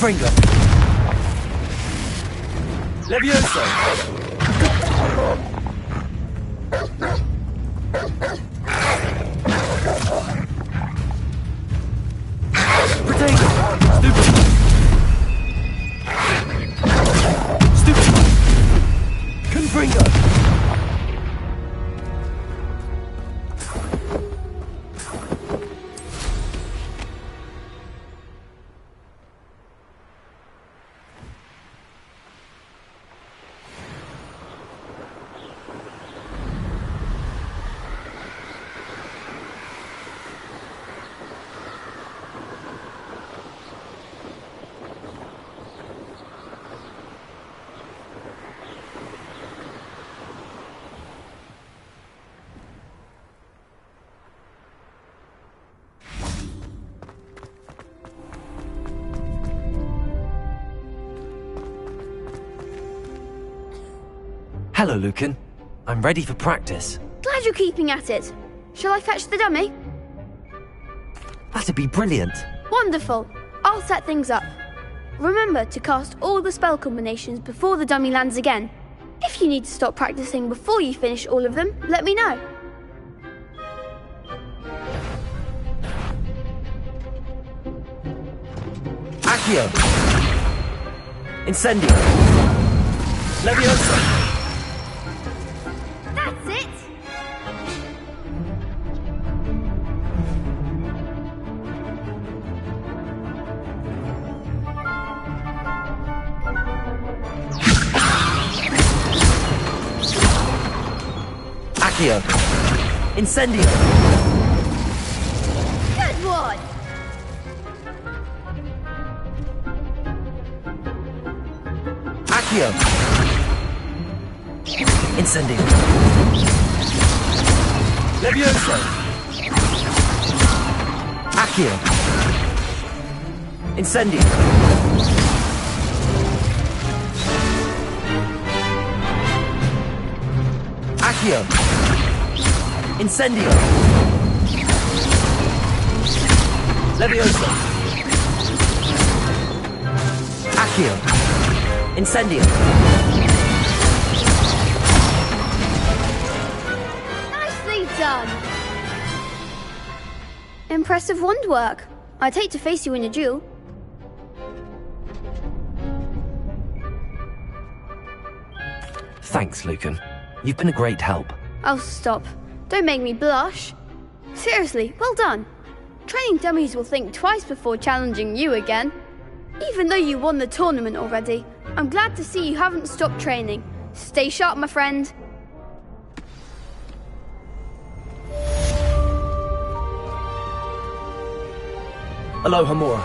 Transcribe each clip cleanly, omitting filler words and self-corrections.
Confringo. Levioso. Potato. Stupid. Stupid. Confringo. Hello, Lucan. I'm ready for practice. Glad you're keeping at it. Shall I fetch the dummy? That'd be brilliant. Wonderful. I'll set things up. Remember to cast all the spell combinations before the dummy lands again. If you need to stop practicing before you finish all of them, let me know. Accio. Incendio. Levioso. That's it! Accio. Incendio. Good one! Accio. Incendio. Levioso. Accio. Incendio. Accio. Incendio. Levioso. Accio. Incendio. Nicely done! Impressive wand work. I'd hate to face you in a duel. Thanks, Lucan. You've been a great help. Oh, stop. Don't make me blush. Seriously, well done. Training dummies will think twice before challenging you again. Even though you won the tournament already, I'm glad to see you haven't stopped training. Stay sharp, my friend. Aloha Mora.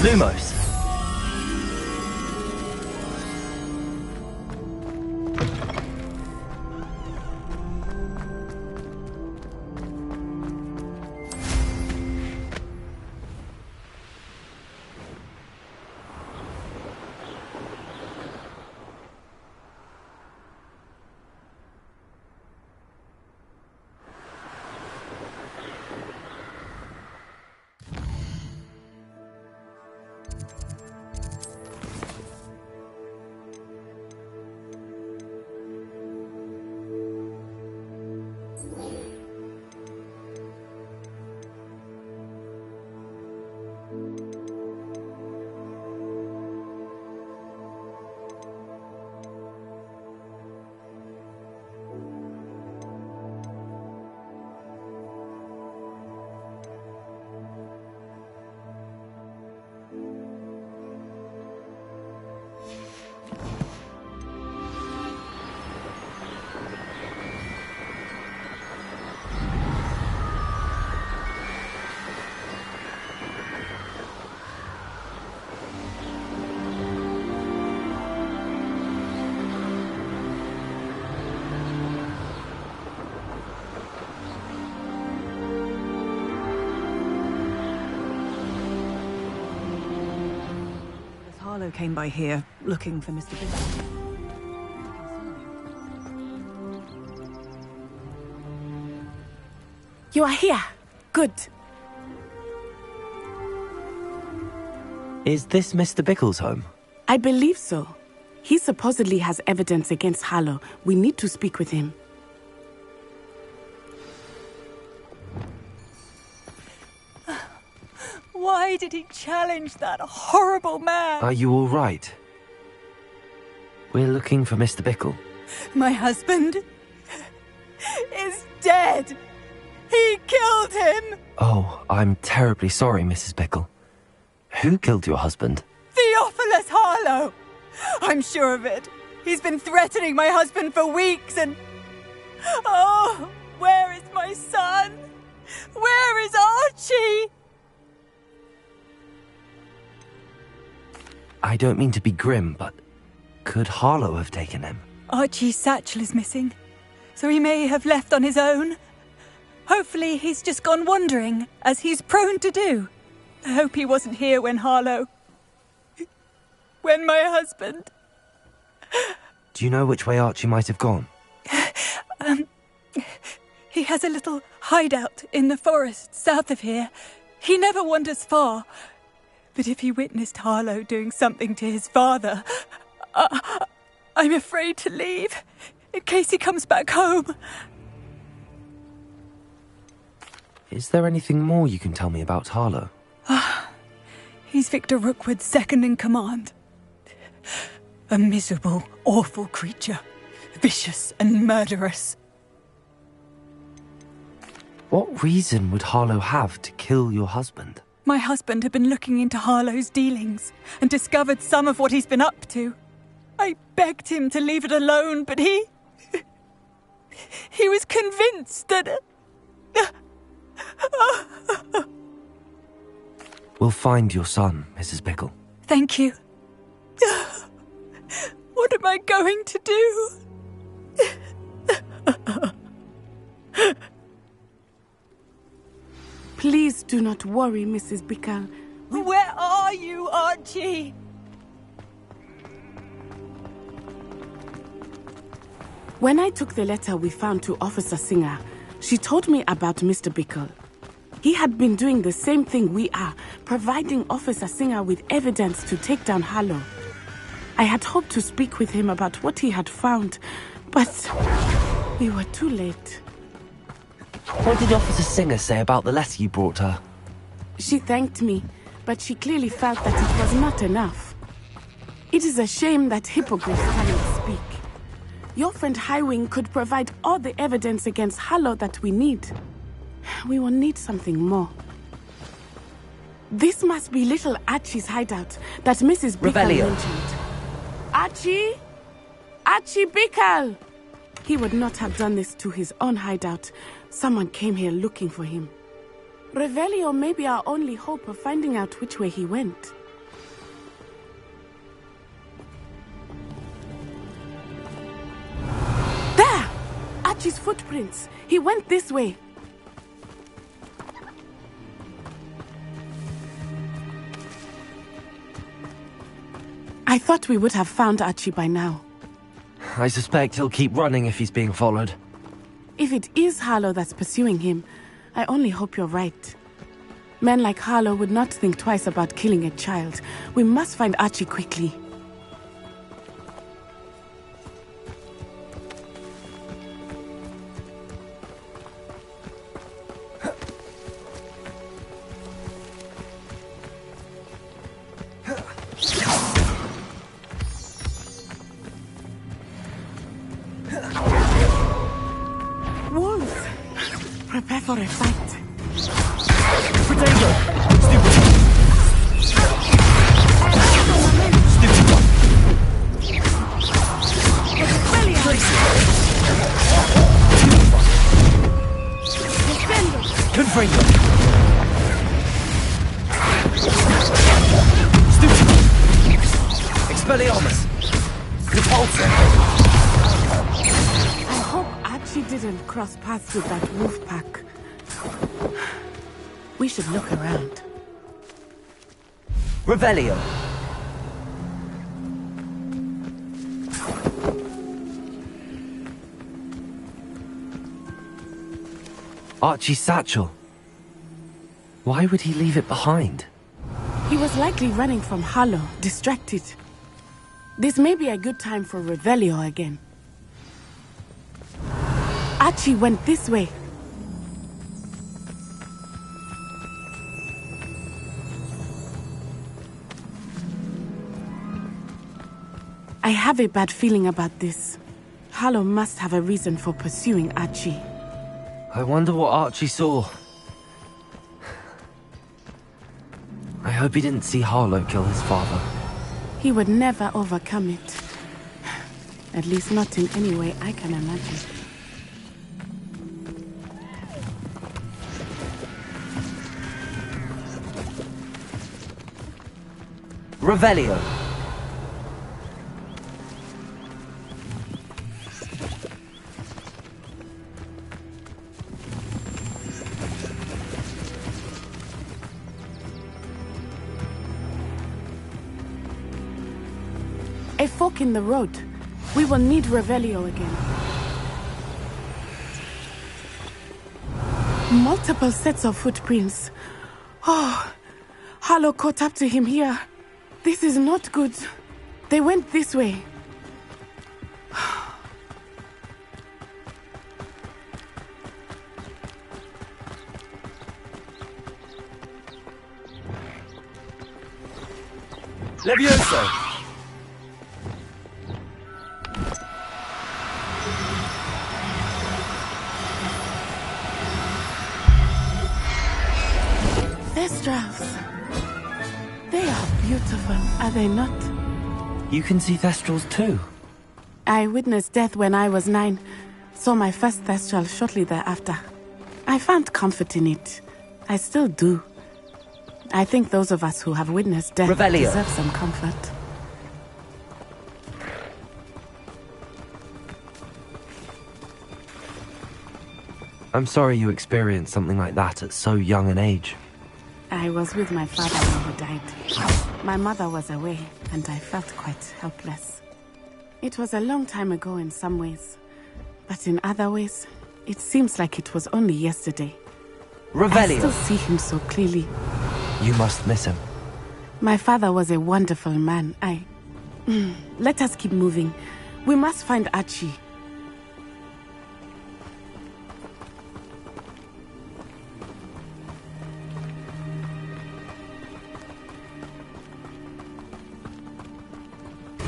Lumos. Harlow came by here, looking for Mr. Bickle. You are here. Good. Is this Mr. Bickle's home? I believe so. He supposedly has evidence against Harlow. We need to speak with him. Why did he challenge that horrible man? Are you all right? We're looking for Mr. Bickle. My husband is dead. He killed him. Oh, I'm terribly sorry, Mrs. Bickle. Who killed your husband? Theophilus Harlow. I'm sure of it. He's been threatening my husband for weeks and... Oh, where is my son? Where is Archie? I don't mean to be grim, but could Harlow have taken him? Archie's satchel is missing, so he may have left on his own. Hopefully he's just gone wandering, as he's prone to do. I hope he wasn't here when Harlow... when my husband... Do you know which way Archie might have gone? He has a little hideout in the forest south of here. He never wanders far. But if he witnessed Harlow doing something to his father, I'm afraid to leave, in case he comes back home. Is there anything more you can tell me about Harlow? He's Victor Rookwood's second in command. A miserable, awful creature. Vicious and murderous. What reason would Harlow have to kill your husband? My husband had been looking into Harlow's dealings and discovered some of what he's been up to. I begged him to leave it alone, but he was convinced that... We'll find your son, Mrs. Bickle. Thank you. What am I going to do? Please do not worry, Mrs. Bickle. Where are you, Archie? When I took the letter we found to Officer Singer, she told me about Mr. Bickle. He had been doing the same thing we are, providing Officer Singer with evidence to take down Harlow. I had hoped to speak with him about what he had found, but we were too late. What did Officer Singer say about the letter you brought her? She thanked me, but she clearly felt that it was not enough. It is a shame that hippogriffs cannot speak. Your friend Highwing could provide all the evidence against Harlow that we need. We will need something more. This must be little Archie's hideout that Mrs. Bickle mentioned. Archie? Archie Bickle! He would not have done this to his own hideout. Someone came here looking for him. Revelio may be our only hope of finding out which way he went. There! Archie's footprints. He went this way. I thought we would have found Archie by now. I suspect he'll keep running if he's being followed. If it is Harlow that's pursuing him, I only hope you're right. Men like Harlow would not think twice about killing a child. We must find Archie quickly. Wolves! Prepare for a fight. For danger! Stupid one! Stupid one! Tracy! Confringo! Stupid one! Expelliarmus! Repulsor! I hope Archie didn't cross paths with that wolf pack. We should look around. Revelio! Archie's satchel. Why would he leave it behind? He was likely running from Harlow, distracted. This may be a good time for Revelio again. Archie went this way. I have a bad feeling about this. Harlow must have a reason for pursuing Archie. I wonder what Archie saw. I hope he didn't see Harlow kill his father. He would never overcome it. At least not in any way I can imagine. Revelio. A fork in the road. We will need Revelio again. Multiple sets of footprints. Oh, Harlow caught up to him here. This is not good. They went this way. Levioso! Thestrals. They are beautiful, are they not? You can see Thestrals too. I witnessed death when I was 9. Saw my first Thestral shortly thereafter. I found comfort in it. I still do. I think those of us who have witnessed death Revelio. deserve some comfort. I'm sorry you experienced something like that at so young an age. I was with my father when he died. My mother was away, and I felt quite helpless. It was a long time ago in some ways, but in other ways, it seems like it was only yesterday. Revelio! I still see him so clearly. You must miss him. My father was a wonderful man. Let us keep moving. We must find Archie.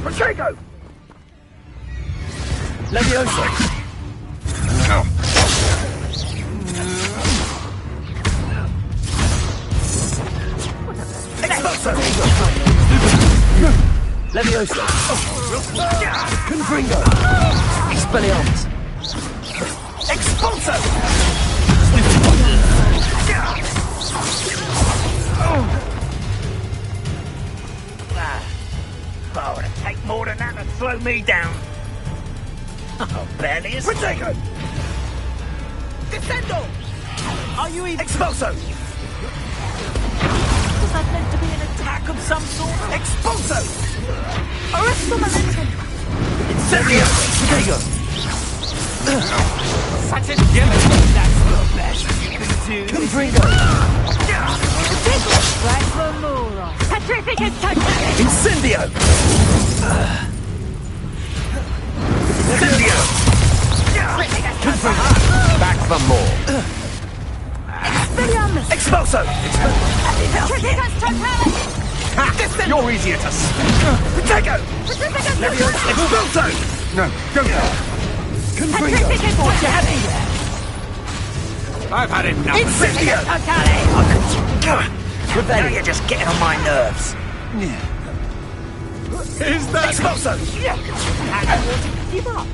Protego! Levioso! Levioso! Confringo! Expelliarmus! Expulso! Oh, it'd take more than that to slow me down. Oh, barely is. Protego! Descendo! Are you even... Expulso! Was that meant to be an attack of some sort? Expulso! Arrest the momentum! Incendio! Protego! Such a gimmick! That's the best you can do. Confringo! Strike the moron! Petrificus Totality! Incendio! Incendio! Back for more! Expelliarmus! Expulso! Petrificus Totality! You're easier to... Protego! Petrificus Levioso! Totality! Expulso! No, don't go! Confringo! Petrificus What you Totality! having? I've had enough. Petrificus Incendio! Totality! Now you're just getting on my nerves. Is that... Expulso! Give up!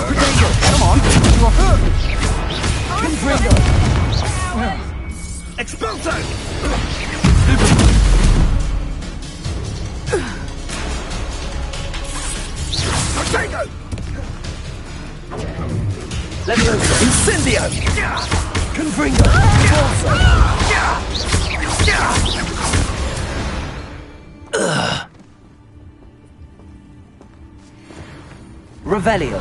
Protego! Come on! You're hurt! Confringo! Expulso! Protego! Levioso! Incendio! Confringo! Revelio!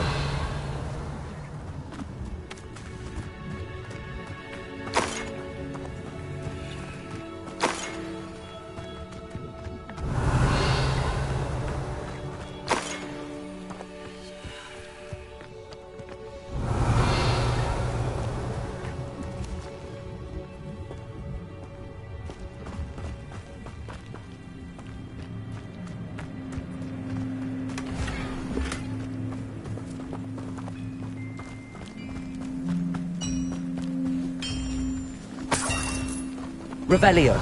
Revelio.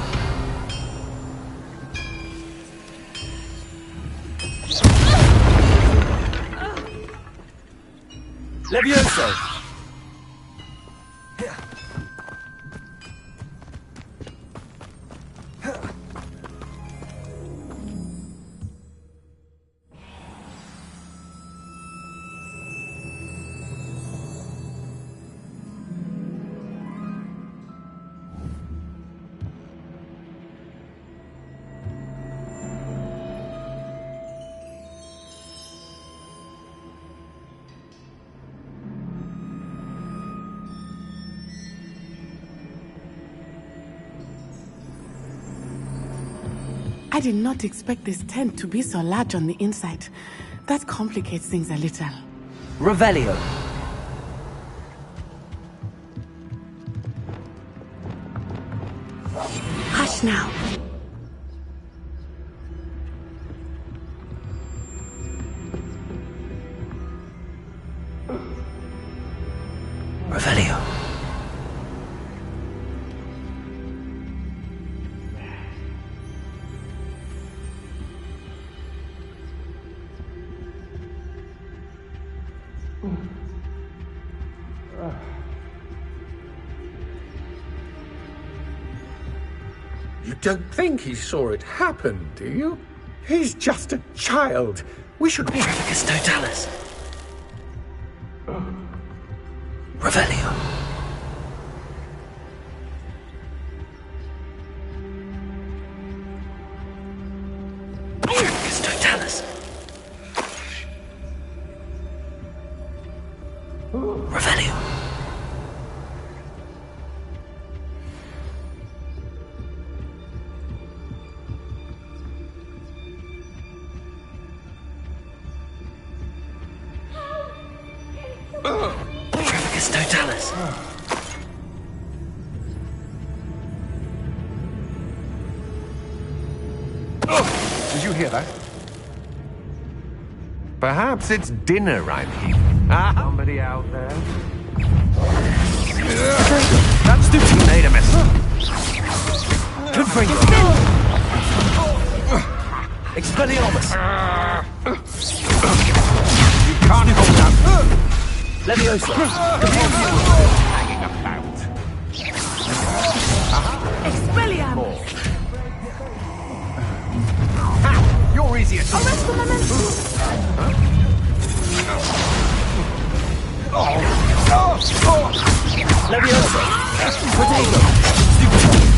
Levioso. I did not expect this tent to be so large on the inside. That complicates things a little. Revelio. Hush now. Revelio. You don't think he saw it happen, do you? He's just a child. We should... Trafficus totalis. Revelio. Trafficus totalis. Revelio. Trafficus totalis. Did you hear that? Perhaps it's dinner I'm hearing. Somebody out there? That's the made a mess. Confringo. Expelliarmus. You can't hold out. Leviosa. Hanging about. Expelliarmus! You're easier to... Arrest the momentum! Leviosa. Protego.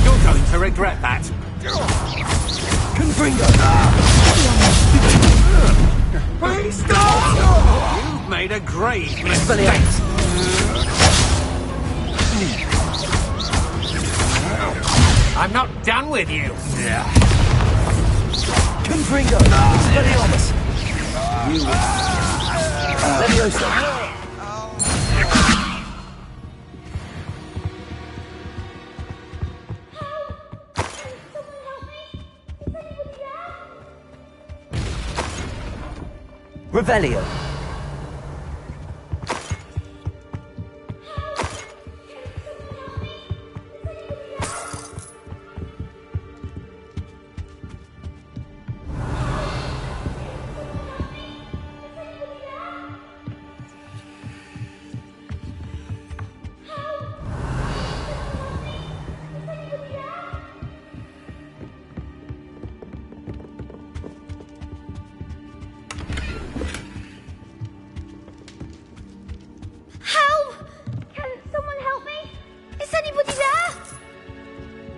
You're going to regret that. Confringo. Please stop! You've made a grave mistake. Expelliarmus. I'm not done with you. Confringo. Expelliarmus. Leviosa. Revelio.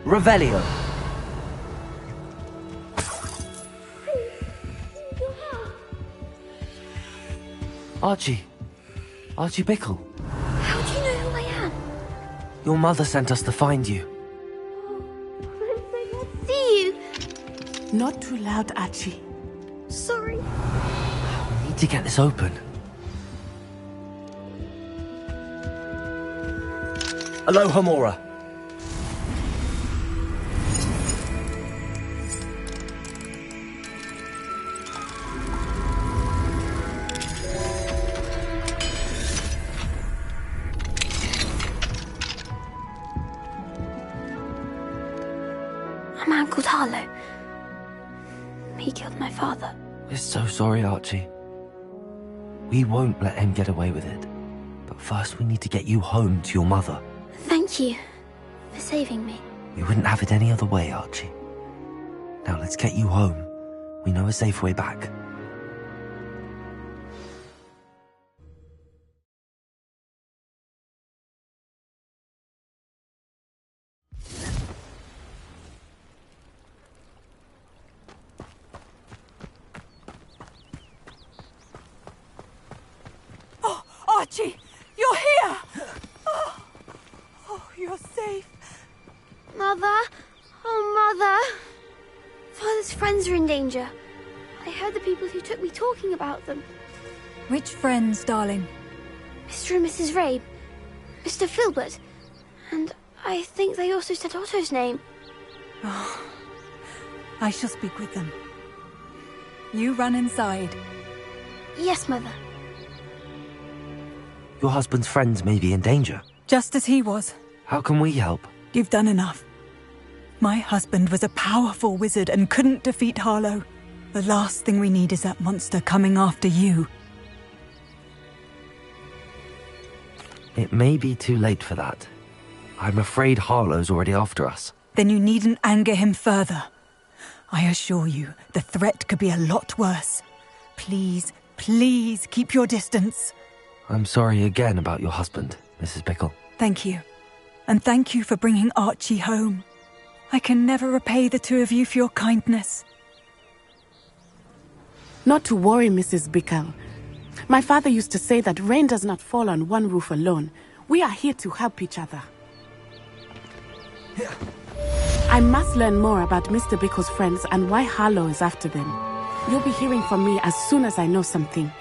Revelio. Archie. Archie Bickle. How do you know who I am? Your mother sent us to find you. I'm so glad to see you. Not too loud, Archie. Sorry. We need to get this open. Aloha Mora. Harlow. He killed my father. We're so sorry, Archie. We won't let him get away with it. But first we need to get you home to your mother. Thank you for saving me. We wouldn't have it any other way, Archie. Now let's get you home. We know a safe way back. Oh, Archie, you're here! Oh, you're safe. Mother? Oh, Mother! Father's friends are in danger. I heard the people who took me talking about them. Which friends, darling? Mr. and Mrs. Rabe, Mr. Filbert, and I think they also said Otto's name. Oh, I shall speak with them. You run inside. Yes, Mother. Your husband's friends may be in danger. Just as he was. How can we help? You've done enough. My husband was a powerful wizard and couldn't defeat Harlow. The last thing we need is that monster coming after you. It may be too late for that. I'm afraid Harlow's already after us. Then you needn't anger him further. I assure you, the threat could be a lot worse. Please, please keep your distance. I'm sorry again about your husband, Mrs. Bickle. Thank you. And thank you for bringing Archie home. I can never repay the two of you for your kindness. Not to worry, Mrs. Bickle. My father used to say that rain does not fall on one roof alone. We are here to help each other. I must learn more about Mr. Bickle's friends and why Harlow is after them. You'll be hearing from me as soon as I know something.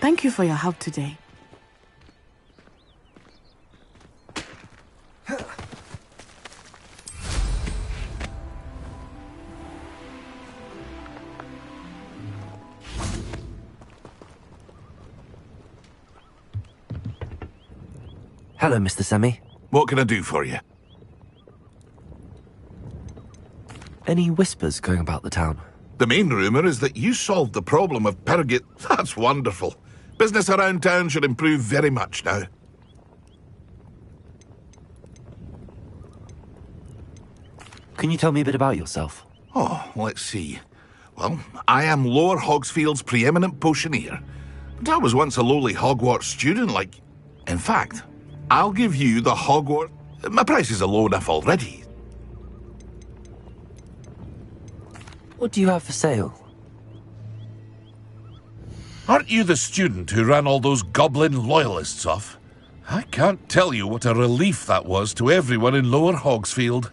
Thank you for your help today. Hello, Mr. Semi. What can I do for you? Any whispers going about the town? The main rumour is that you solved the problem of Pergit. That's wonderful. Business around town should improve very much now. Can you tell me a bit about yourself? Oh, let's see. Well, I am Lower Hogsfield's preeminent potioneer. But I was once a lowly Hogwarts student, like... In fact, I'll give you the Hogwarts... My prices are low enough already. What do you have for sale? Aren't you the student who ran all those goblin loyalists off? I can't tell you what a relief that was to everyone in Lower Hogsfield.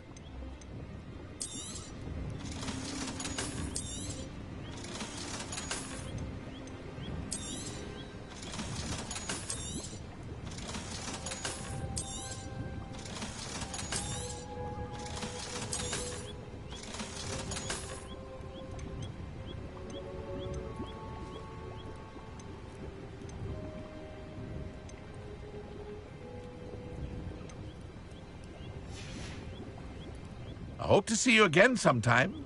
I hope to see you again sometime.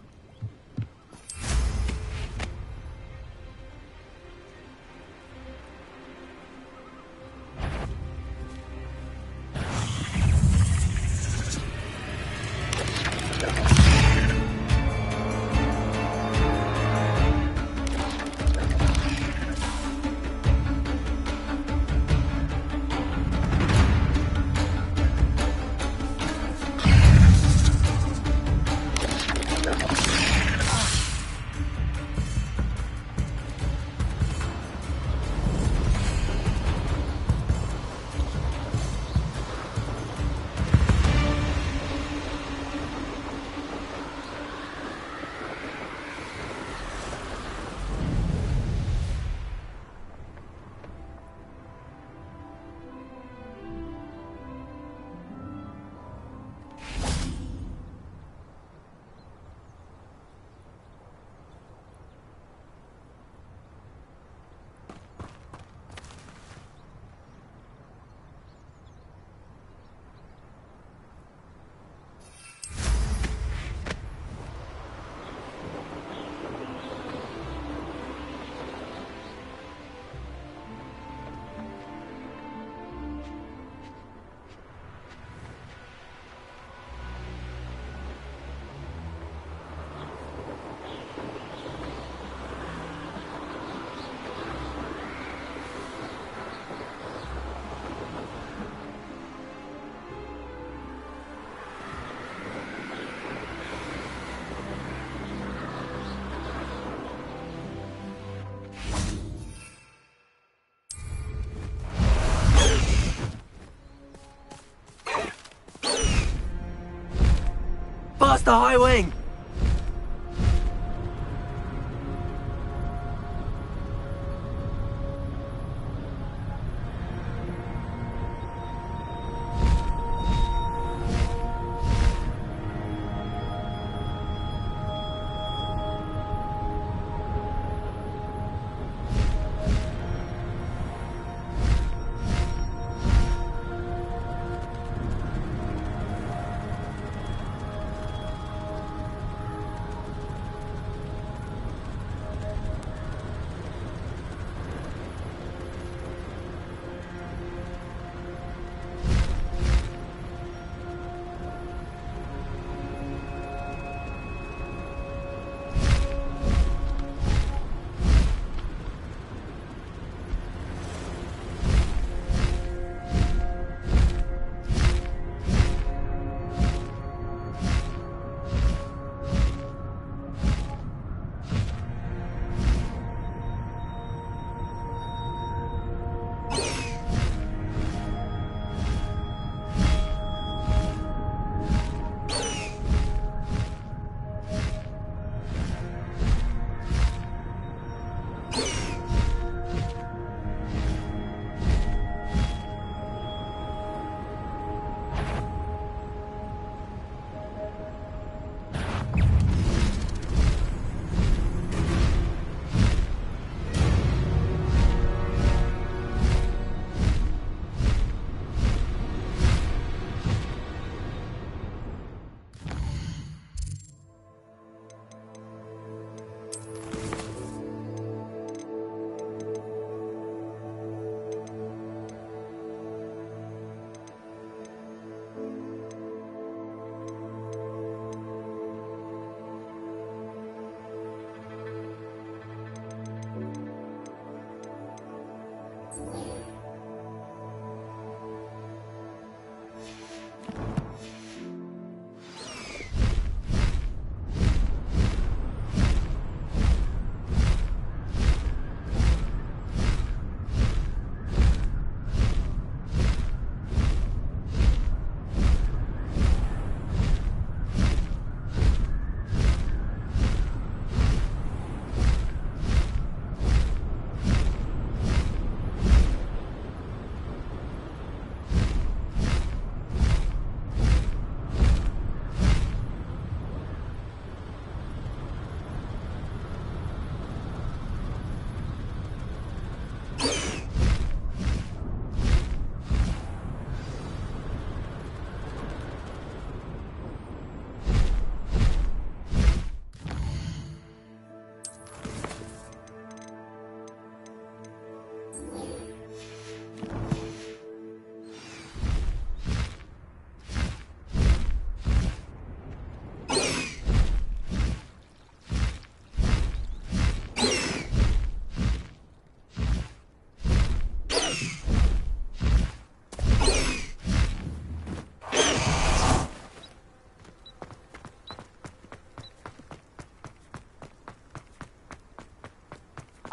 the High Wing!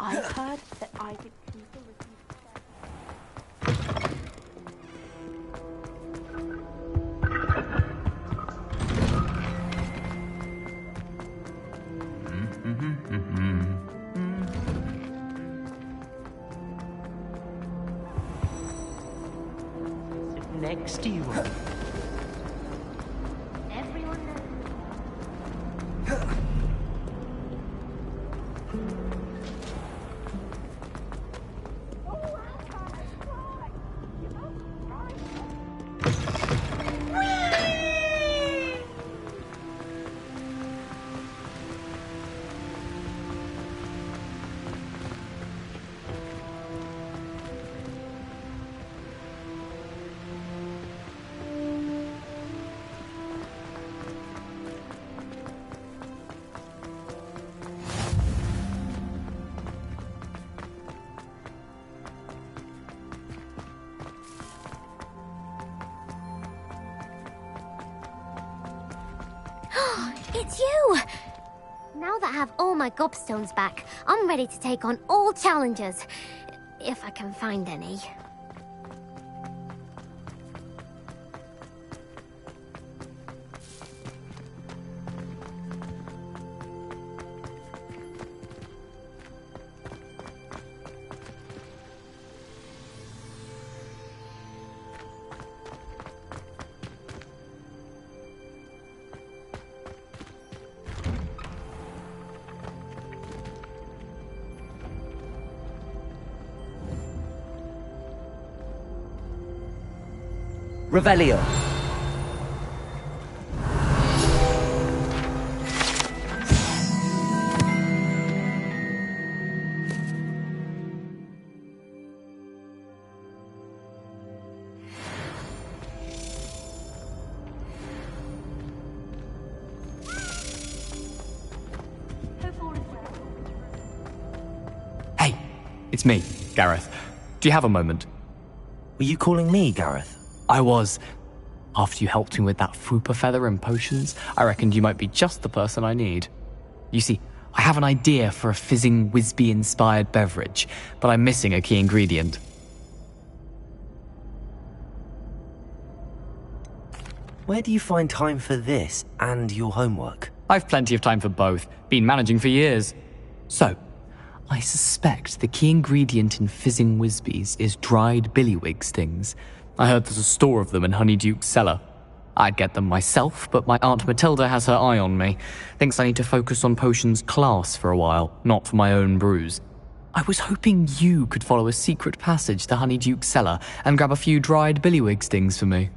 I've heard that Isaac Cooper received... Sit next to you. Everyone knows. It's you! Now that I have all my gobstones back, I'm ready to take on all challenges. If I can find any. Revelio. Hey, it's me, Gareth. Do you have a moment? Were you calling me, Gareth? I was. After you helped me with that Fupa feather and potions, I reckoned you might be just the person I need. You see, I have an idea for a fizzing Whizbee-inspired beverage, but I'm missing a key ingredient. Where do you find time for this and your homework? I've plenty of time for both. Been managing for years. So, I suspect the key ingredient in fizzing Whizbees is dried billywig stings. I heard there's a store of them in Honeyduke's cellar. I'd get them myself, but my Aunt Matilda has her eye on me. Thinks I need to focus on potions class for a while, not for my own brews. I was hoping you could follow a secret passage to Honeyduke's cellar and grab a few dried billywig stings for me.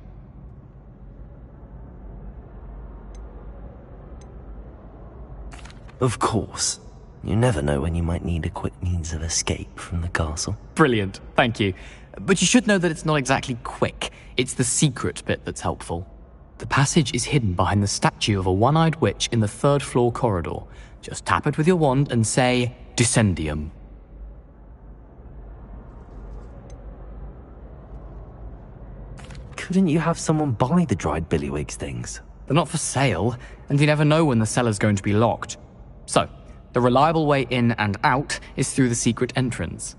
Of course. You never know when you might need a quick means of escape from the castle. Brilliant, thank you. But you should know that it's not exactly quick. It's the secret bit that's helpful. The passage is hidden behind the statue of a one-eyed witch in the third-floor corridor. Just tap it with your wand and say, Descendium. Couldn't you have someone buy the dried billywig stings? They're not for sale, and you never know when the cellar's going to be locked. So, the reliable way in and out is through the secret entrance.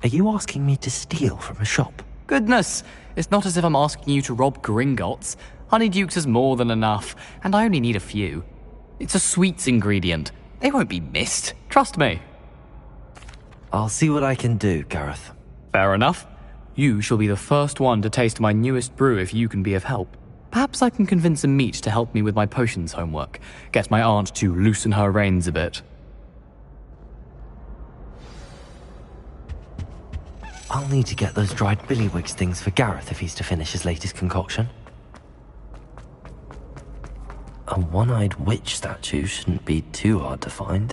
Are you asking me to steal from a shop? Goodness, it's not as if I'm asking you to rob Gringotts. Honeyduke's is more than enough, and I only need a few. It's a sweets ingredient. They won't be missed, trust me. I'll see what I can do, Gareth. Fair enough. You shall be the first one to taste my newest brew if you can be of help. Perhaps I can convince a meat to help me with my potions homework. Get my aunt to loosen her reins a bit. I'll need to get those dried billywig stings for Gareth if he's to finish his latest concoction. A one-eyed witch statue shouldn't be too hard to find.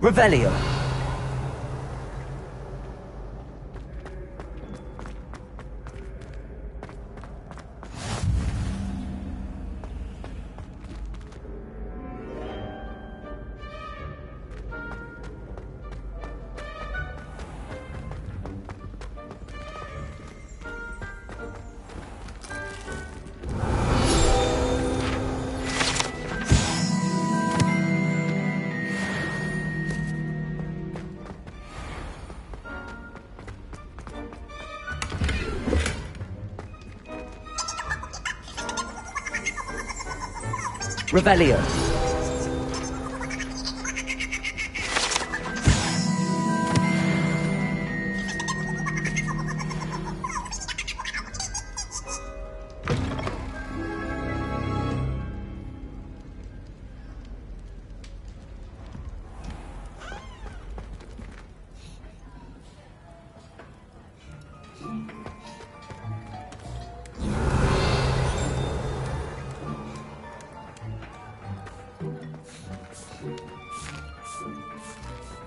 Revelio. Revelio.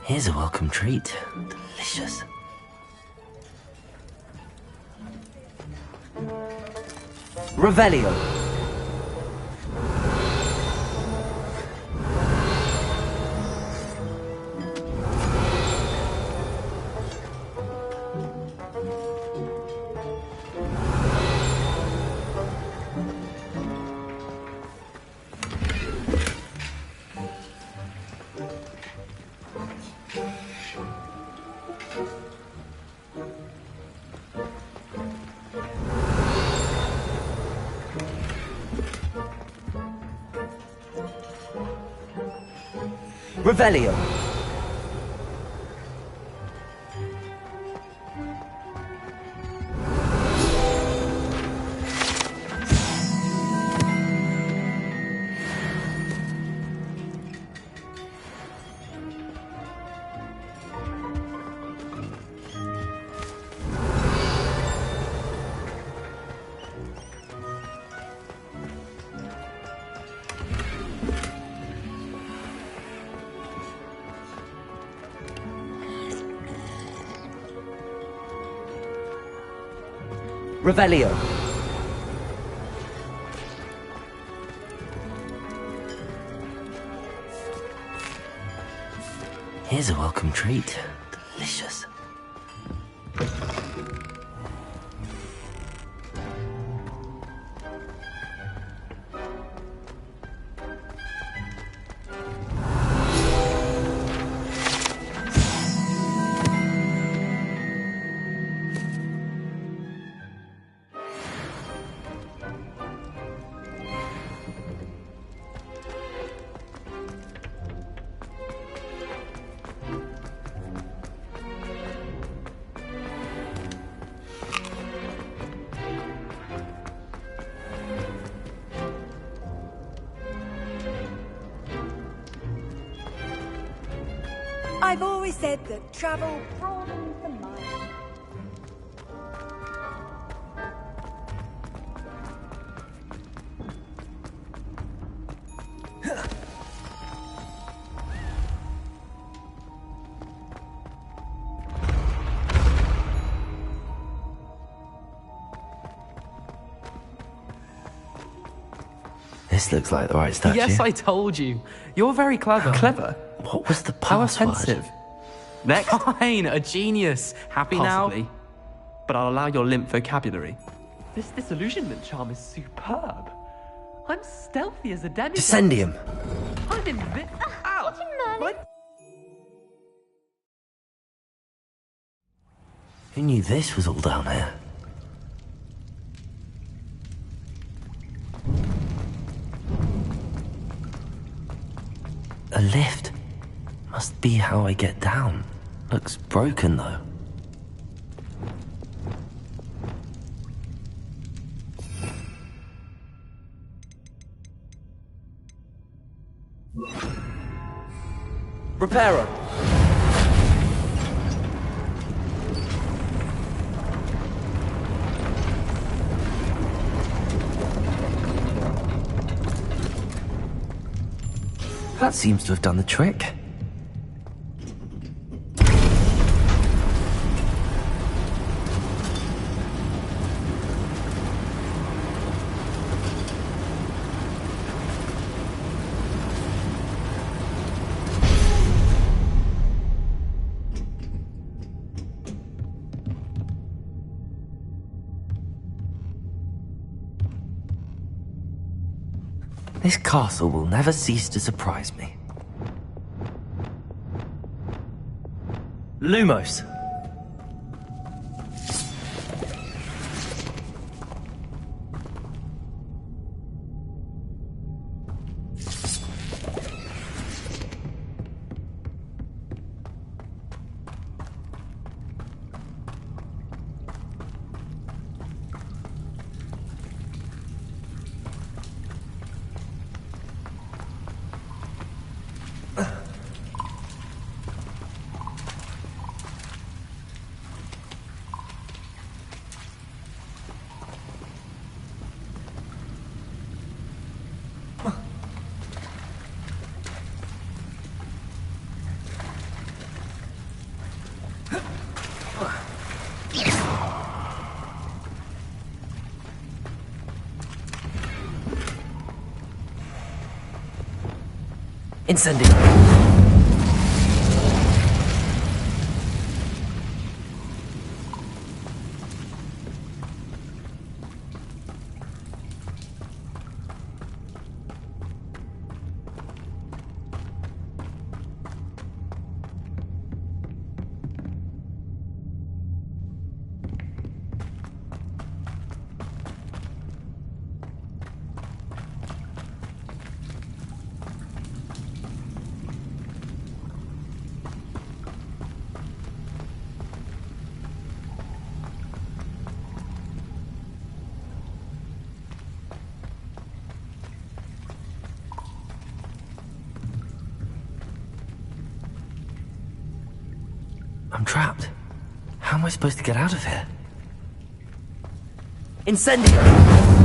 Here's a welcome treat. Delicious. Revelio. Revelio. Revelio. Here's a welcome treat. Delicious. I've always said that travel broadens the mind. This looks like the right statue. Yes, I told you. You're very clever. Clever? What was the How password? offensive. Next. Fine, a genius. Happy Possibly. now? But I'll allow your limp vocabulary. This disillusionment charm is superb. I'm stealthy as a demigod. Descendium. I'm invisible. Ow! My... Who knew this was all down here? A lift. Must be how I get down. Looks broken though. Reparo. That seems to have done the trick. This castle will never cease to surprise me. Lumos. Incendiary. I'm trapped. How am I supposed to get out of here? Incendiary!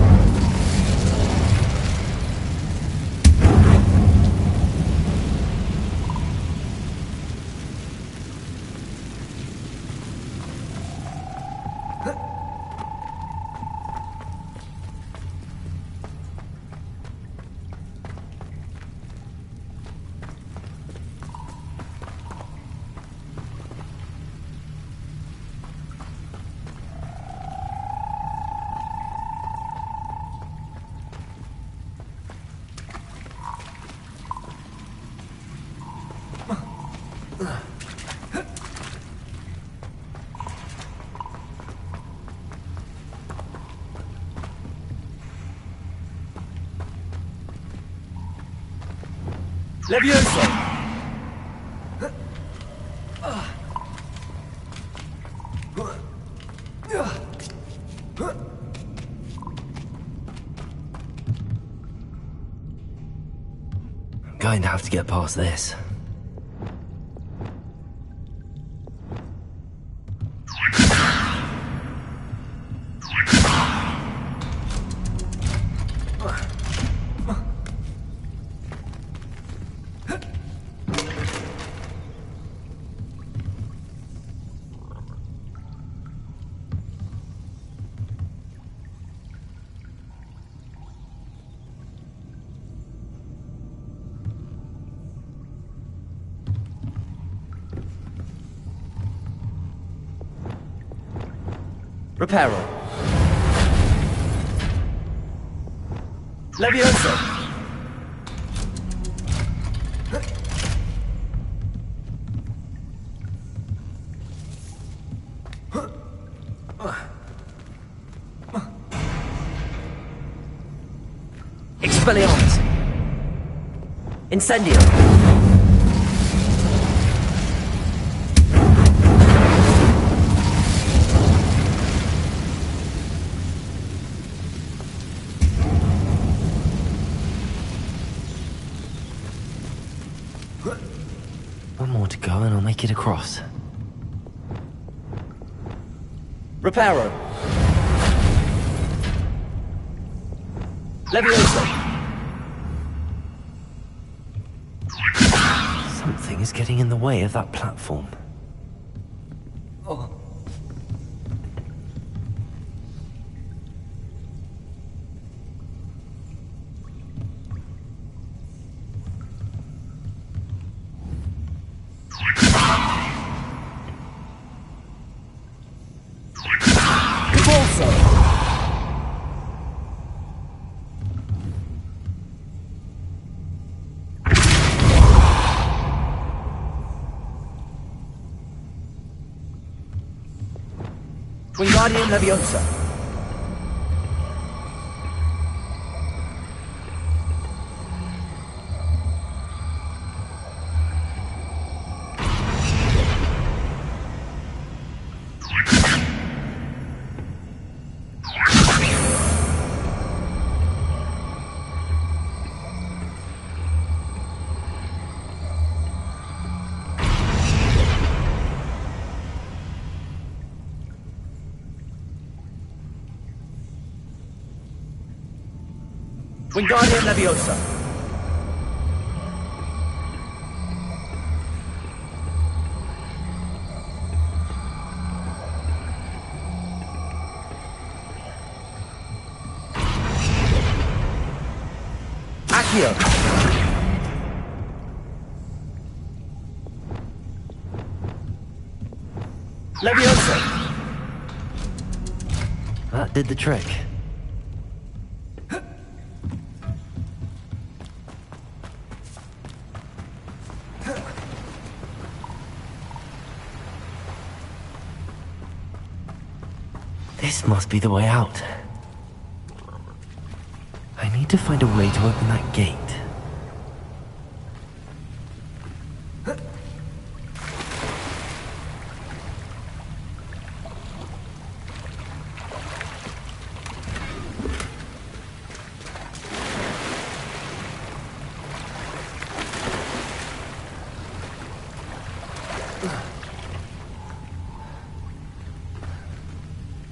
Levioso! I'm going to have to get past this. Reparo. Levioso! Expelliarmus! Incendio! One more to go and I'll make it across. Reparo. Levioso. Something is getting in the way of that platform. Oh. Wingardium Leviosa. Wingardium Leviosa. Accio. Leviosa. That did the trick. This must be the way out. I need to find a way to open that gate.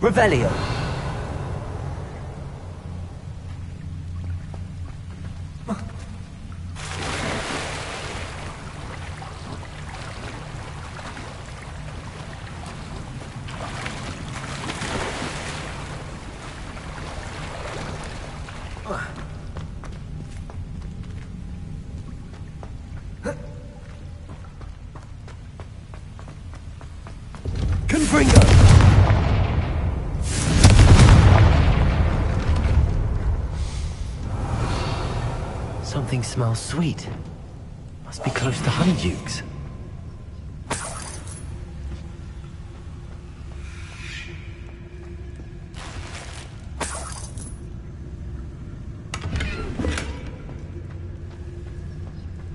Revelio. Confringo. Something smells sweet. Must be close to Honeydukes.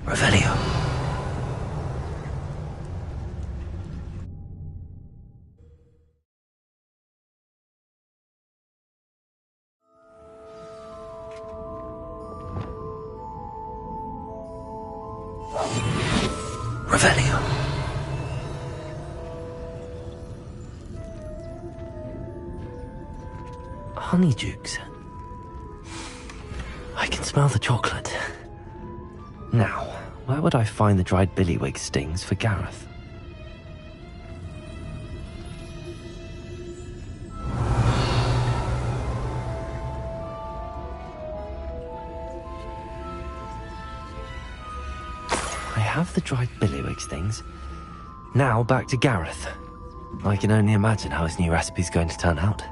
Revelio. Honeydukes. I can smell the chocolate. Now, where would I find the dried billywig stings for Gareth? I have the dried billywig stings. Now back to Gareth. I can only imagine how his new recipe's going to turn out.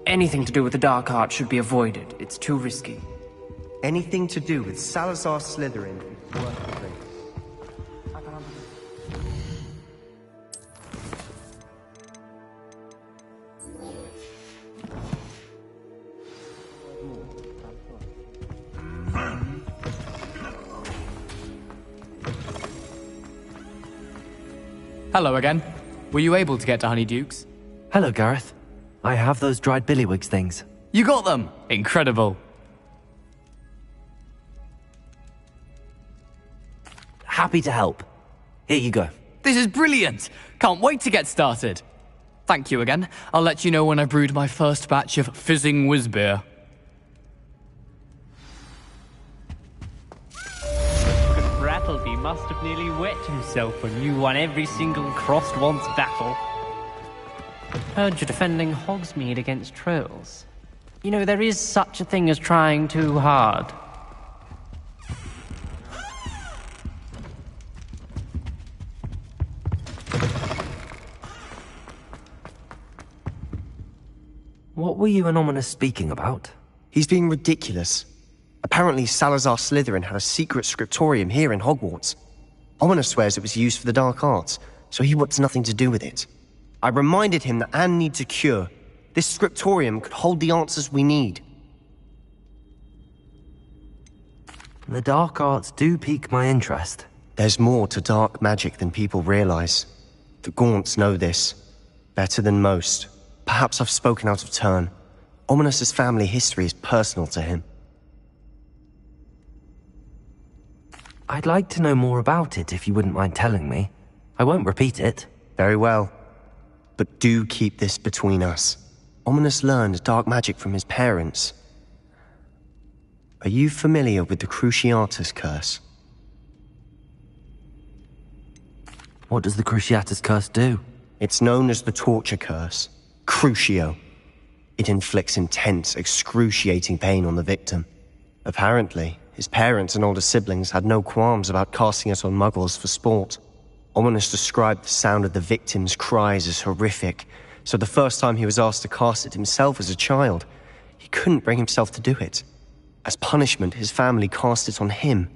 Anything to do with the dark arts should be avoided. It's too risky. Anything to do with Salazar Slytherin is worth the risk. Hello again. Were you able to get to Honeydukes? Hello, Gareth. I have those dried billywig things. You got them! Incredible. Happy to help. Here you go. This is brilliant! Can't wait to get started. Thank you again. I'll let you know when I brewed my first batch of fizzing whizbeer. Rattleby must have nearly wet himself when you won every single crossed once battle. Heard you're defending Hogsmeade against trolls. You know, there is such a thing as trying too hard. What were you and Ominous speaking about? He's being ridiculous. Apparently Salazar Slytherin had a secret scriptorium here in Hogwarts. Ominous swears it was used for the dark arts, so he wants nothing to do with it. I reminded him that Anne needs a cure. This scriptorium could hold the answers we need. The dark arts do pique my interest. There's more to dark magic than people realize. The Gaunts know this. Better than most. Perhaps I've spoken out of turn. Ominous's family history is personal to him. I'd like to know more about it if you wouldn't mind telling me. I won't repeat it. Very well. But do keep this between us. Ominous learned dark magic from his parents. Are you familiar with the Cruciatus Curse? What does the Cruciatus Curse do? It's known as the Torture Curse. Crucio. It inflicts intense, excruciating pain on the victim. Apparently, his parents and older siblings had no qualms about casting it on muggles for sport. Ominous described the sound of the victim's cries as horrific, so the first time he was asked to cast it himself as a child, he couldn't bring himself to do it. As punishment, his family cast it on him.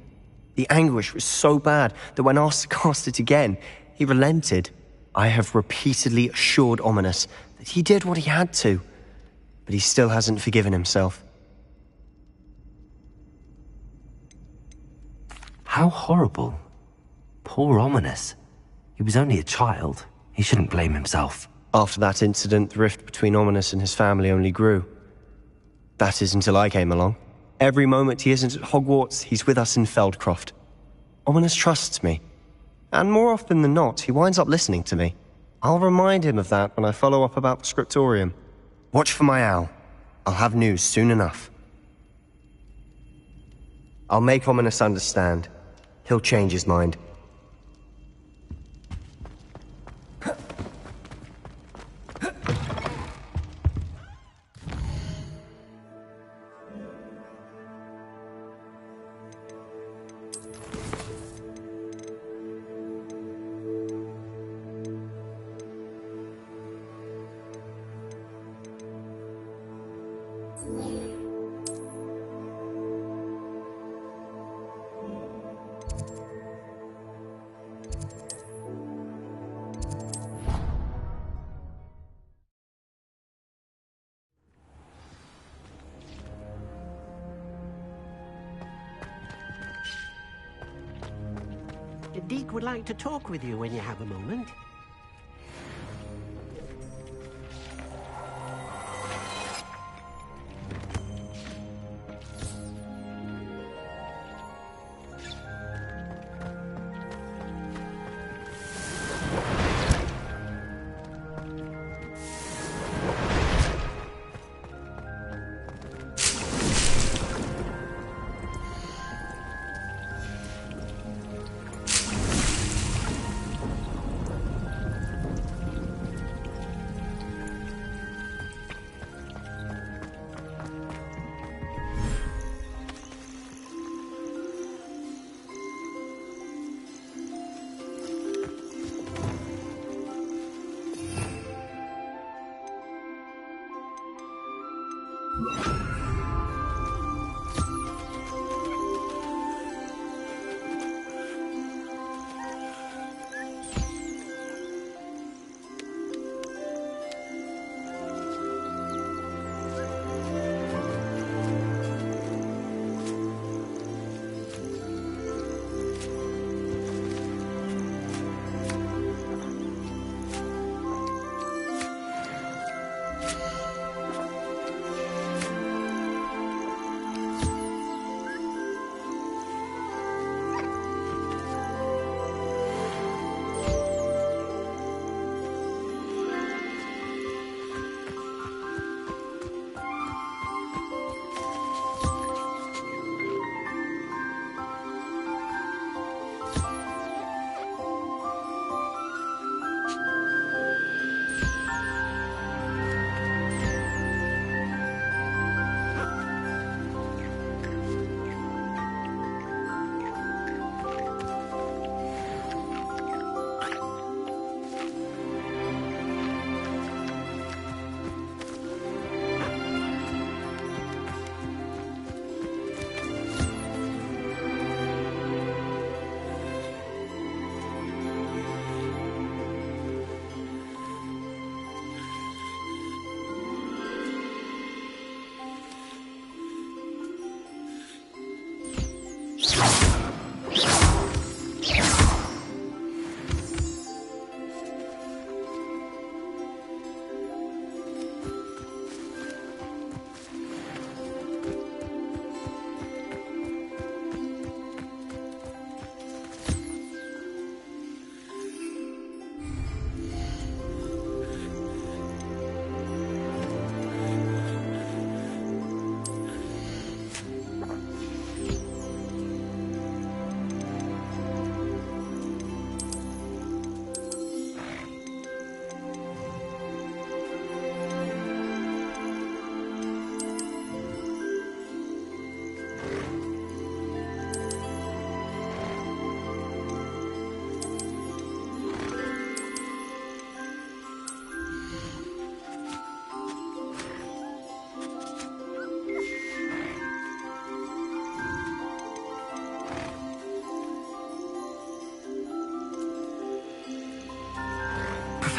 The anguish was so bad that when asked to cast it again, he relented. I have repeatedly assured Ominous that he did what he had to, but he still hasn't forgiven himself. How horrible. Poor Ominous. He was only a child. He shouldn't blame himself. After that incident, the rift between Ominous and his family only grew. That is until I came along. Every moment he isn't at Hogwarts, he's with us in Feldcroft. Ominous trusts me. And more often than not, he winds up listening to me. I'll remind him of that when I follow up about the scriptorium. Watch for my owl. I'll have news soon enough. I'll make Ominous understand. He'll change his mind. Deek would like to talk with you when you have a moment.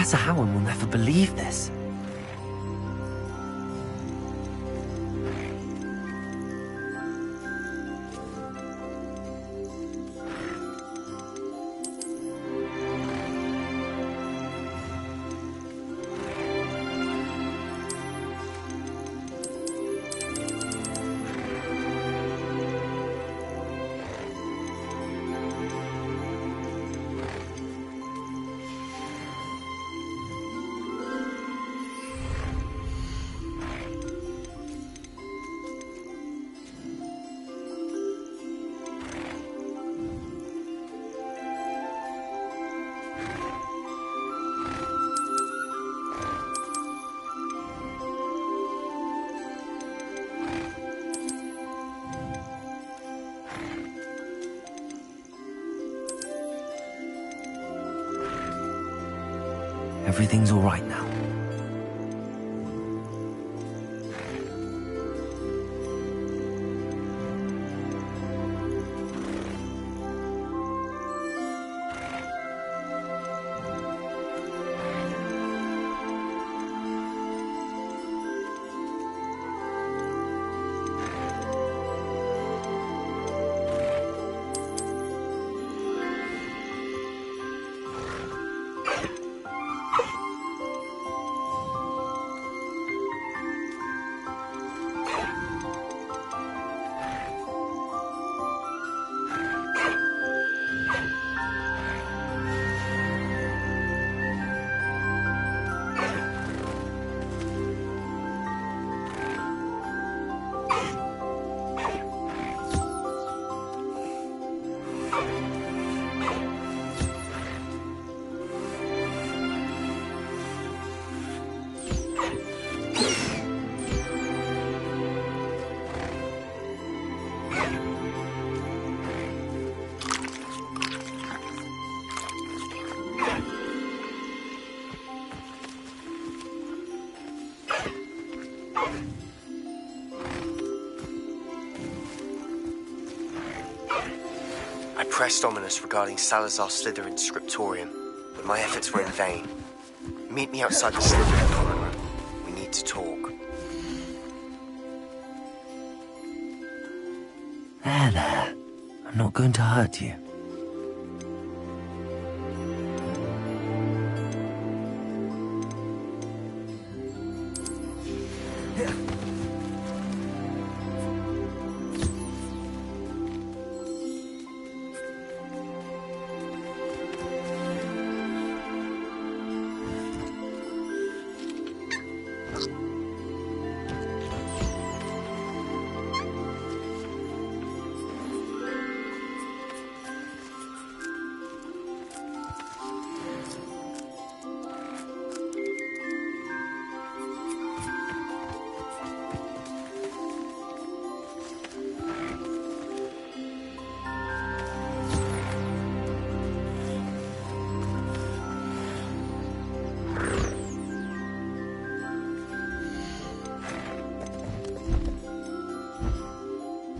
Professor Howard will never believe this. Everything's all right now. I pressed Ominous regarding Salazar Slytherin's scriptorium, but my efforts were in vain. Meet me outside the Slytherin common room. We need to talk. There. I'm not going to hurt you.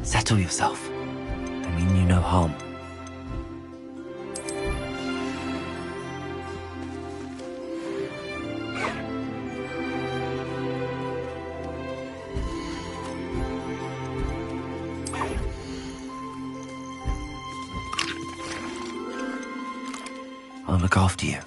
Settle yourself. I mean you no harm. I'll look after you.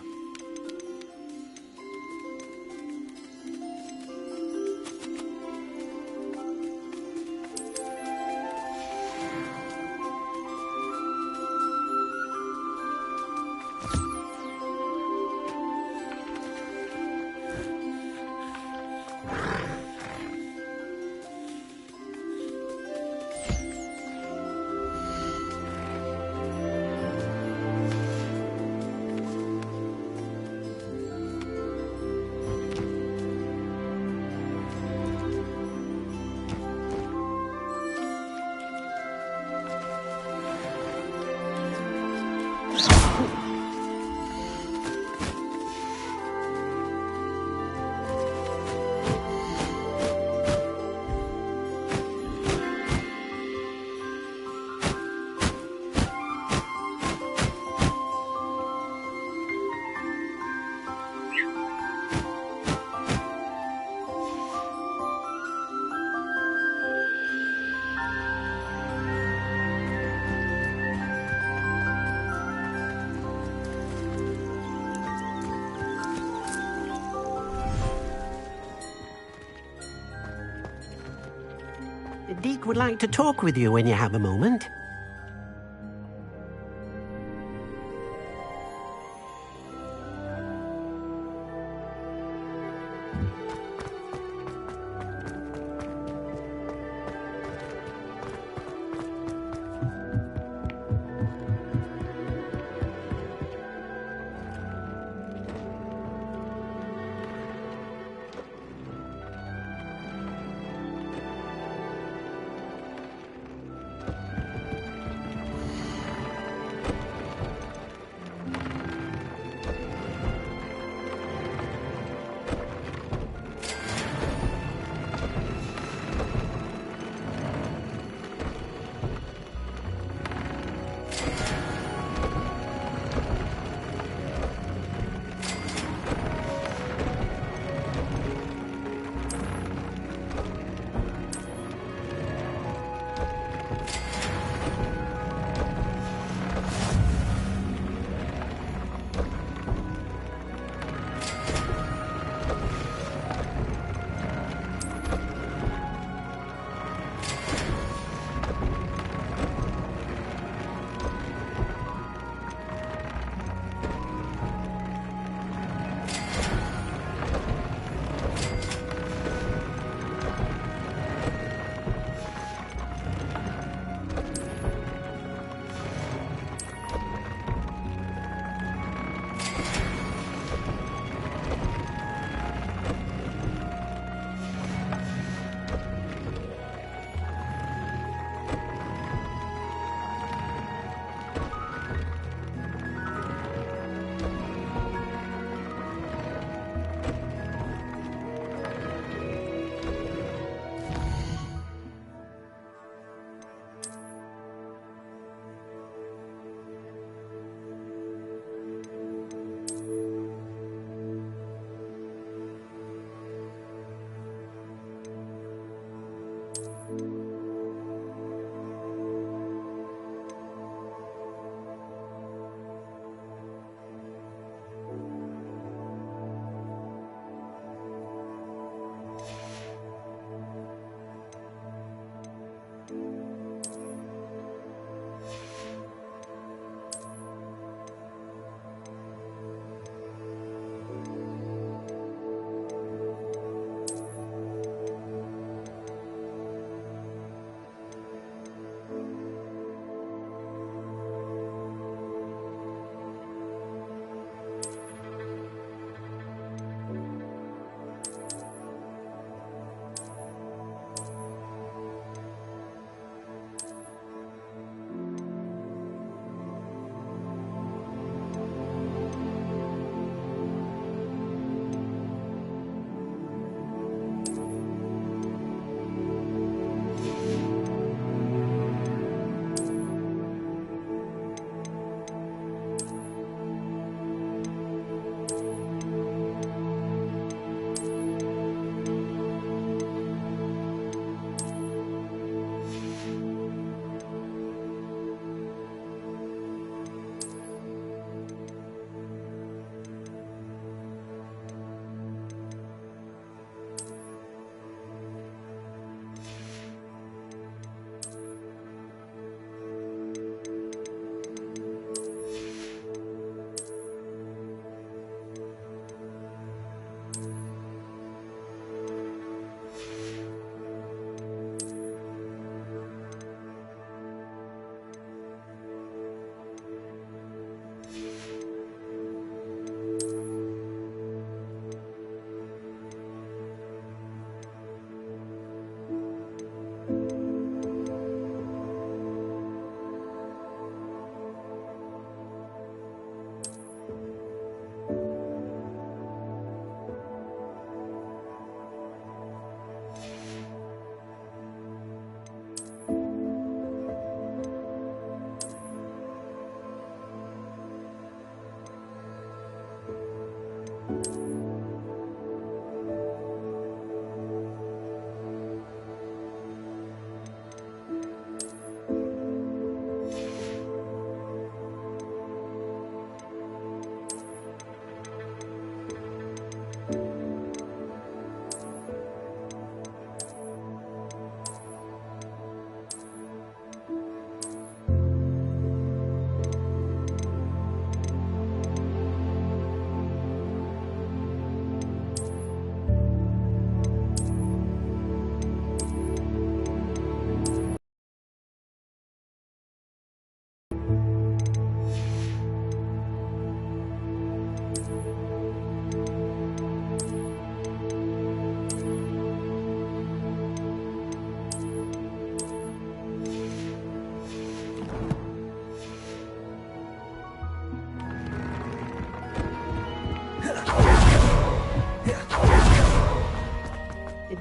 Deek would like to talk with you when you have a moment.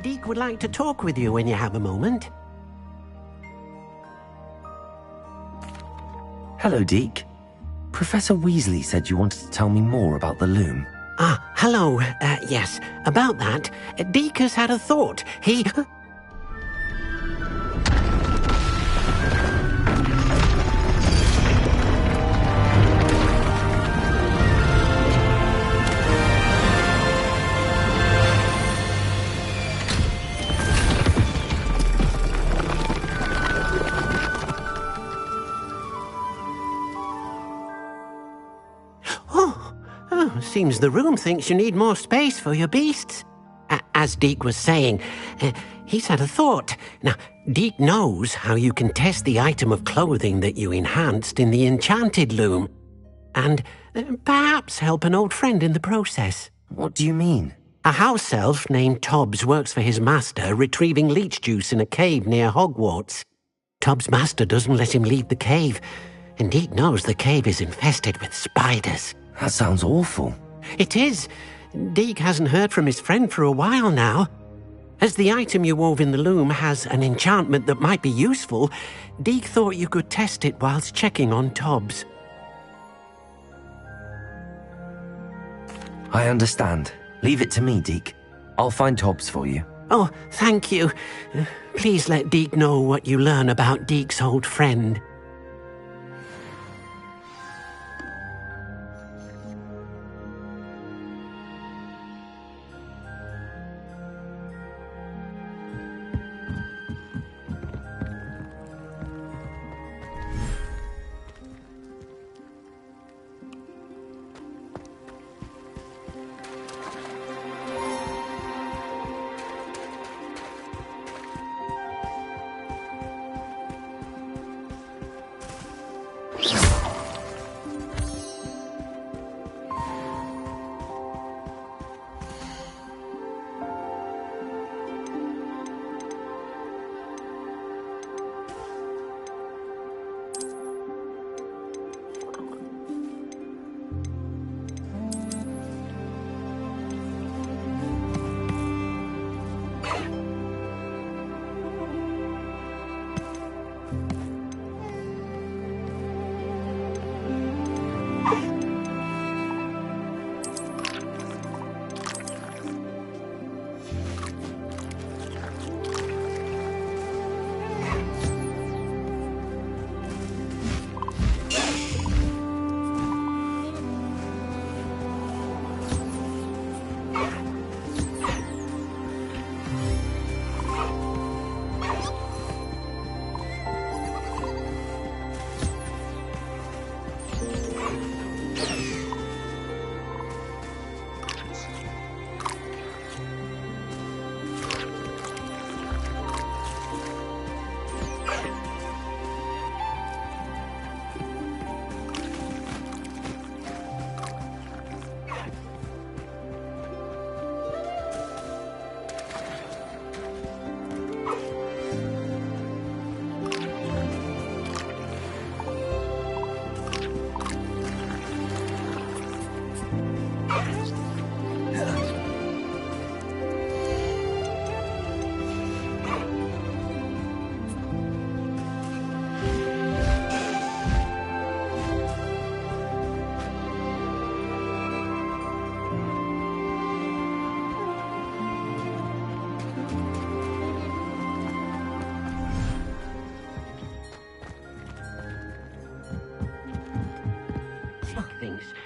Deke would like to talk with you when you have a moment. Hello, Deke. Professor Weasley said you wanted to tell me more about the loom. Ah, hello. Yes, about that. Deke has had a thought. He... Seems the room thinks you need more space for your beasts. As Deke was saying, he's had a thought. Now, Deke knows how you can test the item of clothing that you enhanced in the enchanted loom. And perhaps help an old friend in the process. What do you mean? A house elf named Tobbs works for his master retrieving leech juice in a cave near Hogwarts. Tobbs' master doesn't let him leave the cave, and Deke knows the cave is infested with spiders. That sounds awful. It is. Deke hasn't heard from his friend for a while now. As the item you wove in the loom has an enchantment that might be useful, Deke thought you could test it whilst checking on Tobbs. I understand. Leave it to me, Deke. I'll find Tobbs for you. Oh, thank you. Please let Deke know what you learn about Deke's old friend.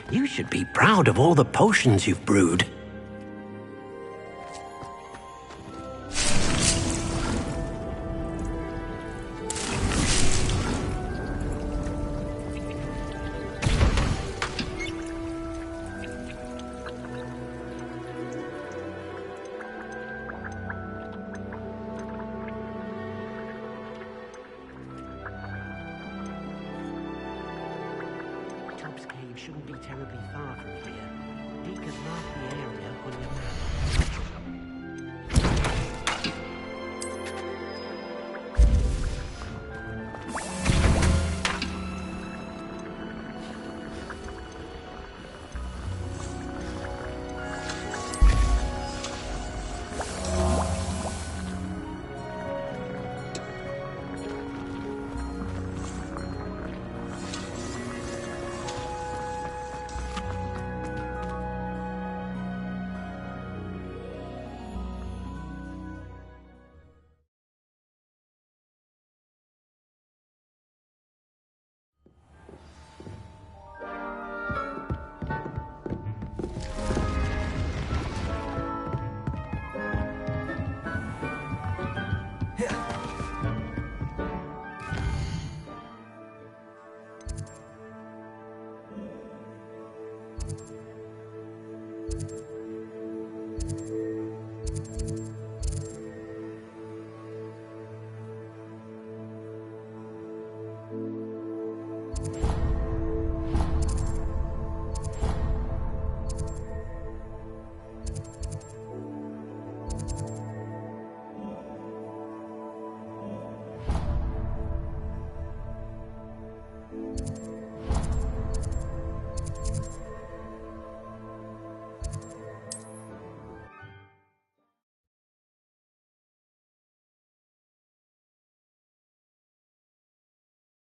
You should be proud of all the potions you've brewed. Shouldn't be terribly far from here. Deke has marked the area on your map.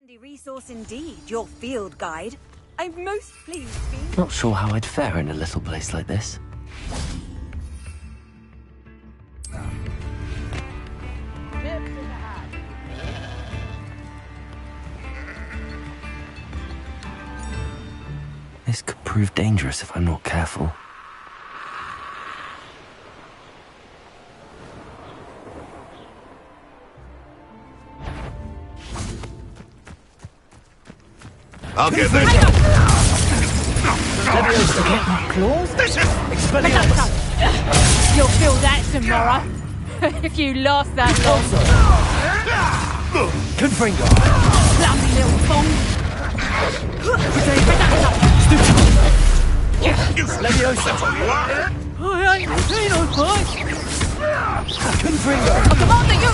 The resource indeed, your field guide. I'm most pleased, Fiend. Not sure how I'd fare in a little place like this. This could prove dangerous if I'm not careful. I'll get there. Claws? You'll feel that tomorrow. If you last that long. Confringo. Clumsy little thong. Leviosa. I ain't seen no fight. Confringo. I command you.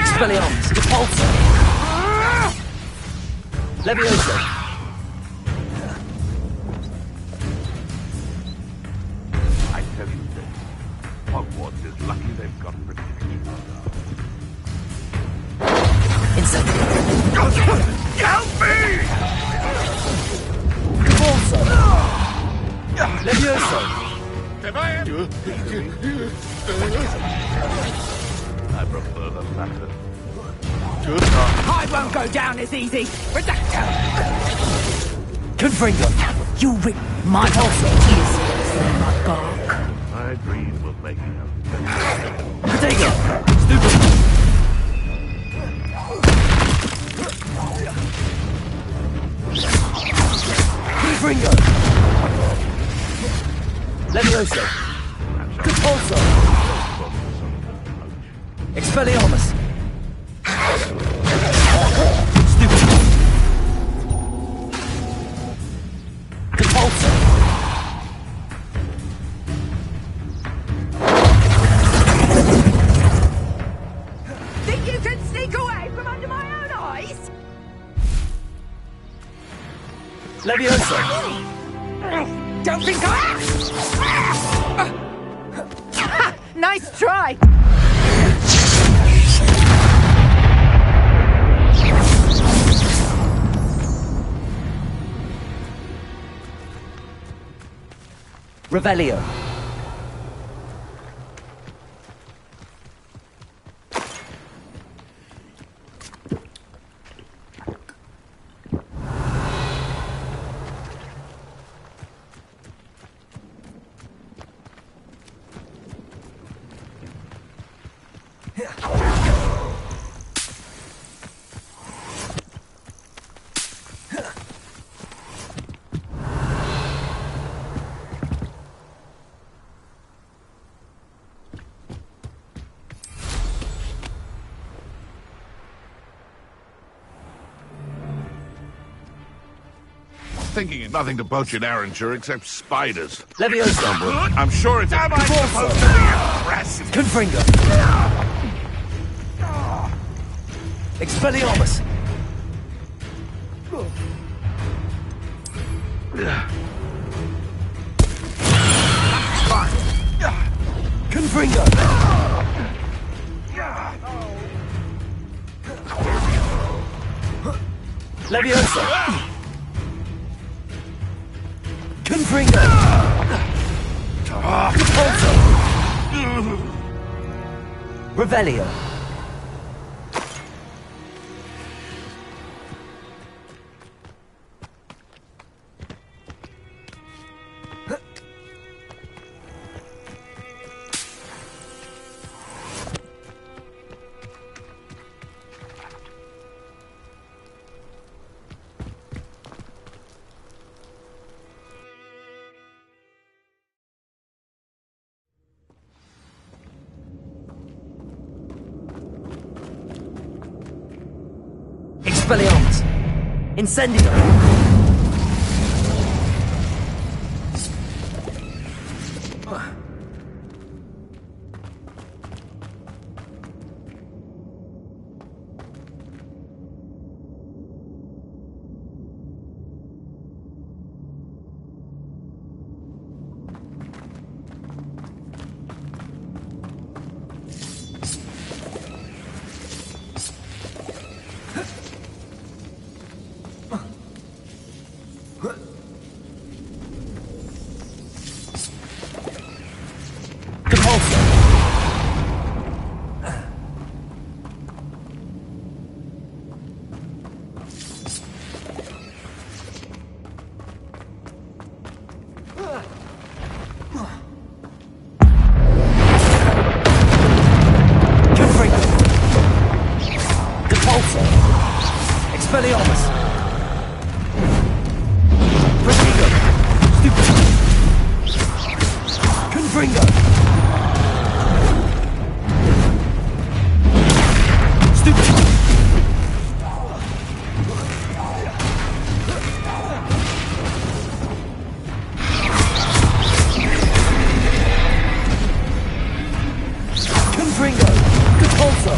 Expelliarmus. Repulsor. Leviosa. I tell you this, Hogwarts is lucky they've got protection. Incendio. Help me! Repulsor. Leviosa. I prefer the latter. I won't go down as easy. Redactor. Confringo. You rip my pulsar. From my bark. My dream of making a Potato. Stupid. Confringo. Leviosa. Repulsor. Expelliarmus. Stupid. Repulsor. Think you can sneak away from under my own eyes? Leviosa. Don't think I... Nice try. Revelio. Thinking of nothing to poach in Arranture except spiders. Leviosa. I'm sure it's... Am I supposed to be impressed? Confringo. Expelliarmus. Confringo. Leviosa. Confringo. Repulsor. Revelio. Expelliarmus. Incendio. Confringo! Stupid! Confringo! Capulso!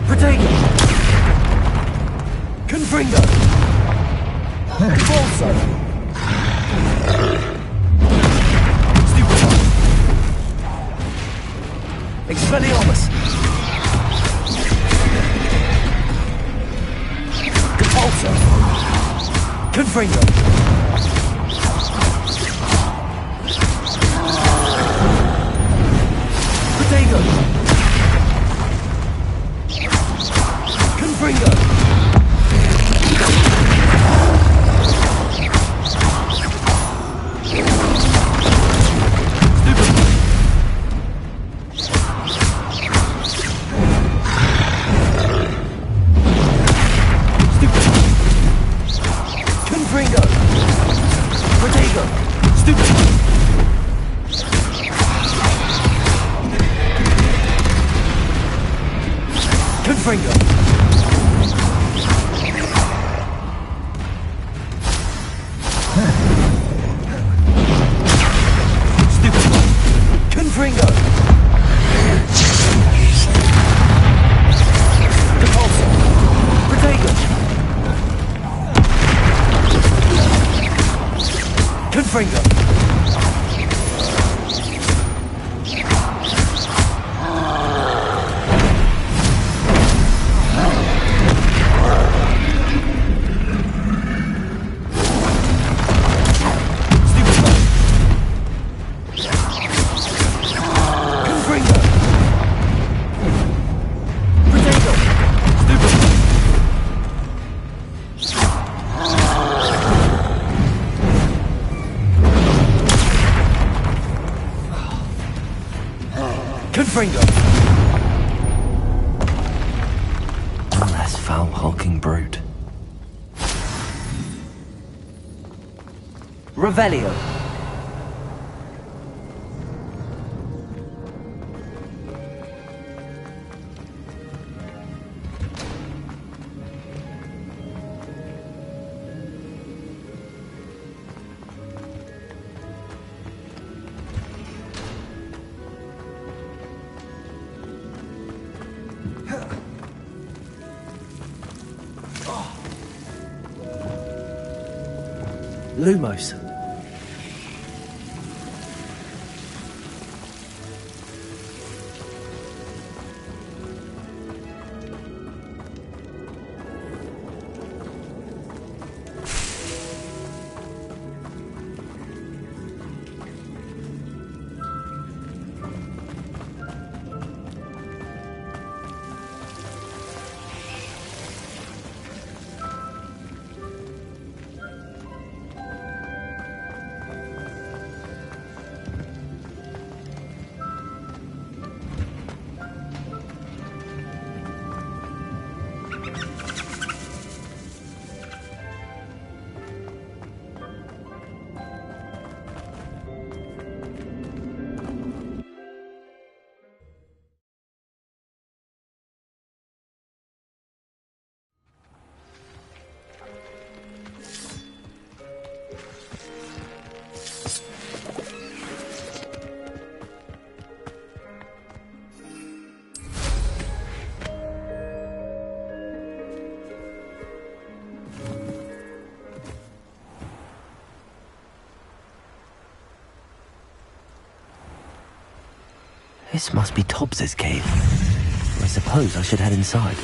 Protego! Confringo! Capulso! Stupefy! Expelliarmus! Capulso! Confringo! Protego! Confringo! Confringo! Protego! Stupid! Confringo! Stupid! Confringo! Capulso! Protego! Confringo! Confringo! Protego! Stupid! Confringo! One less foul-hulking brute. Revelio! Lumos. This must be Tobbs's cave. I suppose I should head inside.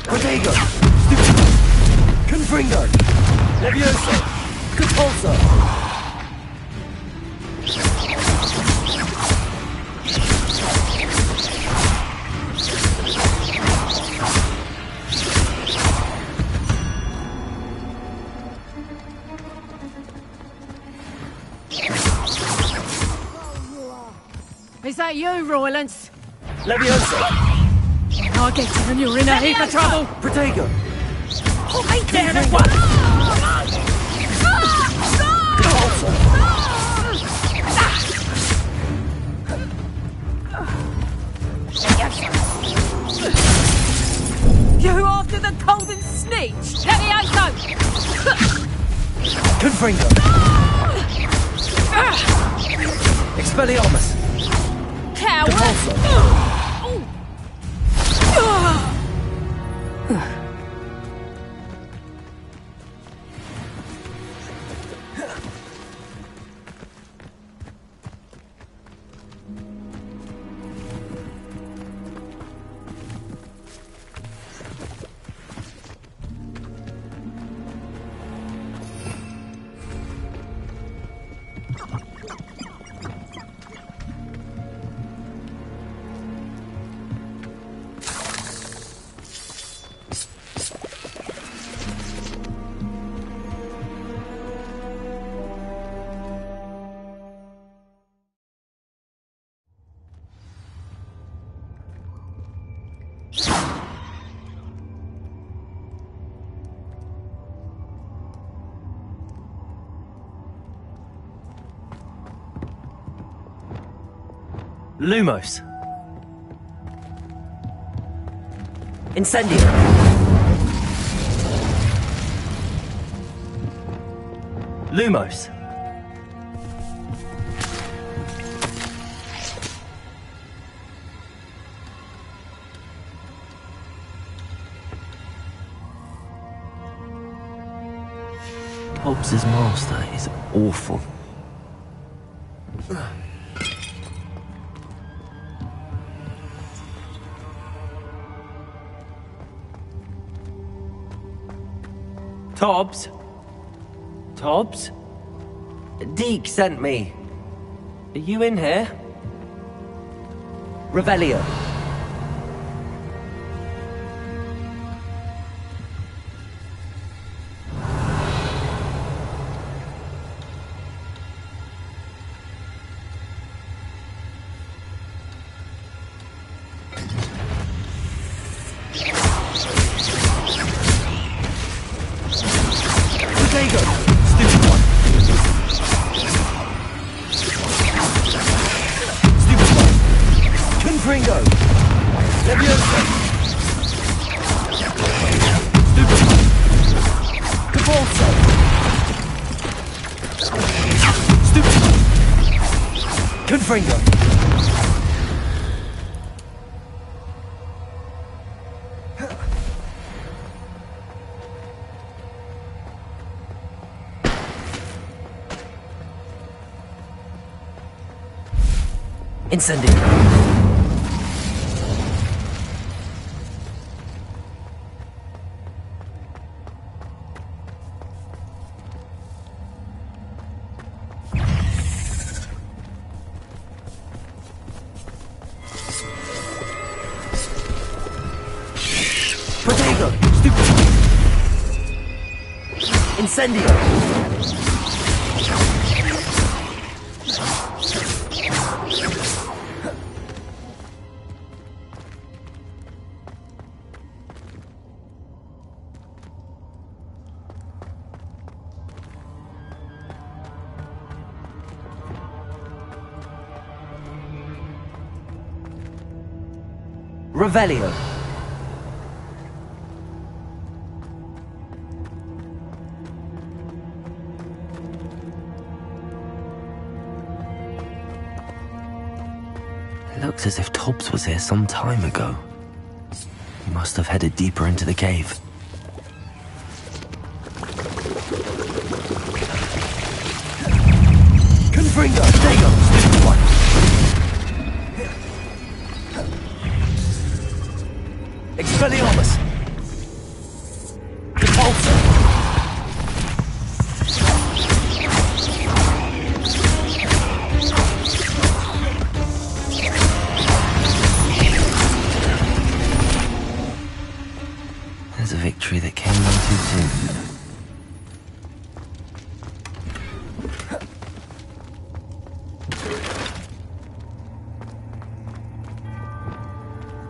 Protego! Confringo! Levioso! Capulso! Is that you, Roylance? Leviosa! I get you and you're in a heap of trouble. Protego! Oh, hey there, everyone! You after the golden snitch? Levioso! Confringo! Expelliarmus! Coward! Lumos. Incendio. Lumos. Hobbs's master is awful. Tobbs? Tobbs? Deke sent me. Are you in here? Revelio. Confringo. Incendio. Protego! Stupid! Incendio! Revelio. Looks as if Tobbs was here some time ago. He must have headed deeper into the cave. Confringo! There you go, stupid one! Expelliarmus! Repulsor! There's a victory that came on too soon.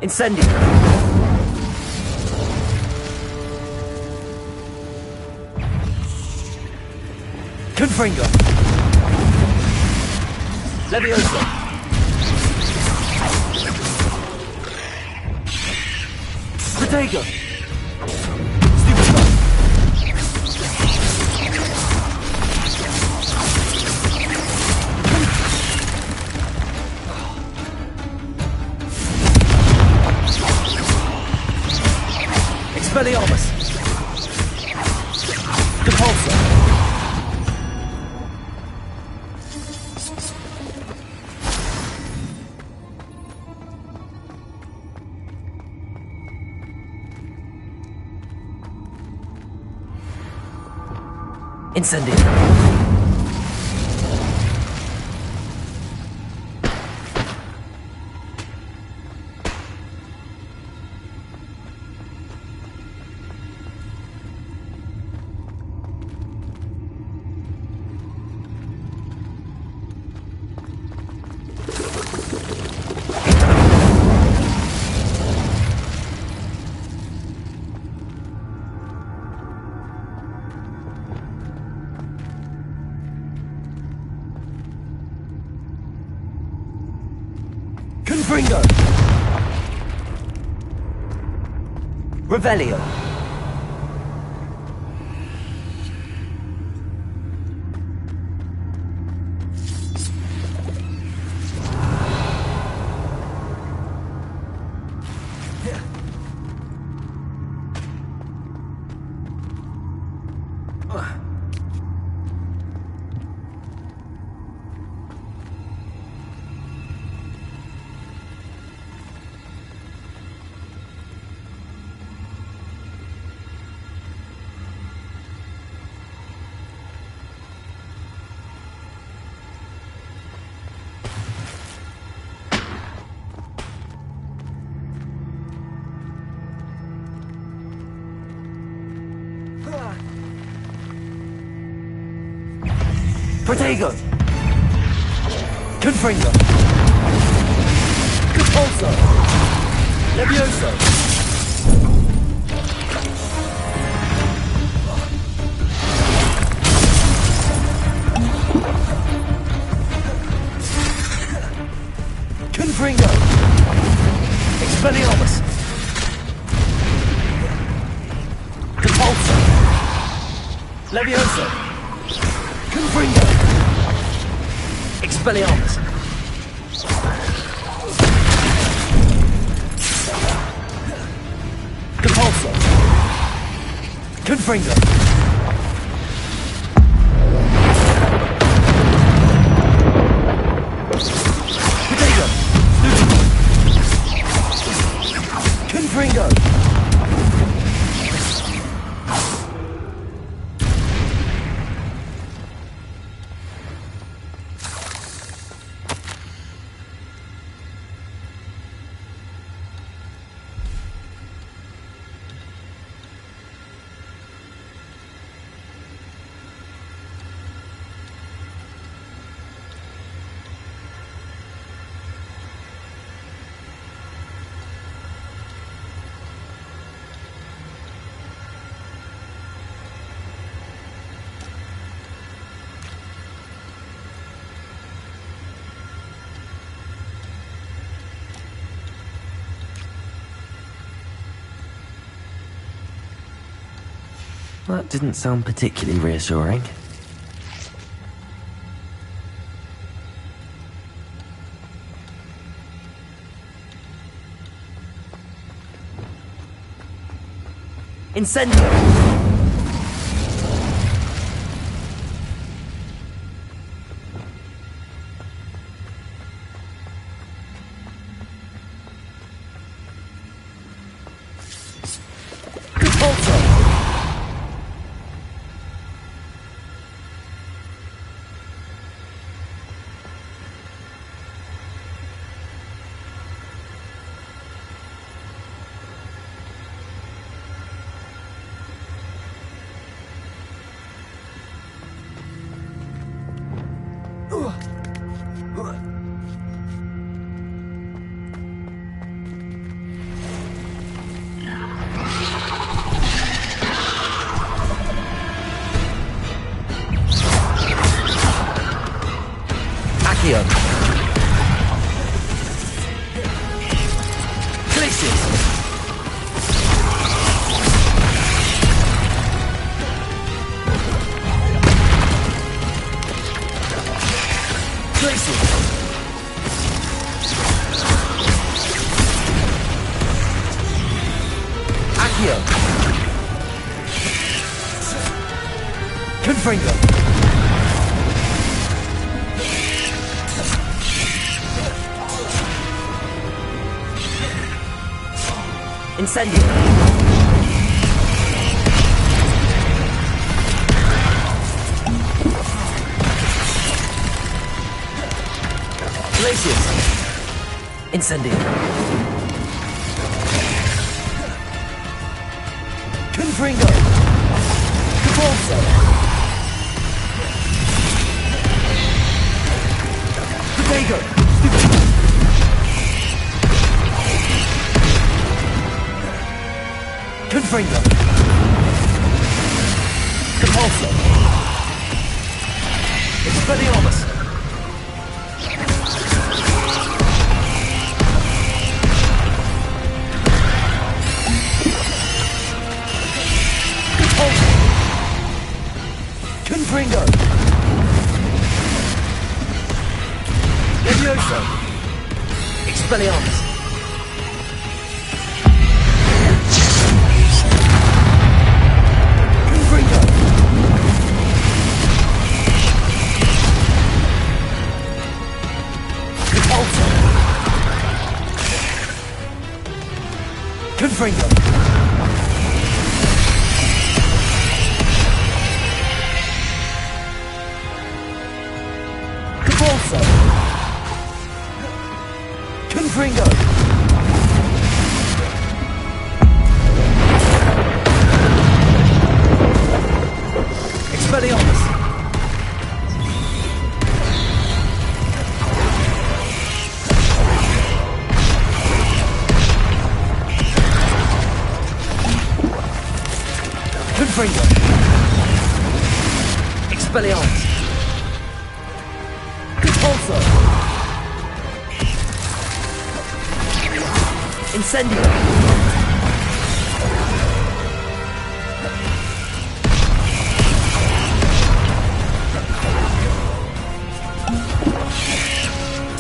Incendio! Confringo! Levioso! Protego! Stupefy! Expelliarmus! Depulso! Incendio! Confringo! Revelio! Protego! Confringo! Depulso! Levioso! Confringo! Expelliarmus! Depulso! Levioso! Confringo! Expelliarmus! Depulso! Confringo! Protego! Confringo! That didn't sound particularly reassuring. Incendio! Confringo. Incendio. Glacius. Incendio. Confringo. Cabalso. Potato. Confringo. Cabalso. Expelliarmus. Confringo. Levioso. Expelliarmus. Confringo. Repulsor. Confringo. Cabalso. Confringo. Expelliarmus. Confringo. Expelliarmus. Repulsor. Incendio.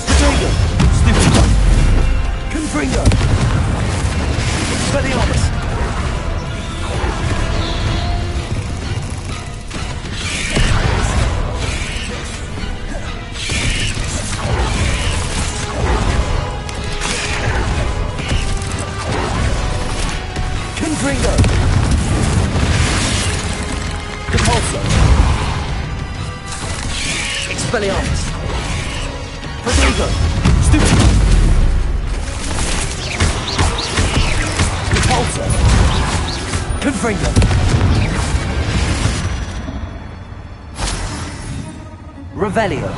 Potato. Stupid. Confringo. Expelliarmus. Confringo. Repulsor. Expelliarmus. Potato. Stupid. Repulsor. Confringo. Revelio.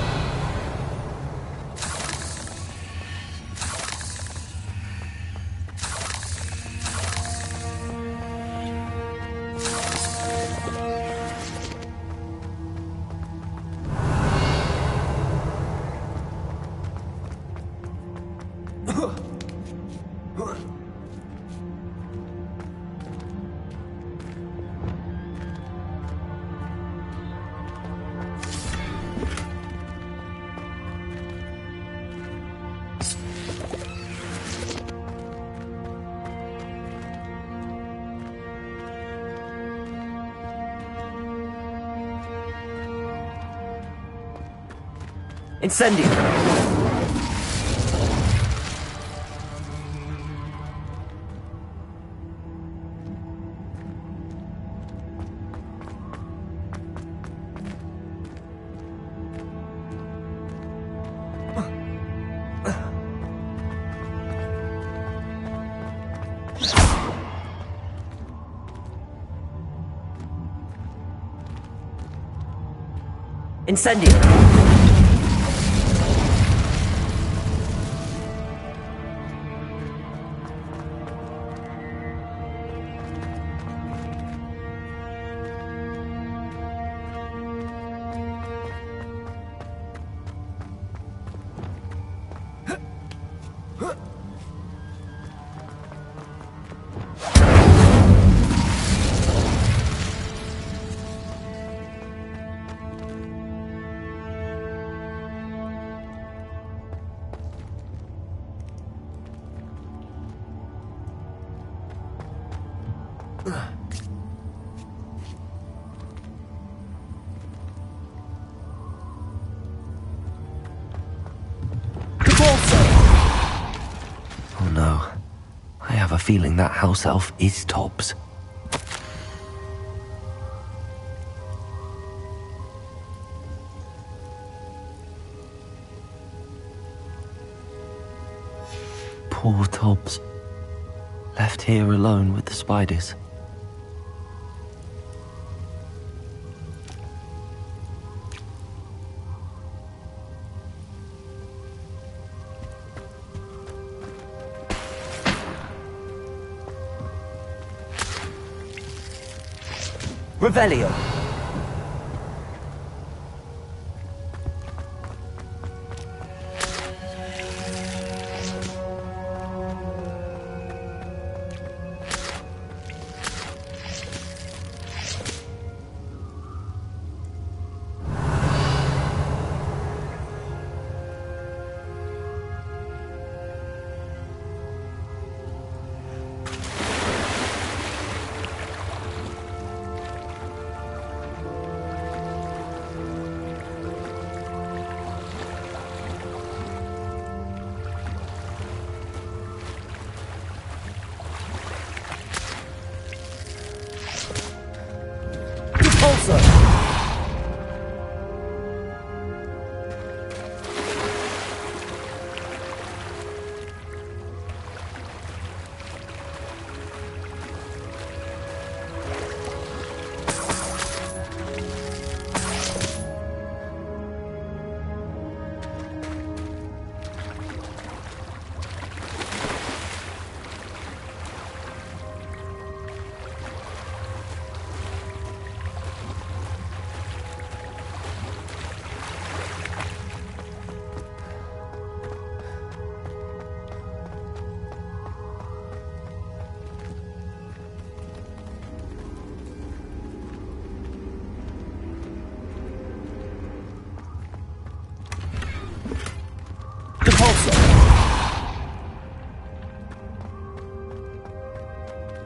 Incendio. Incendio. a feeling that house elf is Tobbs. Poor Tobbs. Left here alone with the spiders. Revelio.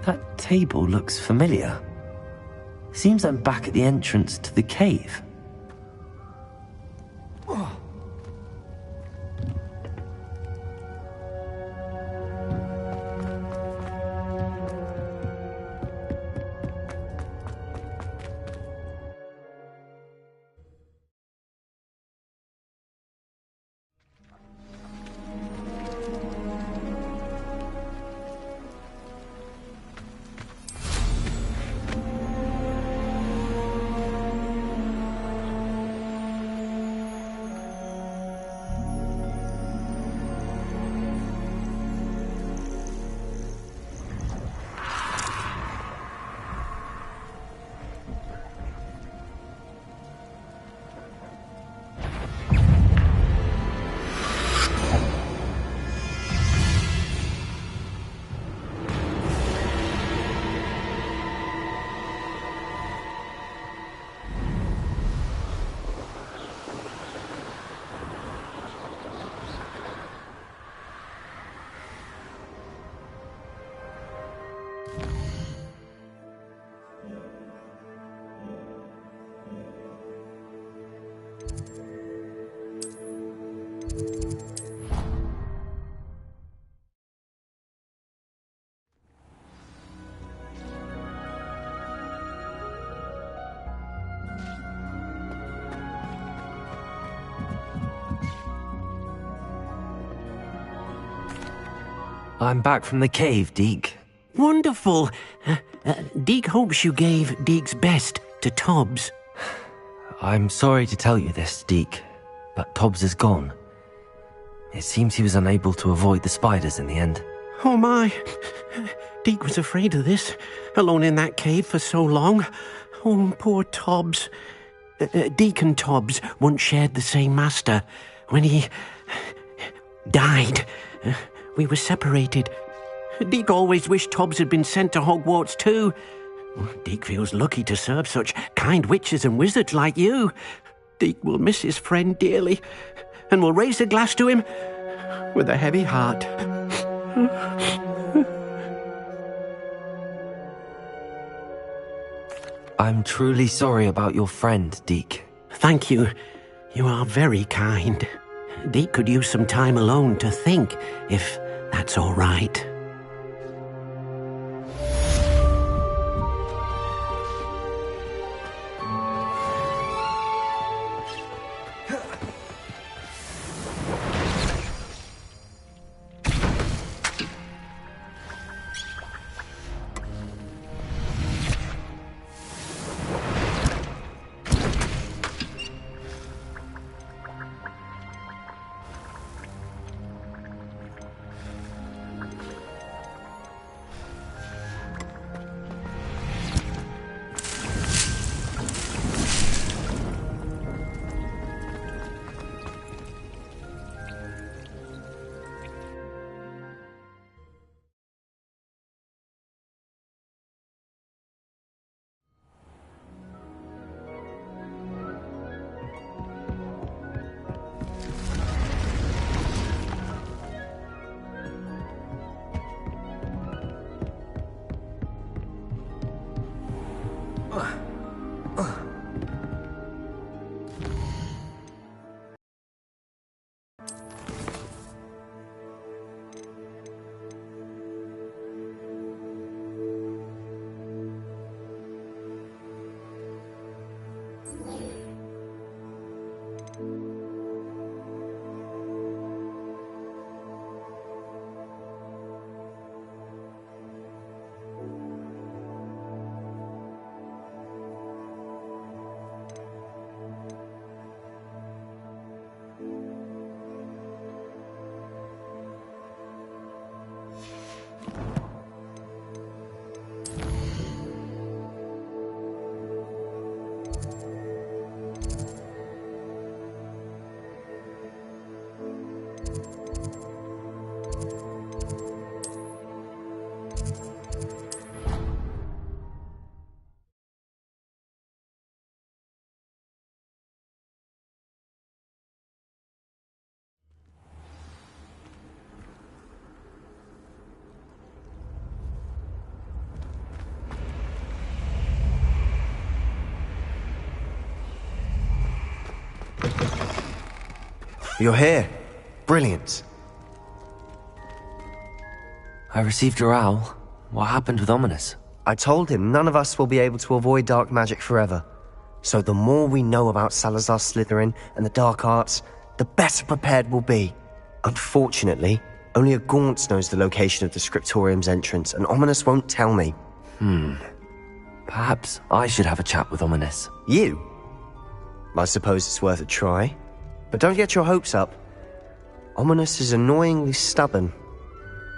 That table looks familiar. Seems I'm back at the entrance to the cave. I'm back from the cave, Deke. Wonderful. Deke hopes you gave Deke's best to Tobbs. I'm sorry to tell you this, Deke, but Tobbs is gone. It seems he was unable to avoid the spiders in the end. Oh my. Deke was afraid of this, alone in that cave for so long. Oh, poor Tobbs. Deke and Tobbs once shared the same master. When he died, we were separated. Deke always wished Tobbs had been sent to Hogwarts too. Deke feels lucky to serve such kind witches and wizards like you. Deke will miss his friend dearly, and will raise a glass to him with a heavy heart. I'm truly sorry about your friend, Deke. Thank you. You are very kind. Deke could use some time alone to think, if that's all right. You're here. Brilliant. I received your owl. What happened with Ominous? I told him none of us will be able to avoid dark magic forever. So the more we know about Salazar Slytherin and the dark arts, the better prepared we'll be. Unfortunately, only a Gaunt knows the location of the Scriptorium's entrance, and Ominous won't tell me. Perhaps I should have a chat with Ominous. You? I suppose it's worth a try. But don't get your hopes up. Ominous is annoyingly stubborn.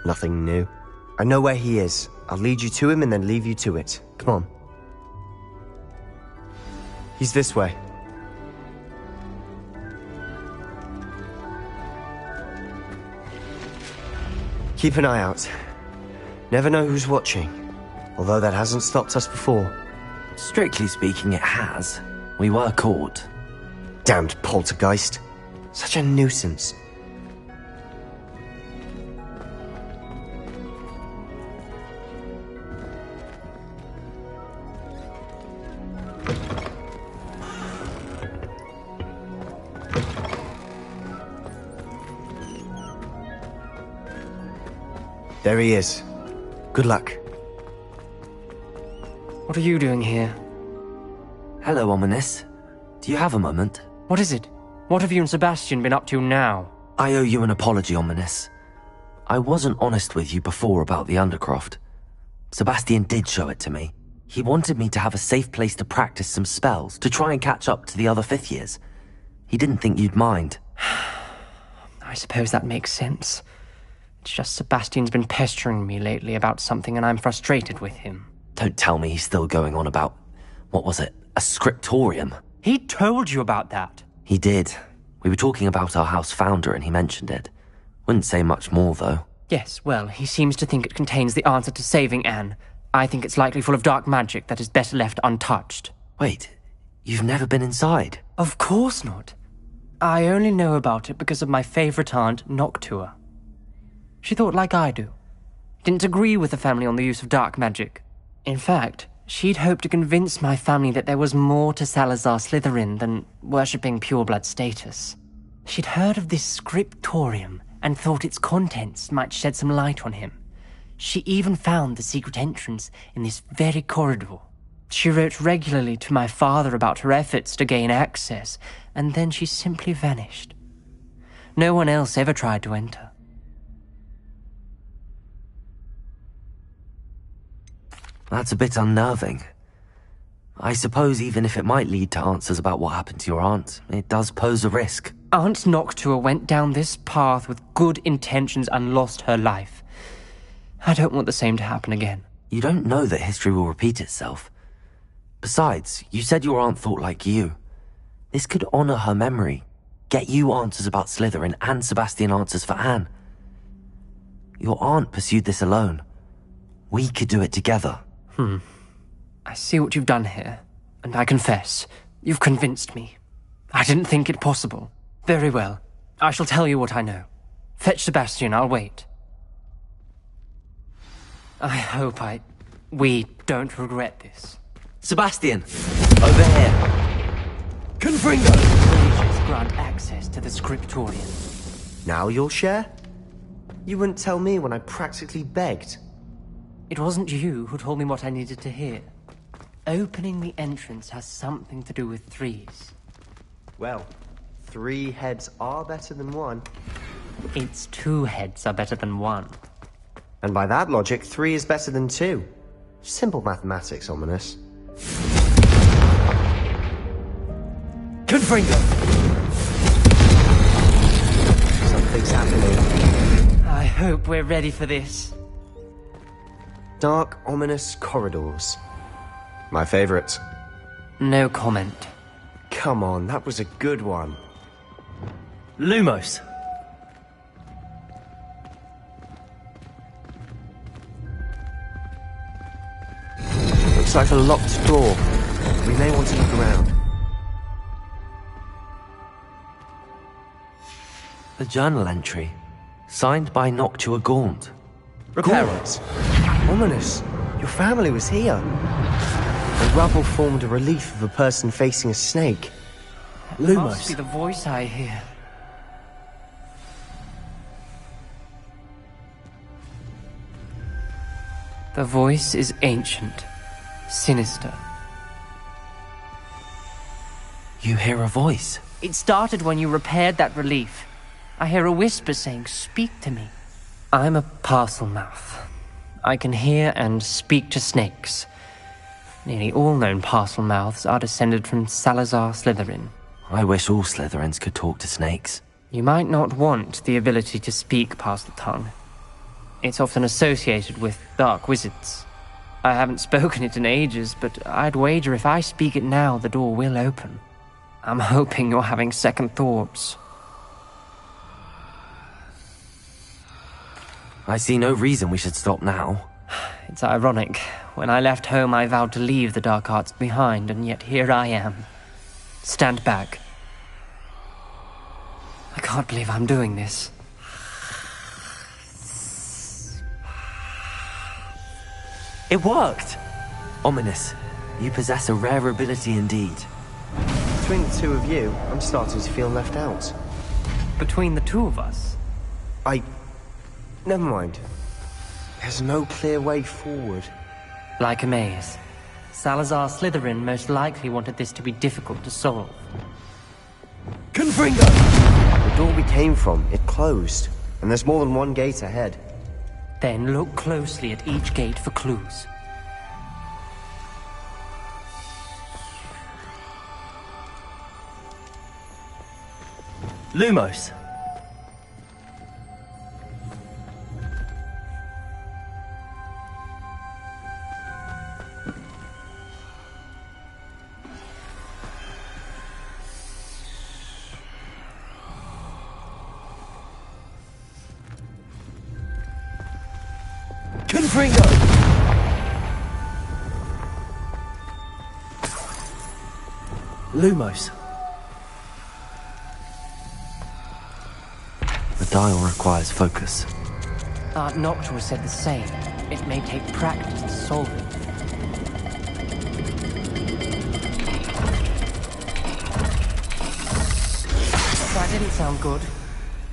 Nothing new. I know where he is. I'll lead you to him and then leave you to it. Come on. He's this way. Keep an eye out. Never know who's watching. Although that hasn't stopped us before. Strictly speaking, it has. We were caught. Damned poltergeist. Such a nuisance. There he is. Good luck. What are you doing here? Hello, Ominous. Do you have a moment? What is it? What have you and Sebastian been up to now? I owe you an apology, Ominous. I wasn't honest with you before about the Undercroft. Sebastian did show it to me. He wanted me to have a safe place to practice some spells, to try and catch up to the other fifth years. He didn't think you'd mind. I suppose that makes sense. It's just Sebastian's been pestering me lately about something and I'm frustrated with him. Don't tell me he's still going on about, what was it, a scriptorium? He told you about that. He did. We were talking about our house founder and he mentioned it. Wouldn't say much more, though. Yes, well, he seems to think it contains the answer to saving Anne. I think it's likely full of dark magic that is better left untouched. Wait, you've never been inside? Of course not. I only know about it because of my favourite aunt, Noctua. She thought like I do. Didn't agree with the family on the use of dark magic. In fact, she'd hoped to convince my family that there was more to Salazar Slytherin than worshipping pureblood status. She'd heard of this scriptorium and thought its contents might shed some light on him. She even found the secret entrance in this very corridor. She wrote regularly to my father about her efforts to gain access, and then she simply vanished. No one else ever tried to enter. That's a bit unnerving. I suppose even if it might lead to answers about what happened to your aunt, it does pose a risk. Aunt Noctua went down this path with good intentions and lost her life. I don't want the same to happen again. You don't know that history will repeat itself. Besides, you said your aunt thought like you. This could honor her memory, get you answers about Slytherin and Sebastian answers for Anne. Your aunt pursued this alone. We could do it together. I see what you've done here, and I confess, you've convinced me. I didn't think it possible. Very well. I shall tell you what I know. Fetch Sebastian, I'll wait. I hope we don't regret this. Sebastian! Over here! Confringo! Wages grant access to the scriptorium. Now you'll share? You wouldn't tell me when I practically begged. It wasn't you who told me what I needed to hear. Opening the entrance has something to do with threes. Well, 3 heads are better than 1. It's 2 heads are better than 1. And by that logic, 3 is better than 2. Simple mathematics, Ominous. Confringo! Something's happening. I hope we're ready for this. Dark, ominous corridors. My favorite. No comment. Come on, that was a good one. Lumos! Looks like a locked door. We may want to look around. A journal entry, signed by Noctua Gaunt. Repairers. Ominous. Your family was here. The rubble formed a relief of a person facing a snake. Lumos. Must be the voice I hear. The voice is ancient, sinister. You hear a voice? It started when you repaired that relief. I hear a whisper saying, "Speak to me." I'm a parcel mouth. I can hear and speak to snakes. Nearly all known parcel mouths are descended from Salazar Slytherin. I wish all Slytherins could talk to snakes. You might not want the ability to speak parcel tongue. It's often associated with dark wizards. I haven't spoken it in ages, but I'd wager if I speak it now, the door will open. I'm hoping you're having second thoughts. I see no reason we should stop now. It's ironic. When I left home, I vowed to leave the dark arts behind, and yet here I am. Stand back. I can't believe I'm doing this. It worked! Ominous. You possess a rare ability indeed. Between the two of you, I'm starting to feel left out. Between the two of us? Never mind. There's no clear way forward. Like a maze. Salazar Slytherin most likely wanted this to be difficult to solve. Confringo! The door we came from, it closed. And there's more than one gate ahead. Then look closely at each gate for clues. Lumos. Confringo! Lumos. The dial requires focus. Aunt Noctua said the same. It may take practice to solve it. That didn't sound good.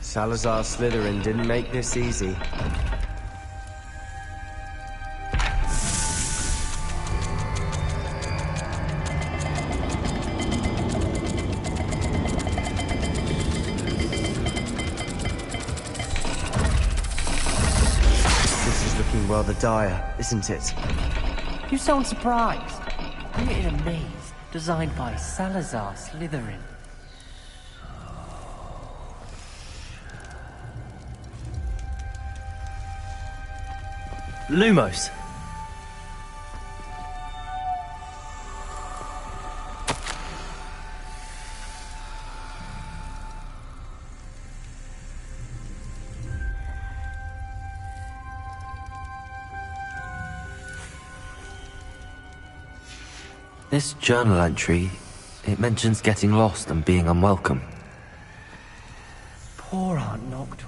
Salazar Slytherin didn't make this easy. Rather dire, isn't it? You sound surprised. We're in a maze designed by Salazar Slytherin. Lumos. This journal entry, it mentions getting lost and being unwelcome. Poor Aunt Noctua.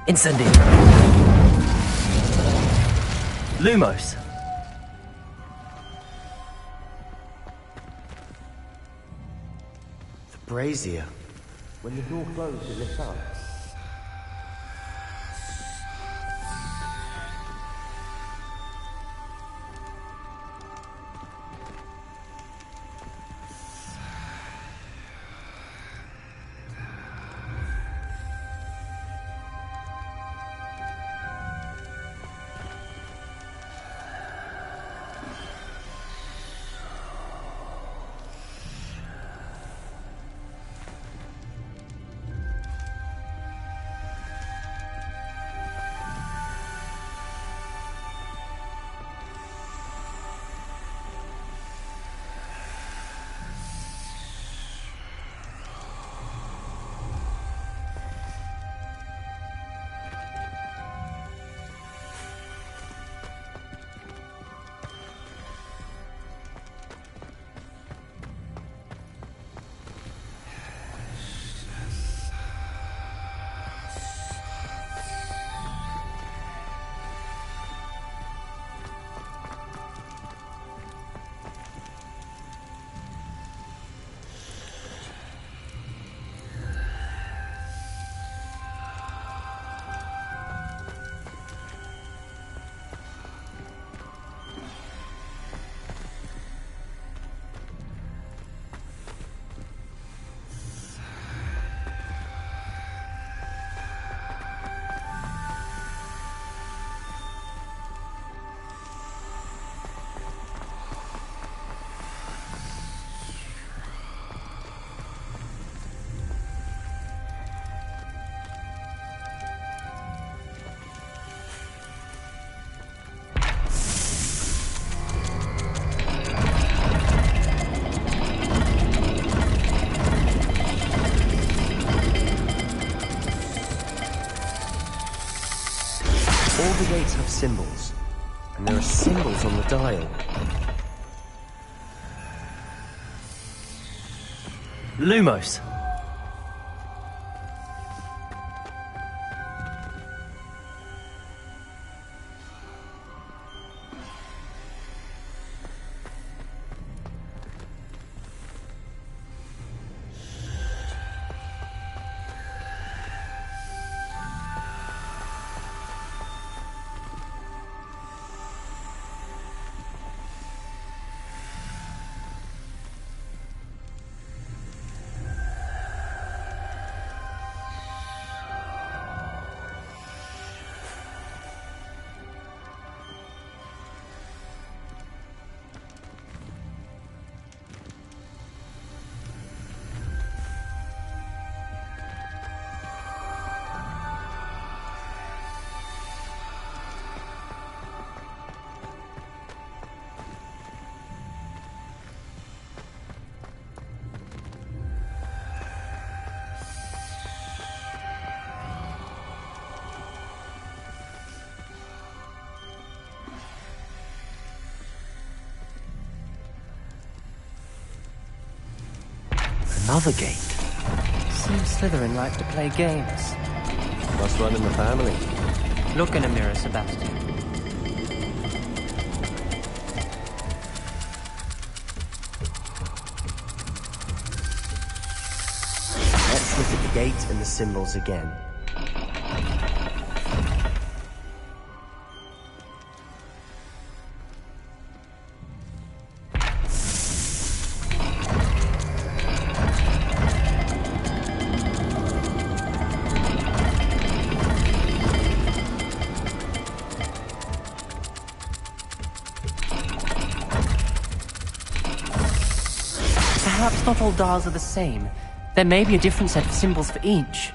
Incendio. Lumos. The brazier. When the door closed, it lit up. All the gates have symbols, and there are symbols on the dial. Lumos. Another gate. Seems Slytherin likes to play games. Must run in the family. Look in a mirror, Sebastian. Let's look at the gate and the symbols again. Perhaps not all dials are the same. There may be a different set of symbols for each.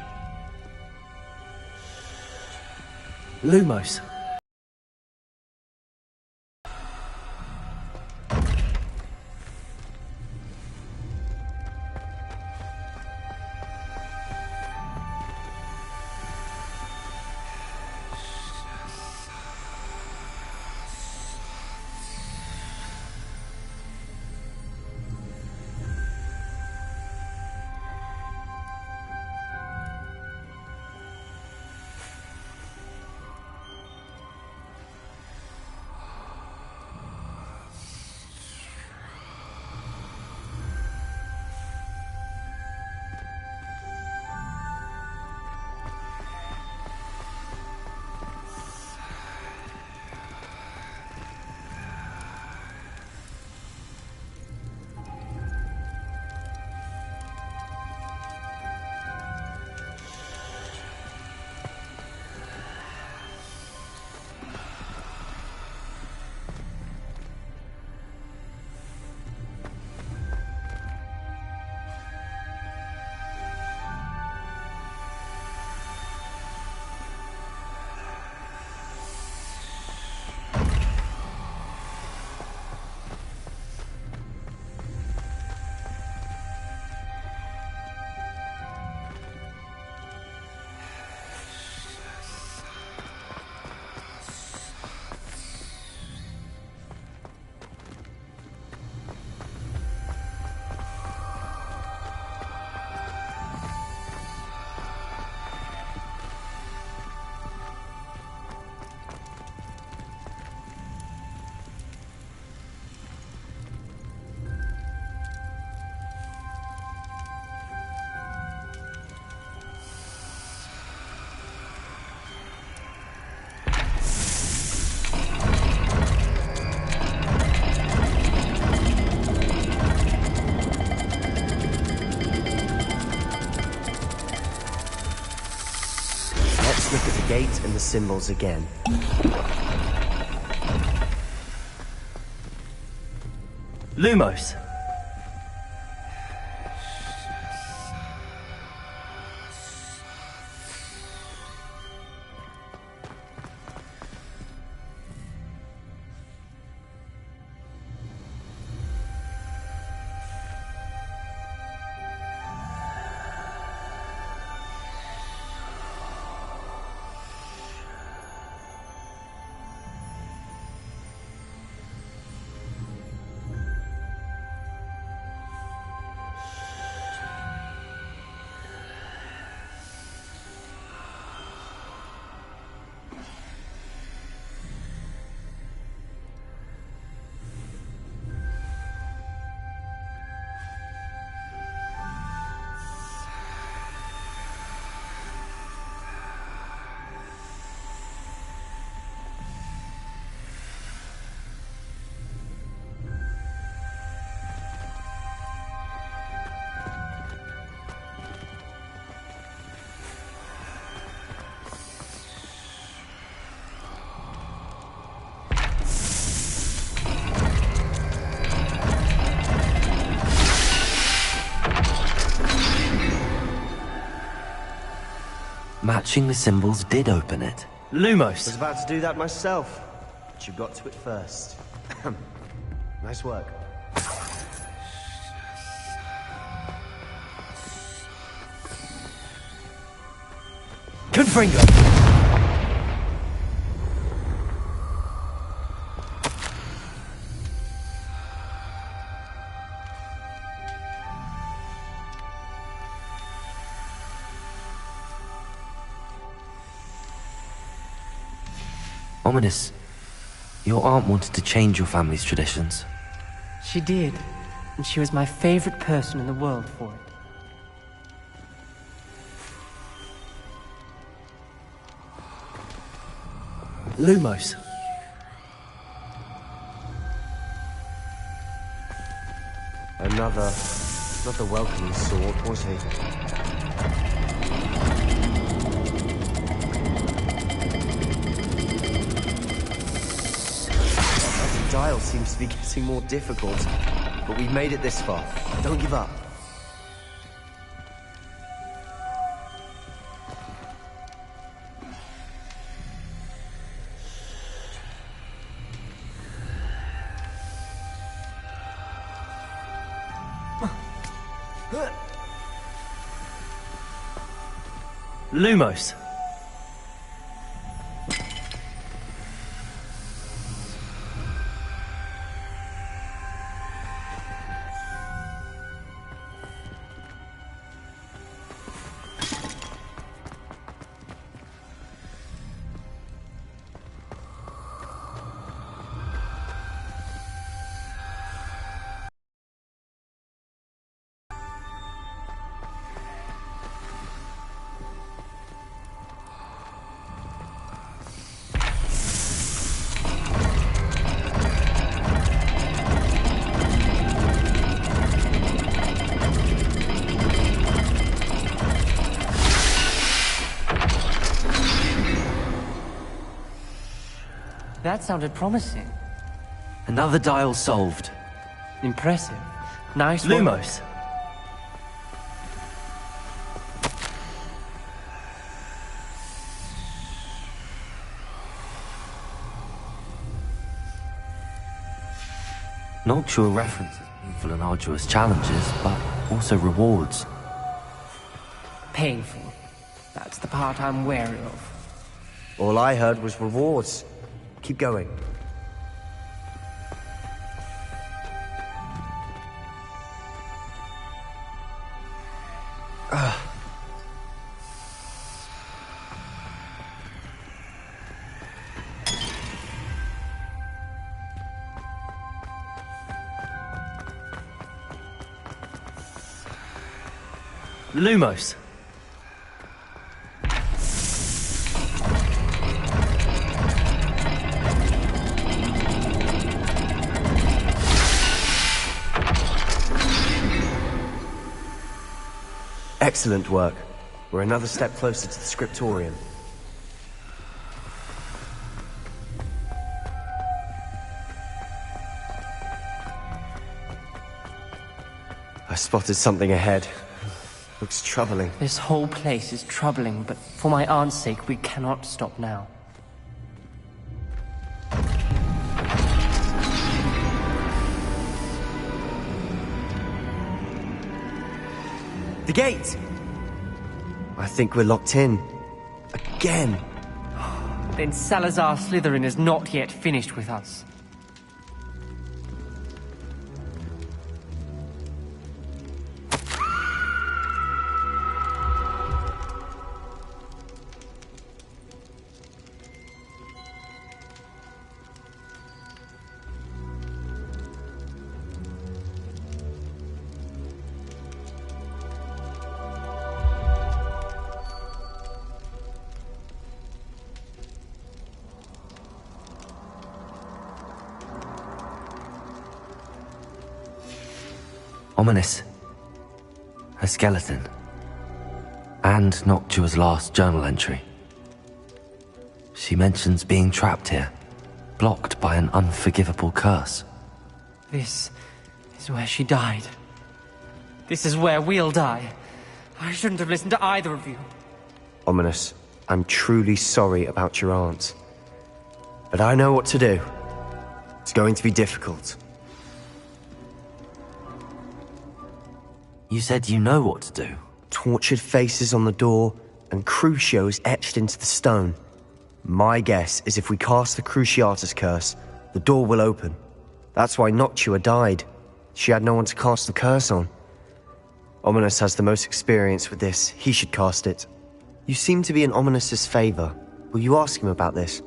Lumos. Let's look at the gate and the symbols again. Lumos. Matching the symbols did open it. Lumos! I was about to do that myself, but you got to it first. Nice work. Confringo! Ominous, your aunt wanted to change your family's traditions. She did, and she was my favorite person in the world for it. Lumos. Another welcoming sword, was he? The dial seems to be getting more difficult, but we've made it this far. Don't give up. Lumos. That sounded promising. Another dial solved. Impressive. Nice Lumos. Noctua references painful and arduous challenges, but also rewards. Painful. That's the part I'm wary of. All I heard was rewards. Keep going. Lumos. Excellent work. We're another step closer to the scriptorium. I spotted something ahead. Looks troubling. This whole place is troubling, but for my aunt's sake, we cannot stop now. The gate! I think we're locked in. Again. Then Salazar Slytherin is not yet finished with us. Ominous. A skeleton. And Noctua's last journal entry. She mentions being trapped here, blocked by an unforgivable curse. This is where she died. This is where we'll die. I shouldn't have listened to either of you. Ominous. I'm truly sorry about your aunt. But I know what to do. It's going to be difficult. You said you know what to do. Tortured faces on the door and Crucios etched into the stone. My guess is if we cast the Cruciatus curse, the door will open. That's why Noctua died. She had no one to cast the curse on. Ominous has the most experience with this. He should cast it. You seem to be in Ominous's favor. Will you ask him about this?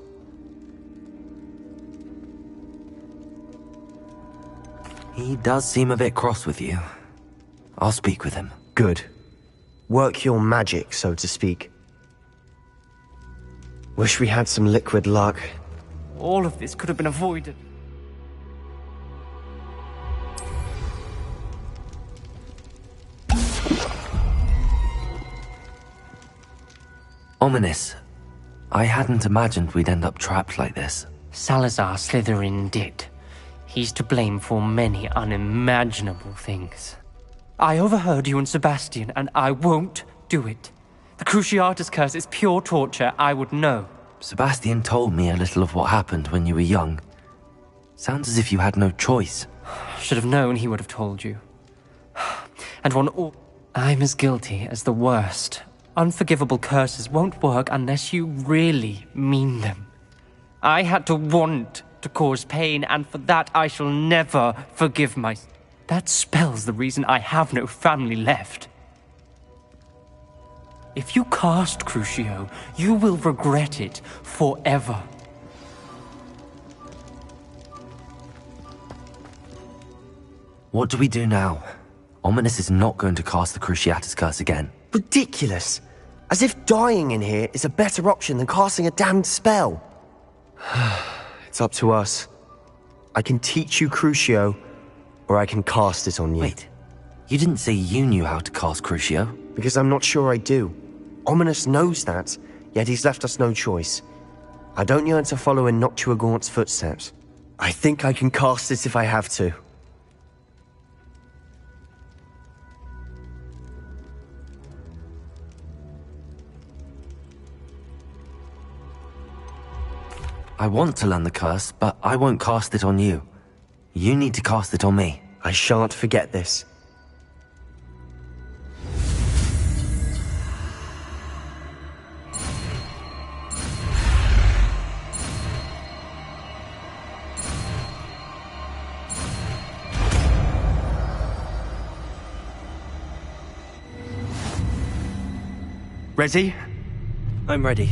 He does seem a bit cross with you. I'll speak with him. Good. Work your magic, so to speak. Wish we had some liquid luck. All of this could have been avoided. Ominous. I hadn't imagined we'd end up trapped like this. Salazar Slytherin did. He's to blame for many unimaginable things. I overheard you and Sebastian, and I won't do it. The Cruciatus curse is pure torture, I would know. Sebastian told me a little of what happened when you were young. Sounds as if you had no choice. Should have known he would have told you. And I'm as guilty as the worst. Unforgivable curses won't work unless you really mean them. I had to want to cause pain, and for that I shall never forgive myself. That spells the reason I have no family left. If you cast Crucio, you will regret it forever. What do we do now? Ominous is not going to cast the Cruciatus curse again. Ridiculous! As if dying in here is a better option than casting a damned spell. It's up to us. I can teach you Crucio, or I can cast it on you. Wait, you didn't say you knew how to cast Crucio? Because I'm not sure I do. Ominous knows that, yet he's left us no choice. I don't yearn to follow in Noctua Gaunt's footsteps. I think I can cast it if I have to. I want to learn the curse, but I won't cast it on you. You need to cast it on me. I shan't forget this. Ready? I'm ready.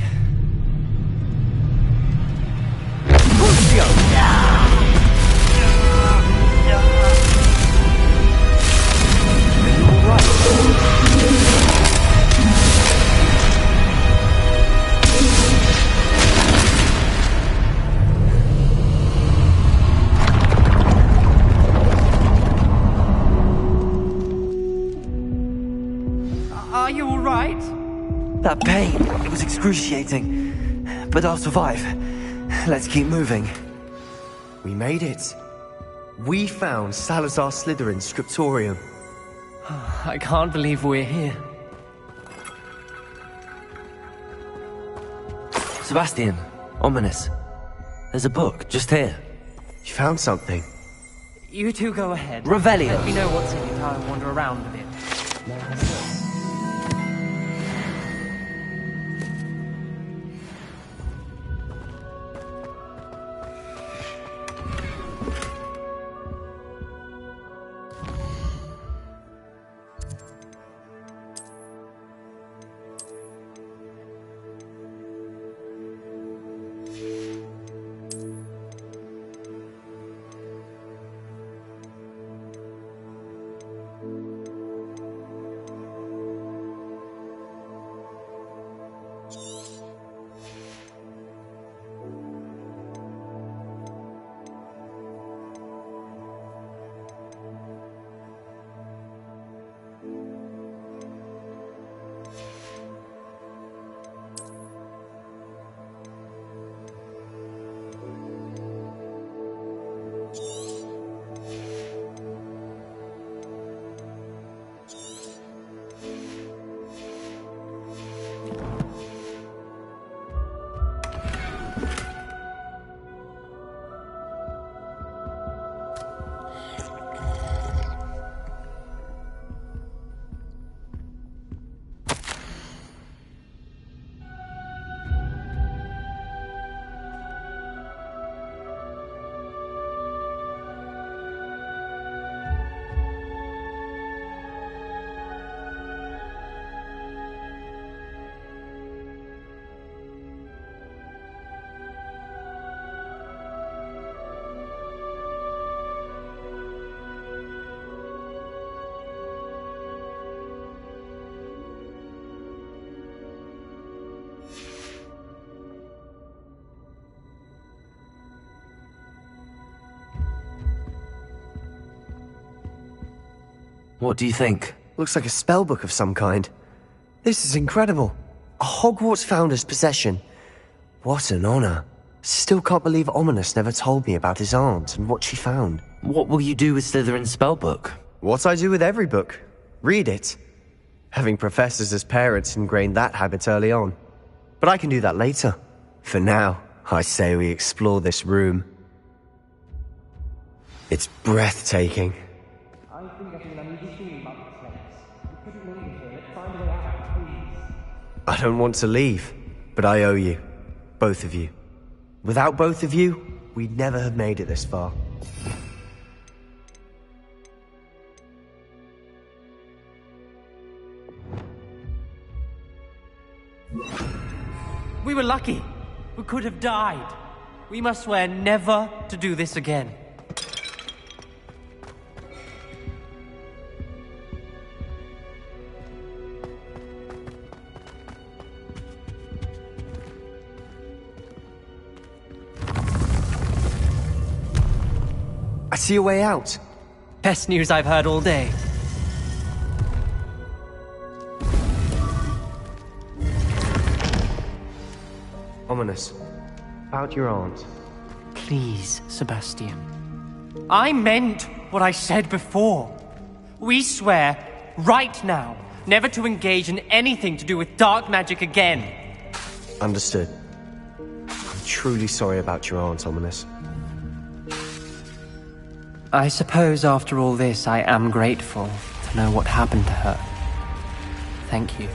Are you all right? That pain, it was excruciating. But I'll survive. Let's keep moving. We made it. We found Salazar Slytherin's scriptorium. I can't believe we're here. Sebastian, Ominous. There's a book just here. You found something? You two go ahead. Revelio. Let me know what's in it. I'll wander around a bit. What do you think? Looks like a spellbook of some kind. This is incredible. A Hogwarts founder's possession. What an honor. Still can't believe Ominous never told me about his aunt and what she found. What will you do with Slytherin's spellbook? What I do with every book. Read it. Having professors as parents ingrained that habit early on. But I can do that later. For now, I say we explore this room. It's breathtaking. I think that's an unusual feeling about this place. You couldn't leave here. Let's find a way out, please. I don't want to leave, but I owe you. Both of you. Without both of you, we'd never have made it this far. We were lucky. We could have died. We must swear never to do this again. I see a way out. Best news I've heard all day. Ominous. About your aunt. Please, Sebastian. I meant what I said before. We swear, right now, never to engage in anything to do with dark magic again. Understood. I'm truly sorry about your aunt, Ominous. I suppose after all this, I am grateful to know what happened to her. Thank you.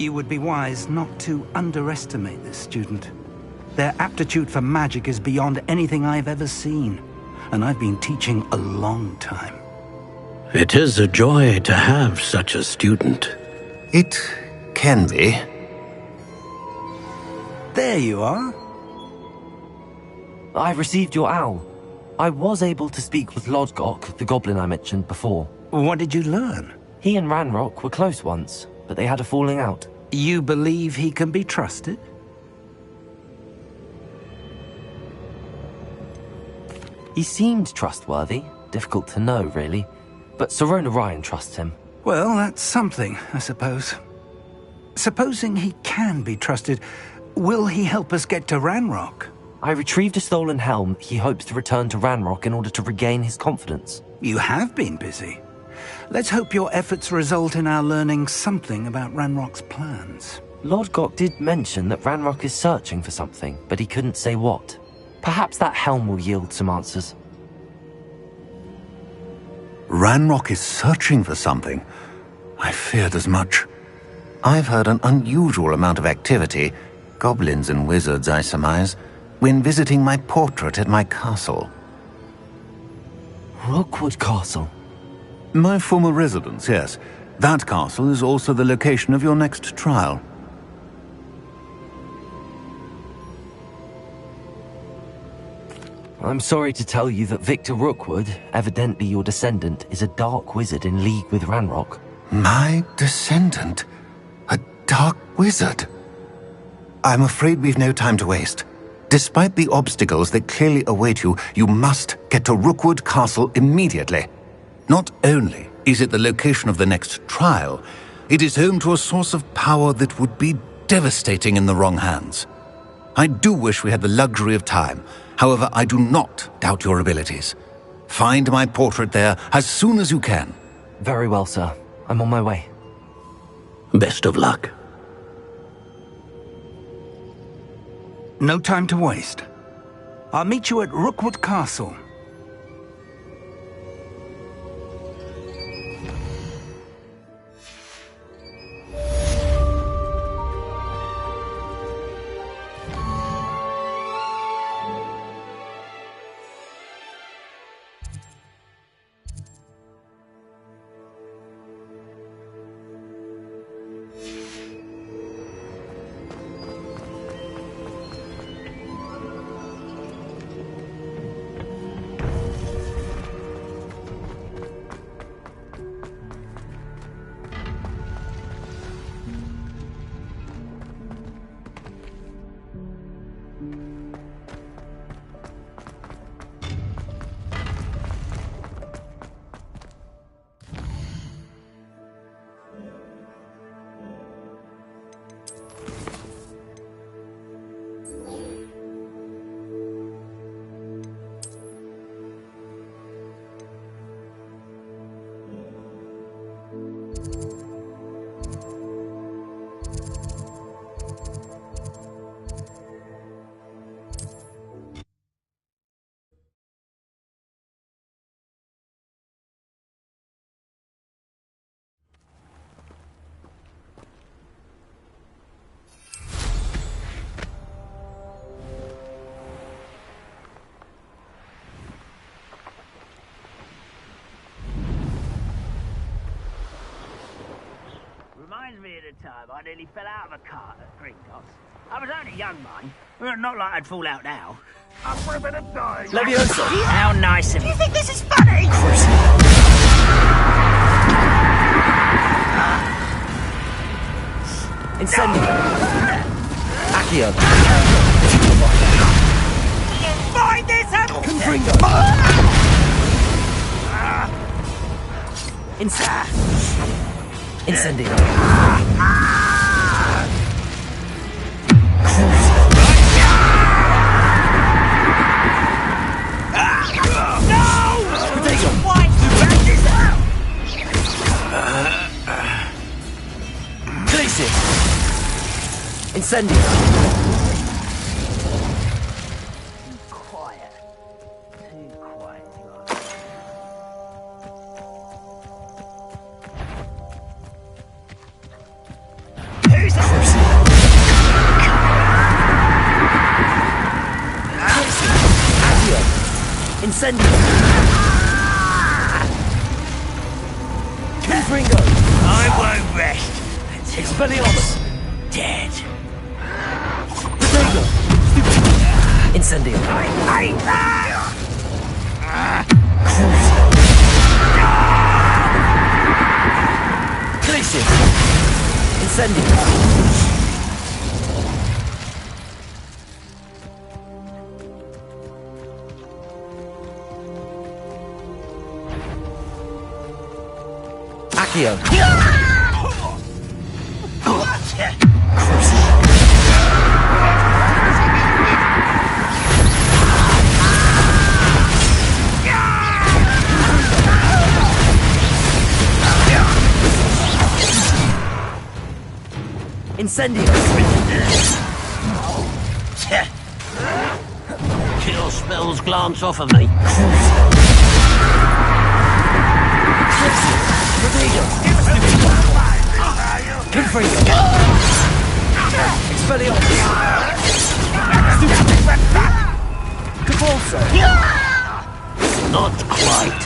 You would be wise not to underestimate this student. Their aptitude for magic is beyond anything I've ever seen, and I've been teaching a long time. It is a joy to have such a student. It can be. There you are. I received your owl. I was able to speak with Lodgok, the goblin I mentioned before. What did you learn? He and Ranrock were close once, but they had a falling out. You believe he can be trusted? He seemed trustworthy. Difficult to know, really. But Sirona Ryan trusts him. Well, that's something, I suppose. Supposing he can be trusted, will he help us get to Ranrock? I retrieved a stolen helm he hopes to return to Ranrock in order to regain his confidence. You have been busy. Let's hope your efforts result in our learning something about Ranrock's plans. Lodgok did mention that Ranrock is searching for something, but he couldn't say what. Perhaps that helm will yield some answers. Ranrock is searching for something. I feared as much. I've heard an unusual amount of activity, goblins and wizards, I surmise, when visiting my portrait at my castle. Rookwood Castle? My former residence, yes. That castle is also the location of your next trial. I'm sorry to tell you that Victor Rookwood, evidently your descendant, is a dark wizard in league with Ranrock. My descendant? A dark wizard? I'm afraid we've no time to waste. Despite the obstacles that clearly await you, you must get to Rookwood Castle immediately. Not only is it the location of the next trial, it is home to a source of power that would be devastating in the wrong hands. I do wish we had the luxury of time. However, I do not doubt your abilities. Find my portrait there as soon as you can. Very well, sir. I'm on my way. Best of luck. No time to waste. I'll meet you at Rookwood Castle. a time I nearly fell out of a cart at Gringotts. I was only young, mind. Well, not like I'd fall out now. I'm for a bit of dying. Leviosa! How nice of you. Do you think this is funny? Incendio! Accio! Find this up! Confringo! Incendio! Why back this out? Glacier! Incendio! Quiet. Too quiet. Who's that? Accio! Incendio! Confringo! I won't rest until Expelliarmus! dead. Protego! Incendio! Glacier! Incendio! Accio! Incendio! Kill spells glance off of me. Protego! Confringo! Expelliarmus! Capulso! Not quite.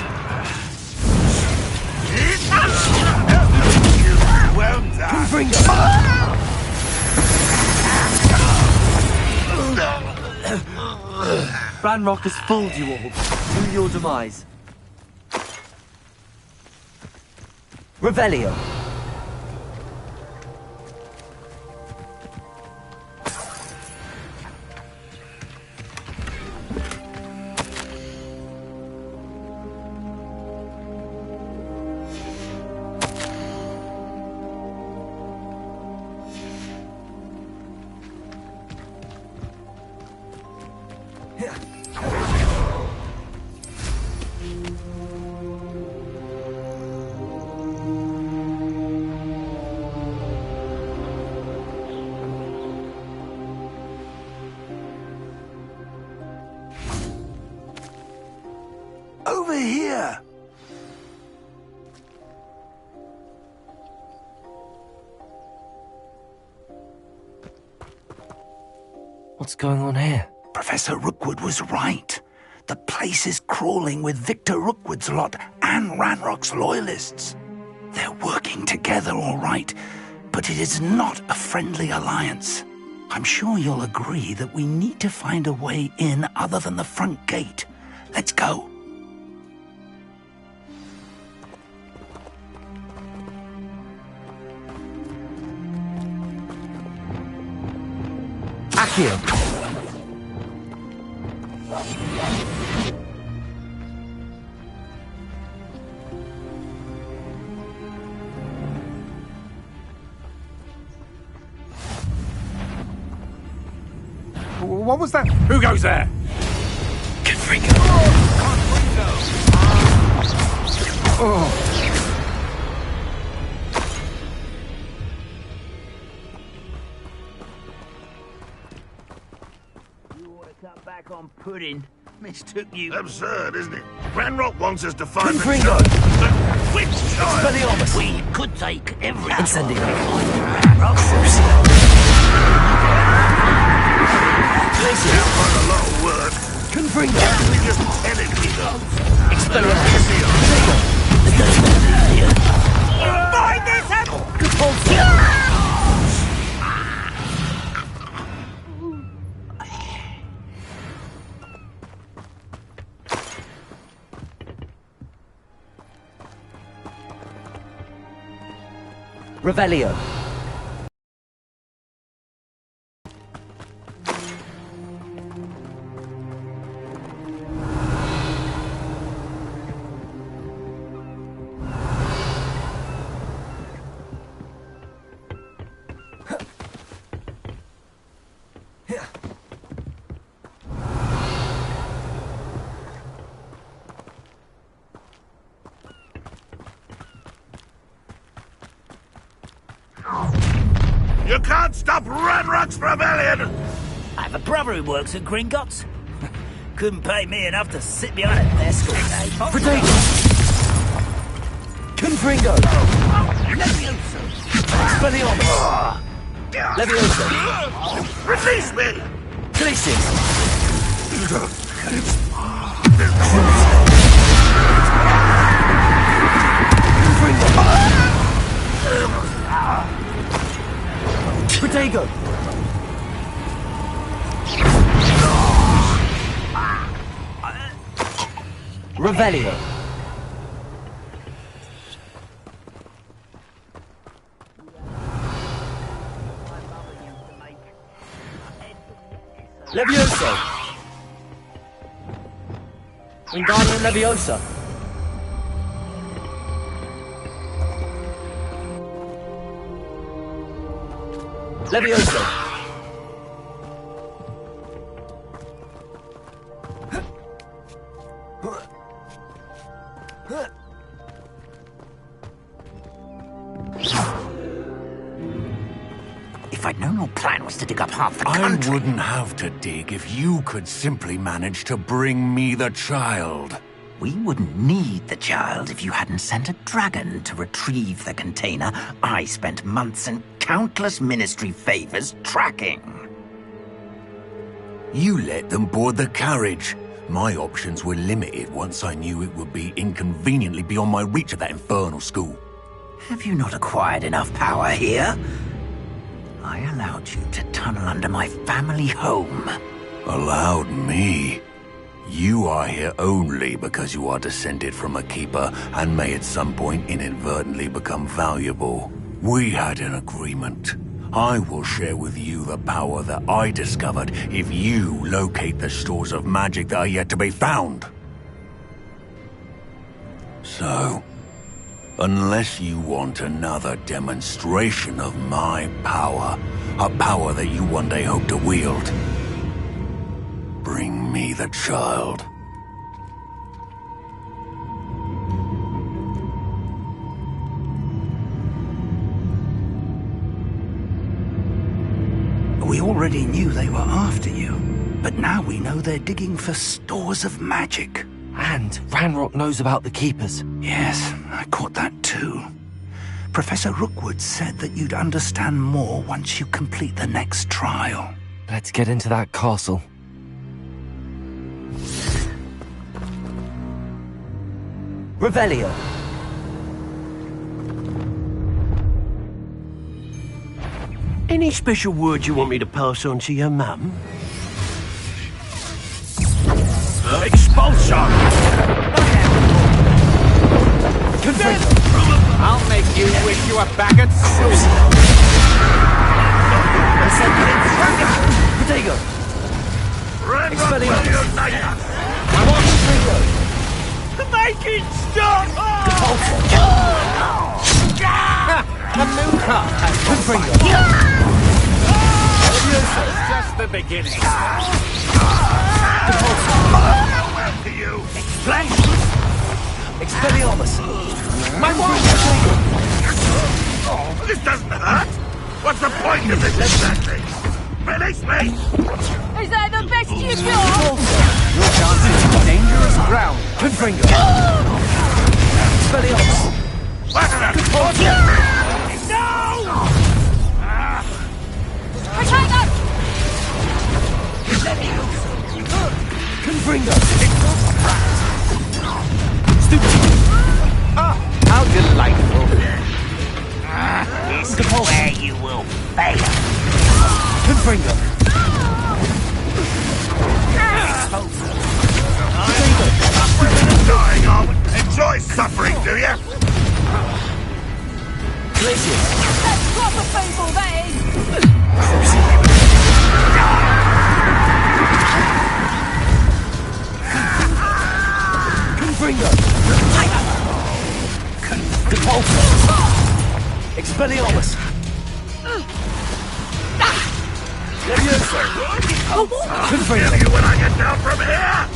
Well done. Confringo! Ranrock has fooled you all to your demise. Revelio! Over here! What's going on here? Professor Rookwood was right. The place is crawling with Victor Rookwood's lot and Ranrock's loyalists. They're working together all right, but it is not a friendly alliance. I'm sure you'll agree that we need to find a way in other than the front gate. Let's go. Accio! What was that? Who goes there? Confringo! Oh! You ought to cut back on pudding. Mistook you. Absurd, isn't it? Ranrock wants us to find Confringo! Which child? Expelliarmus! We could take every Incendio! Glacier! A lot of work. Confringo! We just tell it we go. Expelliarmus! Find this up! Capulso! Revelio. You can't stop Ranrock's rebellion! I have a brother who works at Gringotts. Couldn't pay me enough to sit behind a desk all day. Potato! Confringo! Levioso! Expelliarmus! Levioso! Release me! Glacius! Protego! Revelio! Levioso! Wingardium Leviosa! Levioso! If I'd known your plan was to dig up half the country... I wouldn't have to dig if you could simply manage to bring me the child. We wouldn't need the child if you hadn't sent a dragon to retrieve the container I spent months and countless ministry favors tracking. You let them board the carriage. My options were limited once I knew it would be inconveniently beyond my reach at that infernal school. Have you not acquired enough power here? I allowed you to tunnel under my family home. Allowed me? You are here only because you are descended from a keeper and may at some point inadvertently become valuable. We had an agreement. I will share with you the power that I discovered if you locate the stores of magic that are yet to be found. So, unless you want another demonstration of my power, a power that you one day hope to wield, bring me the child. We already knew they were after you, but now we know they're digging for stores of magic. And Ranrock knows about the Keepers. Yes, I caught that too. Professor Rookwood said that you'd understand more once you complete the next trial. Let's get into that castle. Revelio. Any special words you want me to pass on to your mum? Expulsion! I'll make you wish you were back at school. Protego! Expelliarmus! Make it stop! The moon cart has just the beginning. Farewell to you! Expelliarmus! My wand! Oh, this doesn't hurt! What's the point of this exactly? Release me! Is that the best you've got? Your chances are dangerous ground. Confringo! Expelliarmus! Potato! Confringo! How delightful. This is where you will fail. Confringo! Dying of! Enjoy suffering, do you? Glacius! people, that is! Confringo! Depulso! Expelliarmus! Levioso! Confringo! You when I get down from here!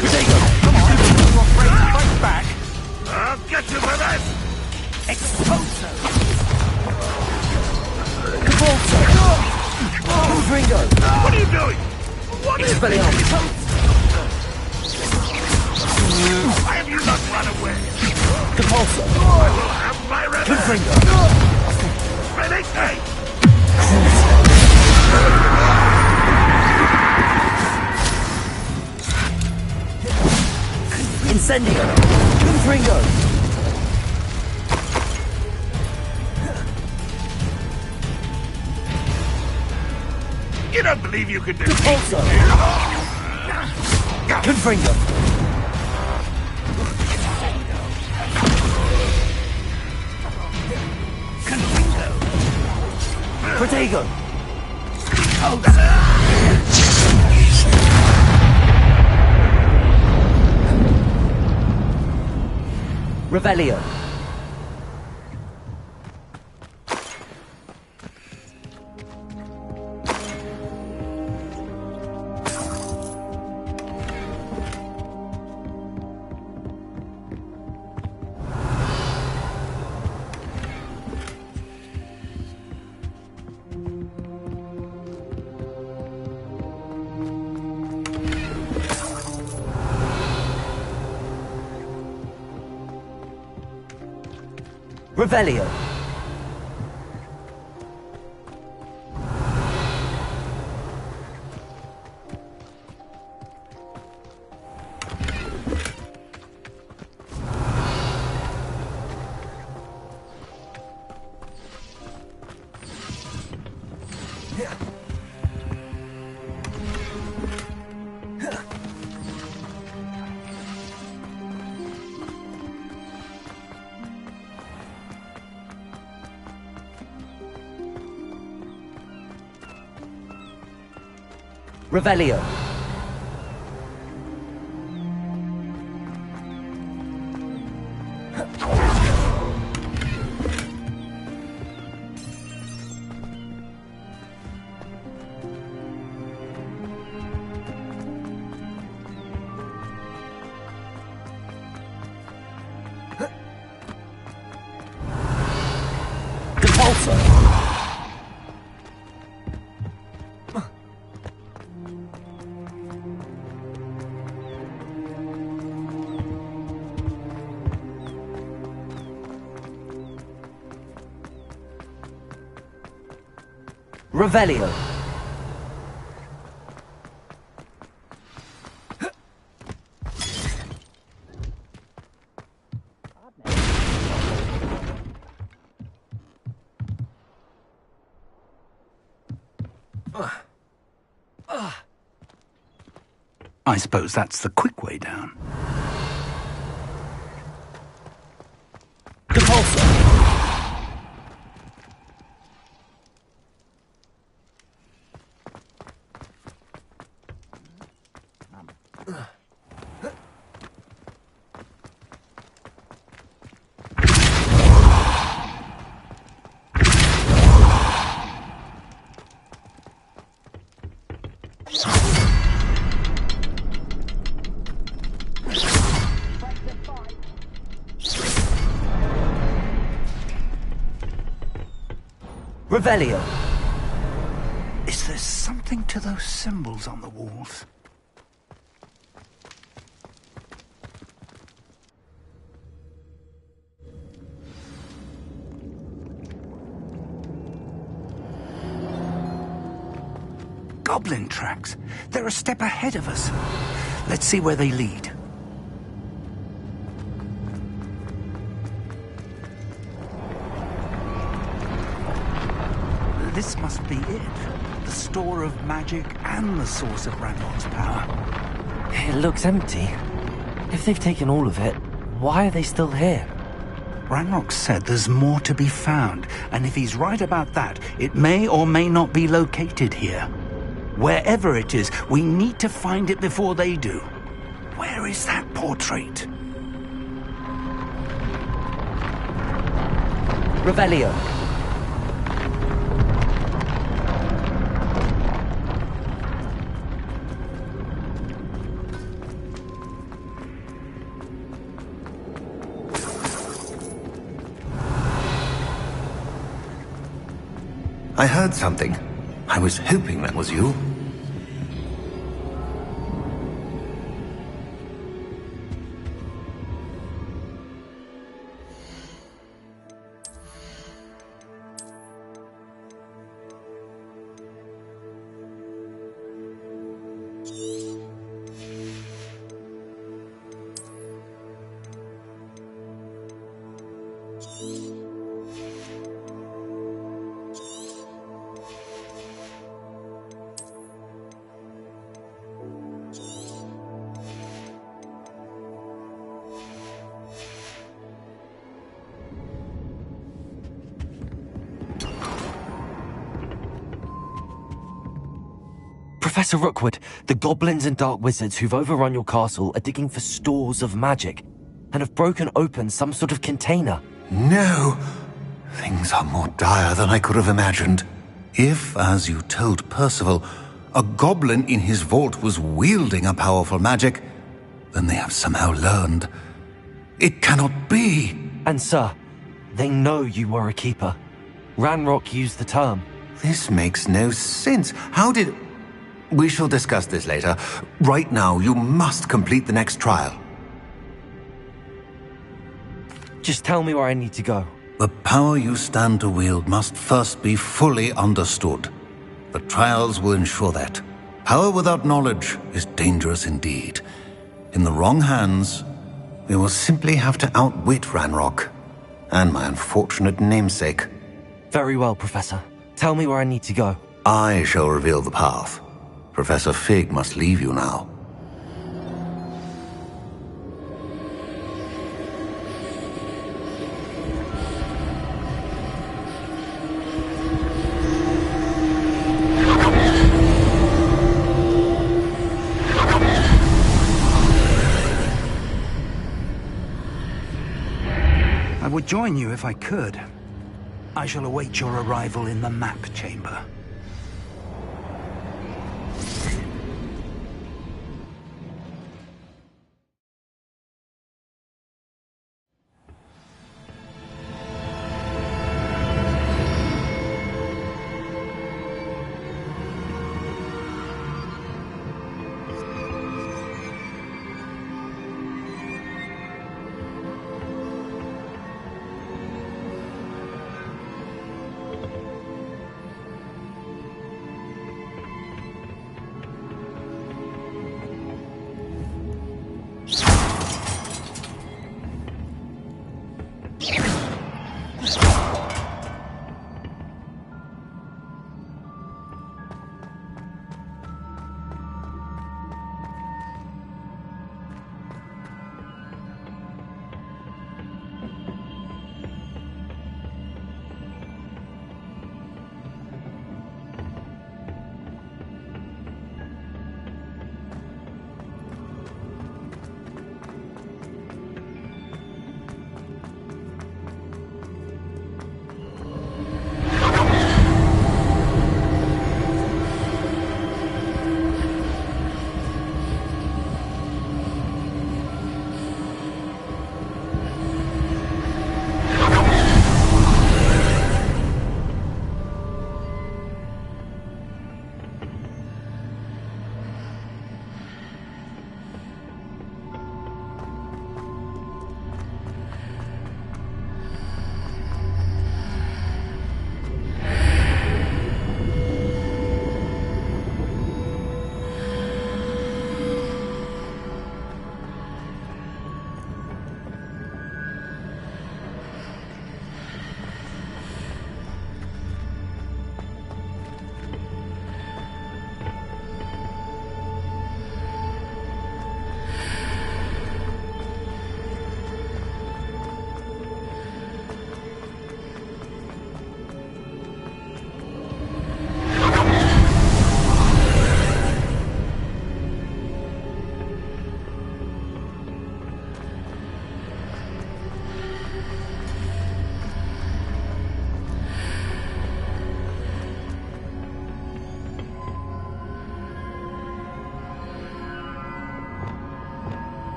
Protego! Come on, you're afraid to fight back. I'll get you for this! Expulso! Depulso! Confringo! What are you doing? What is Expelliarmus! Why have you not run away? Depulso! I will have my revenge! Confringo! Renegade! Incendio! Confringo! You don't believe you could do Depulso! Confringo! Protego! Revelio! Revelio! Revelio! Depulso! Revelio! I suppose that's the quick way down. Depulso! Revelio! Is there something to those symbols on the walls? Goblin tracks. They're a step ahead of us. Let's see where they lead. This must be it. The store of magic and the source of Ranrock's power. It looks empty. If they've taken all of it, why are they still here? Ranrock said there's more to be found, and if he's right about that, it may or may not be located here. Wherever it is, we need to find it before they do. Where is that portrait? Revelio. I heard something. I was hoping that was you. Professor Rookwood, the goblins and dark wizards who've overrun your castle are digging for stores of magic and have broken open some sort of container. No! Things are more dire than I could have imagined. If, as you told Percival, a goblin in his vault was wielding a powerful magic, then they have somehow learned. It cannot be! And sir, they know you were a keeper. Ranrock used the term. This makes no sense. How did... We shall discuss this later. Right now, you must complete the next trial. Just tell me where I need to go. The power you stand to wield must first be fully understood. The trials will ensure that. Power without knowledge is dangerous indeed. In the wrong hands, we will simply have to outwit Ranrock and my unfortunate namesake. Very well, Professor. Tell me where I need to go. I shall reveal the path. Professor Fig must leave you now. I would join you if I could. I shall await your arrival in the map chamber.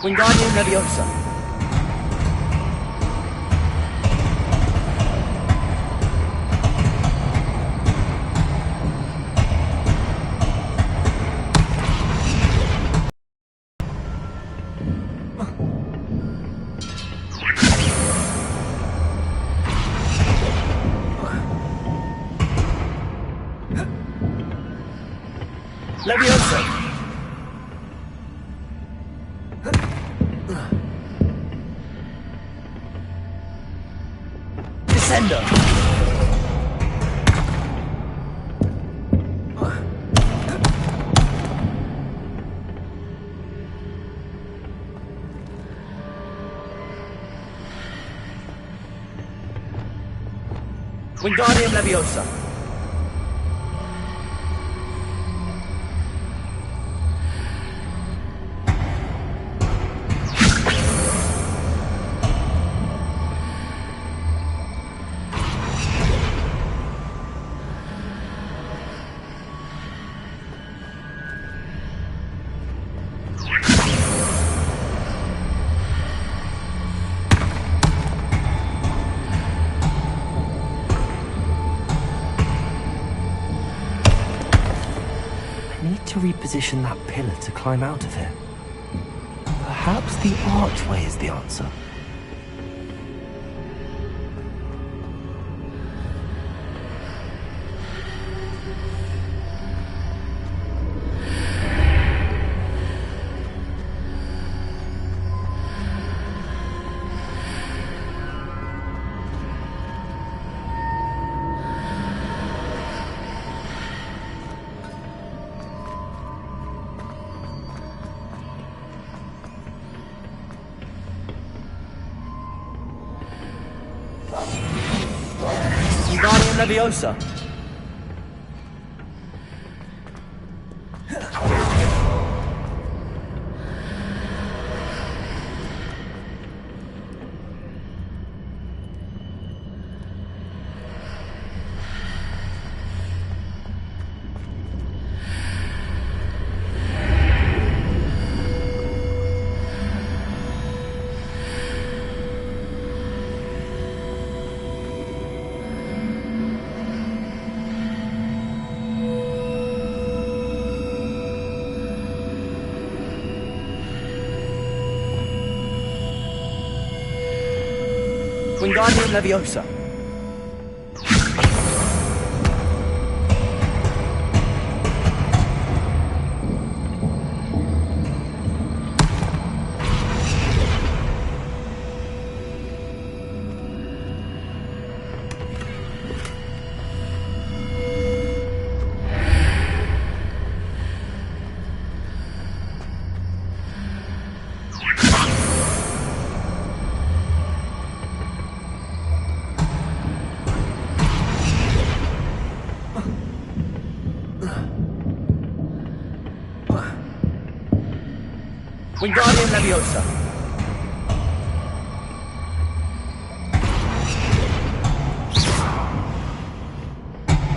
Wingardium Leviosa. Leviosa! Descendo! Wingardium Leviosa! To reposition that pillar to climb out of here. Perhaps the archway is the answer. Wingardium Leviosa. Wingardium Leviosa. Wingardium Leviosa.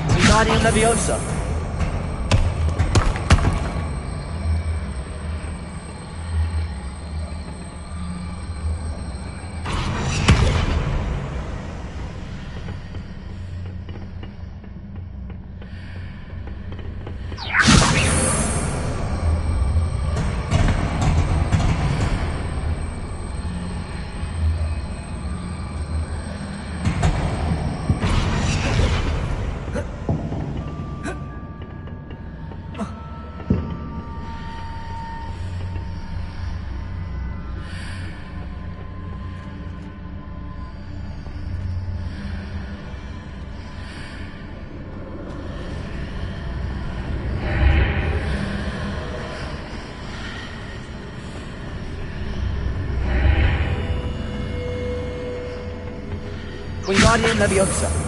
Wingardium Leviosa. Wingardium Leviosa.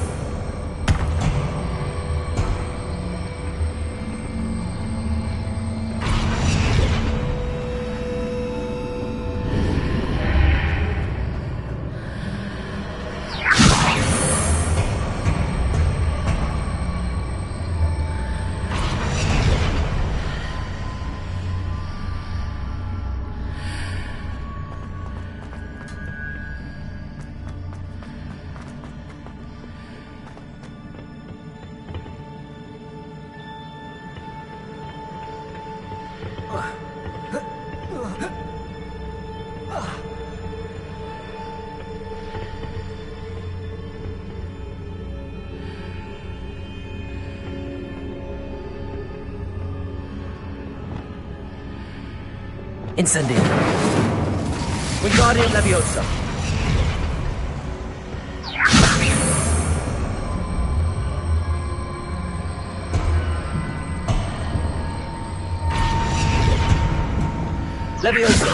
Incendio. Wingardium Leviosa. Leviosa.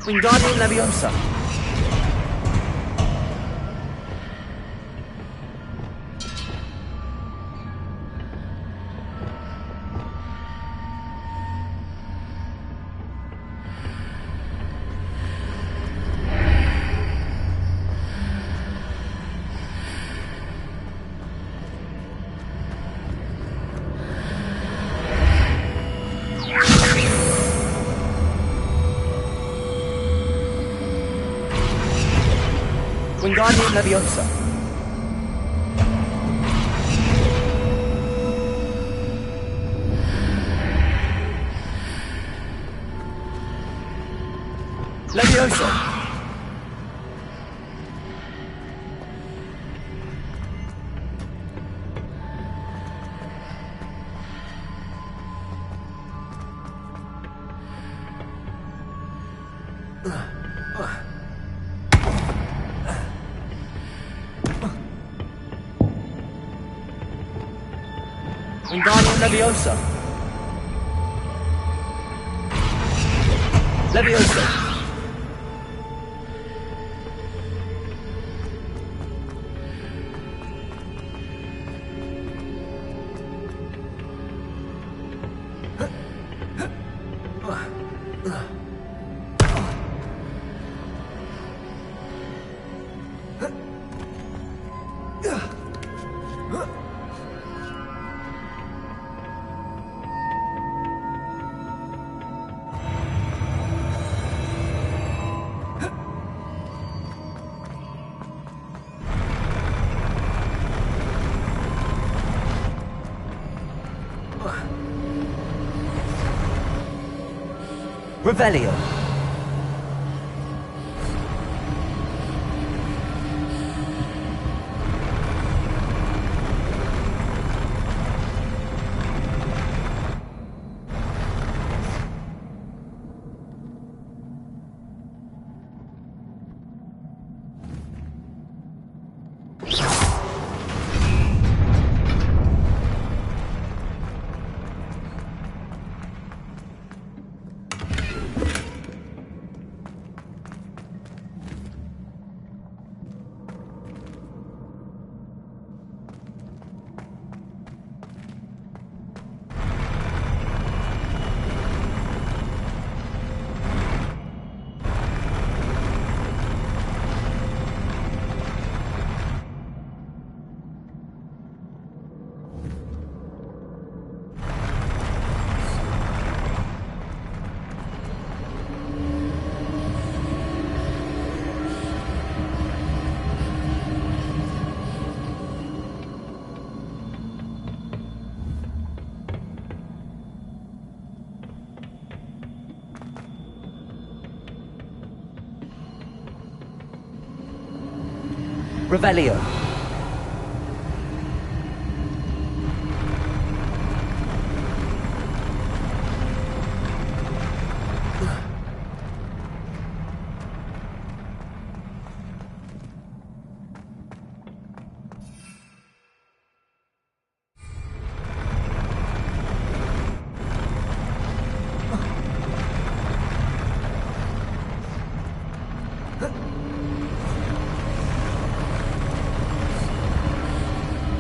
Wingardium Leviosa. Wingardium Leviosa. Leviosa. Wingardium Leviosa. Leviosa. Revelio. Revelio.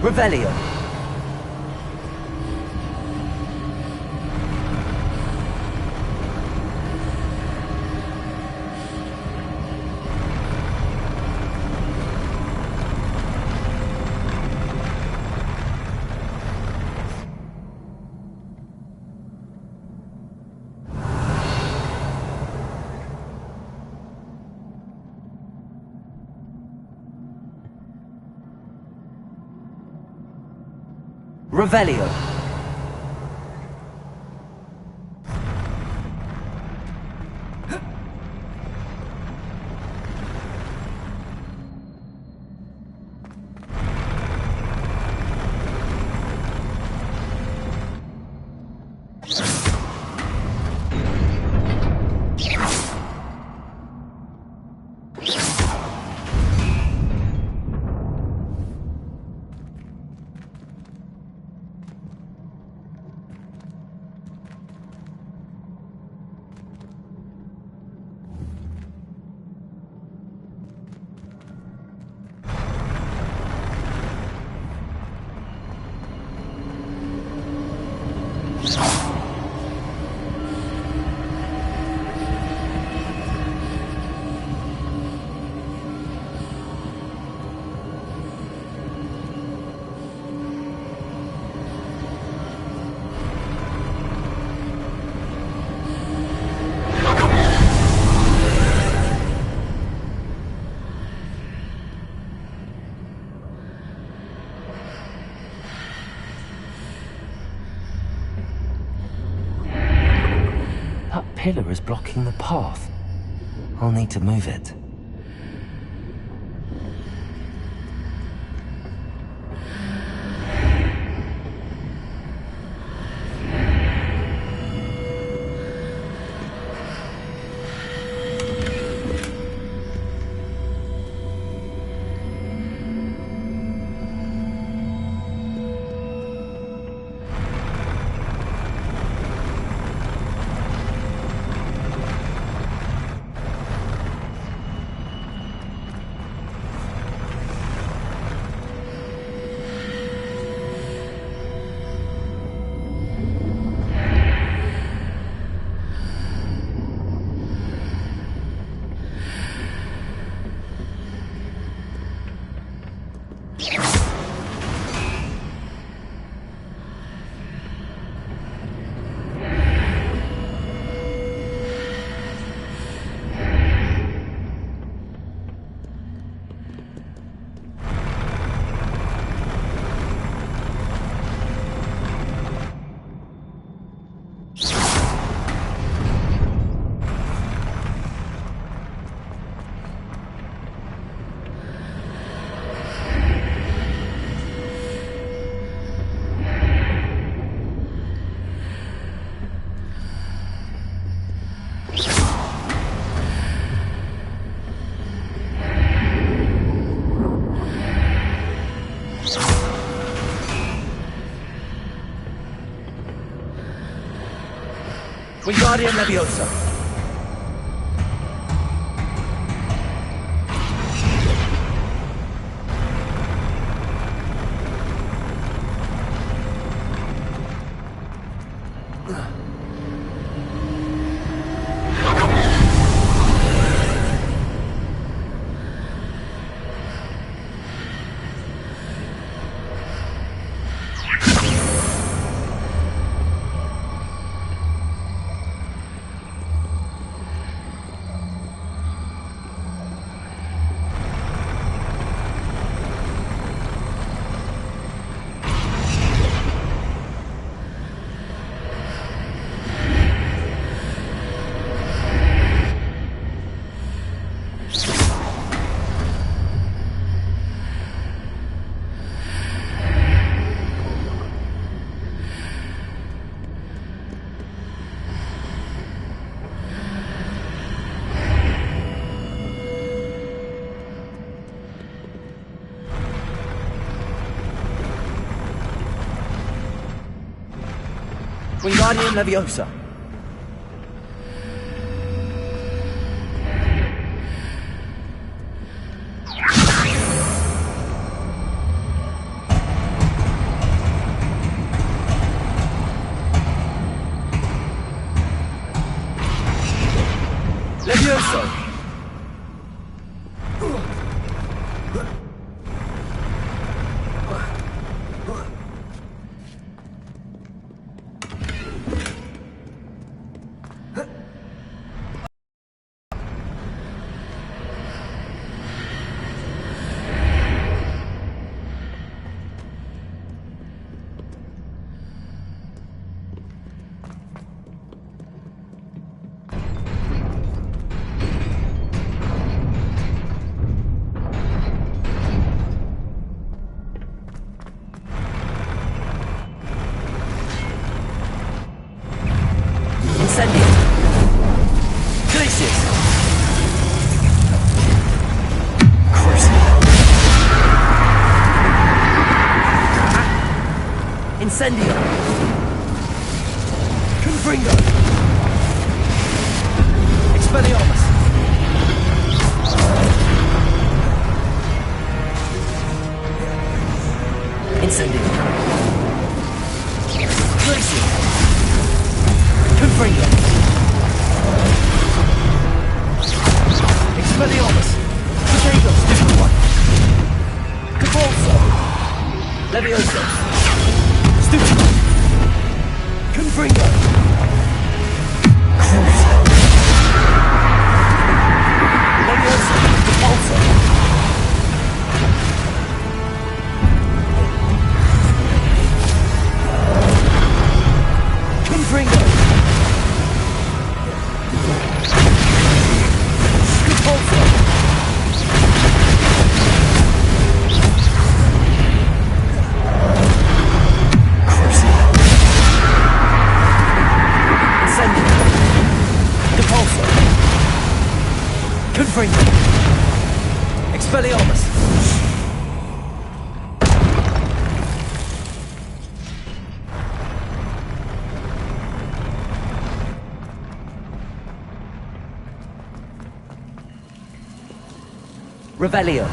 Revelio. Revelio. That pillar is blocking the path. I'll need to move it. Wingardium Leviosa. Wingardium Leviosa. Leviosa. Incendio! Confringo! Expelliarmus! Incendio! Glacier! Confringo! Expelliarmus! Potato! Different one! Cabalso! Levioso! Stuccio! Confringo! Cruiser! Levioso! Cabalso! Confringo! Cabalso! Confringo! Expelliarmus! Revelio!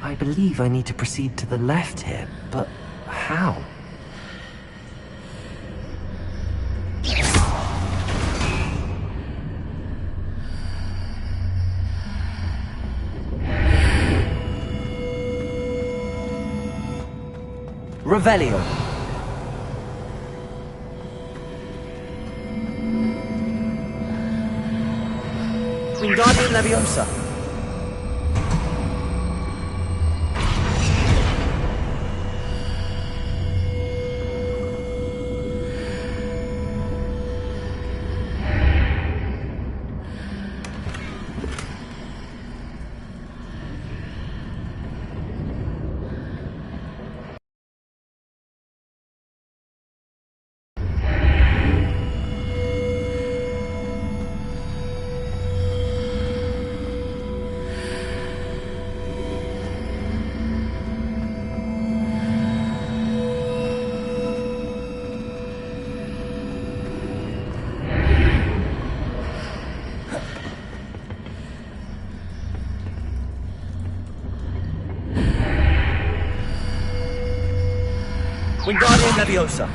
I believe I need to proceed to the left here, but how? Revelio! Wingardium Leviosa! Wingardium Leviosa!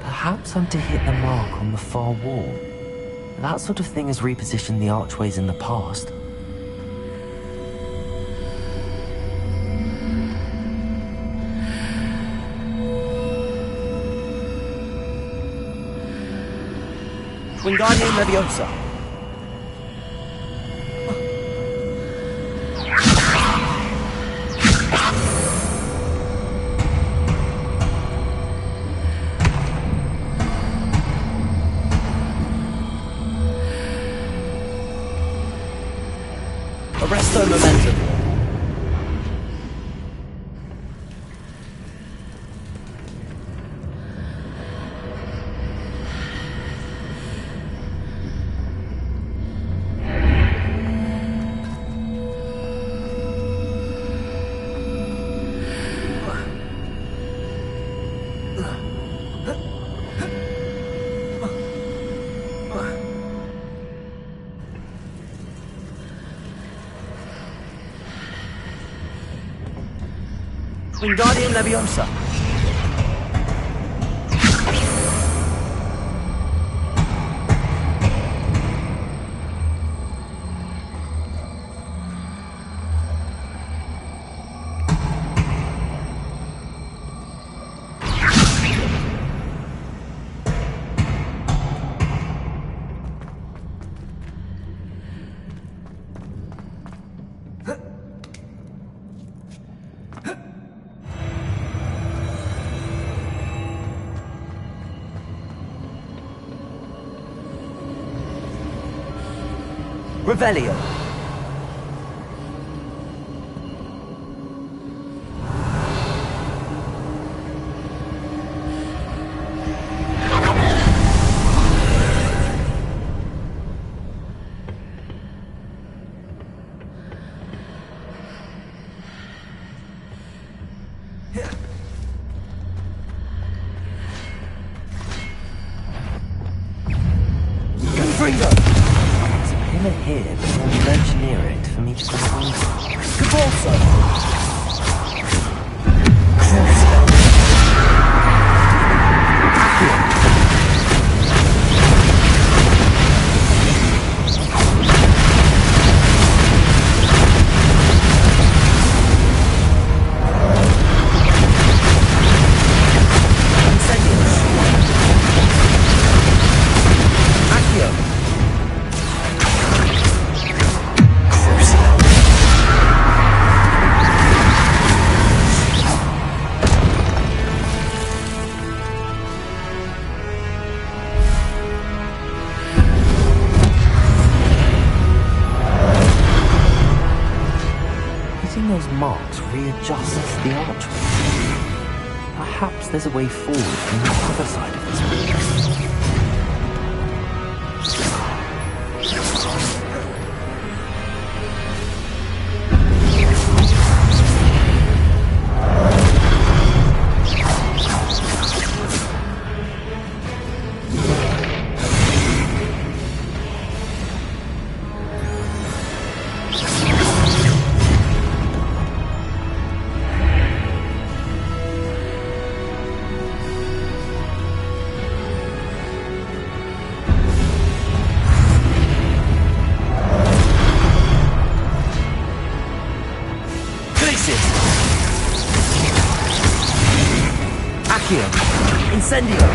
Perhaps I'm to hit the mark on the far wall. That sort of thing has repositioned the archways in the past. Wingardium Leviosa! Arresto Momentum! Wingardium Leviosa! Revelio. Confringo! There's a pillar here, but you're nowhere near it for me to grab onto. Cabalso! Those marks readjusts the archway. Perhaps there's a way forward from the other side of this bridge. Incendio!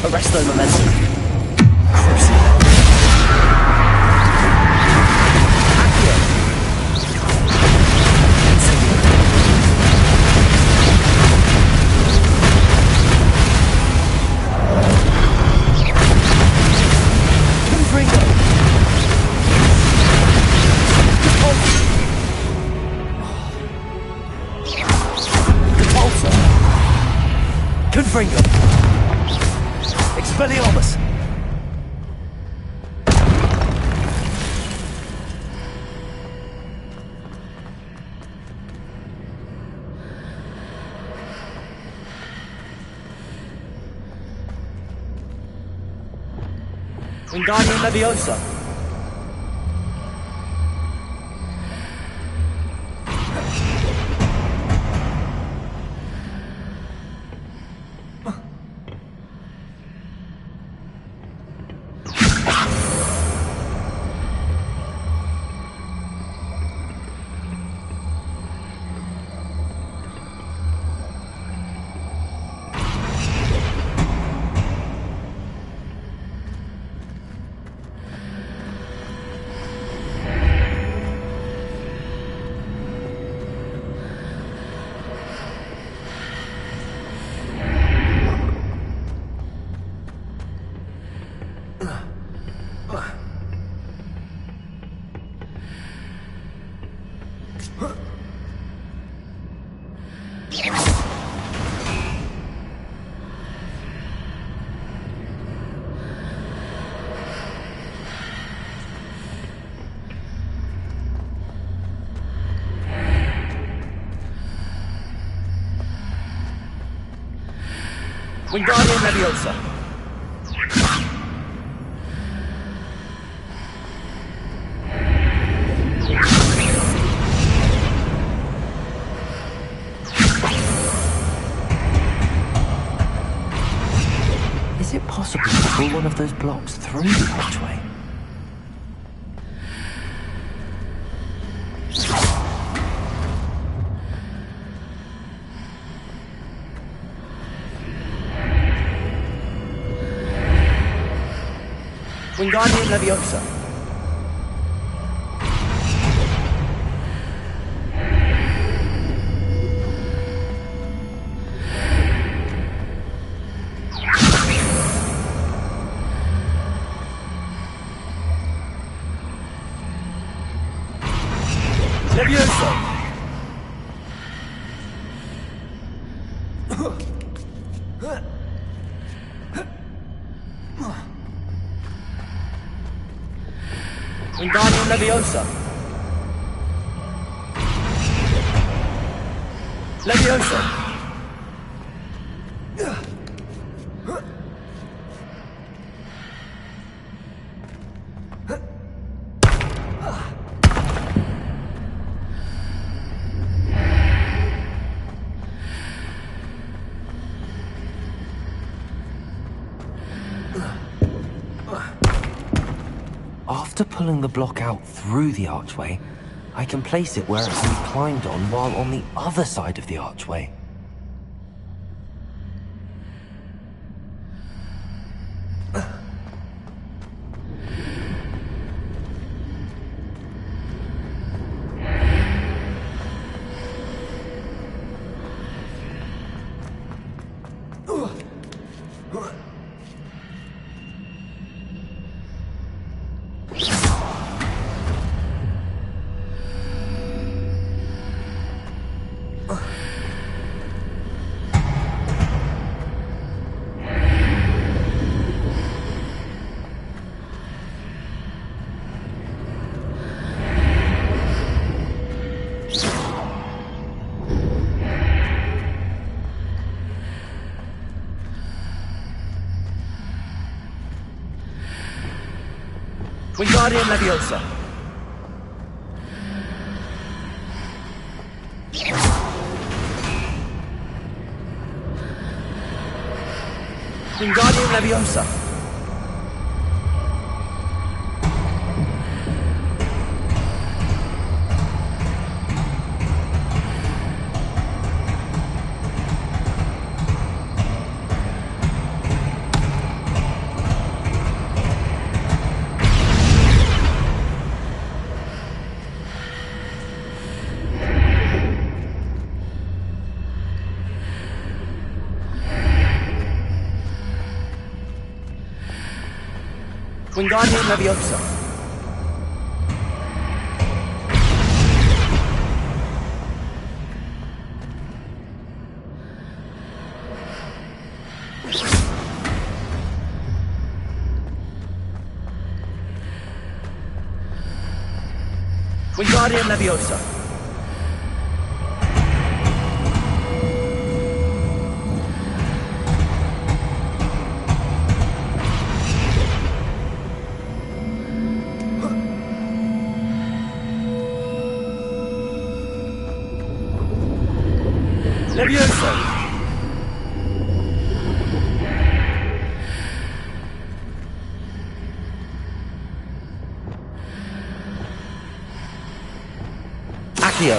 Arresto momentum. Confringo! Expelliarmus! Wingardium Leviosa! Wingardium Leviosa! Is it possible to pull one of those blocks through the archway? Wingardium Leviosa! Levioso! Wingardium Leviosa! Levioso! After pulling the block out through the archway, I can place it where it can be climbed on while on the other side of the archway. Wingardium Leviosa! Wingardium Leviosa! Wingardium Leviosa! Wingardium Leviosa! Leviosa! Accio!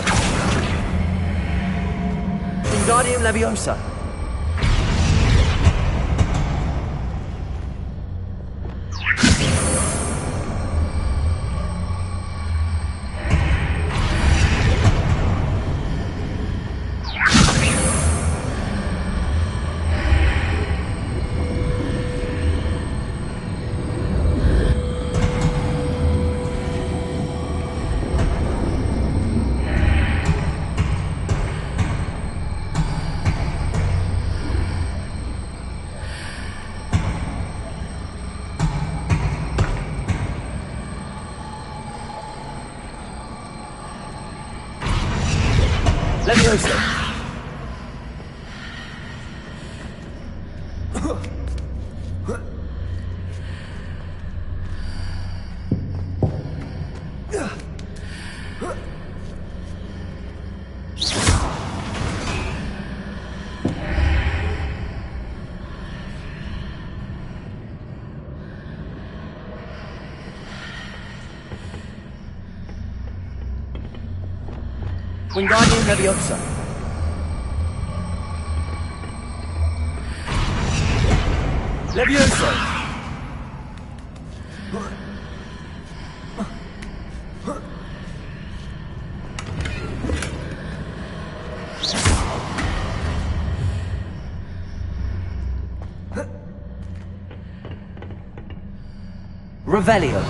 Wingardium Leviosa! Leviosa! Wingardium Leviosa! Leviosa! Revelio!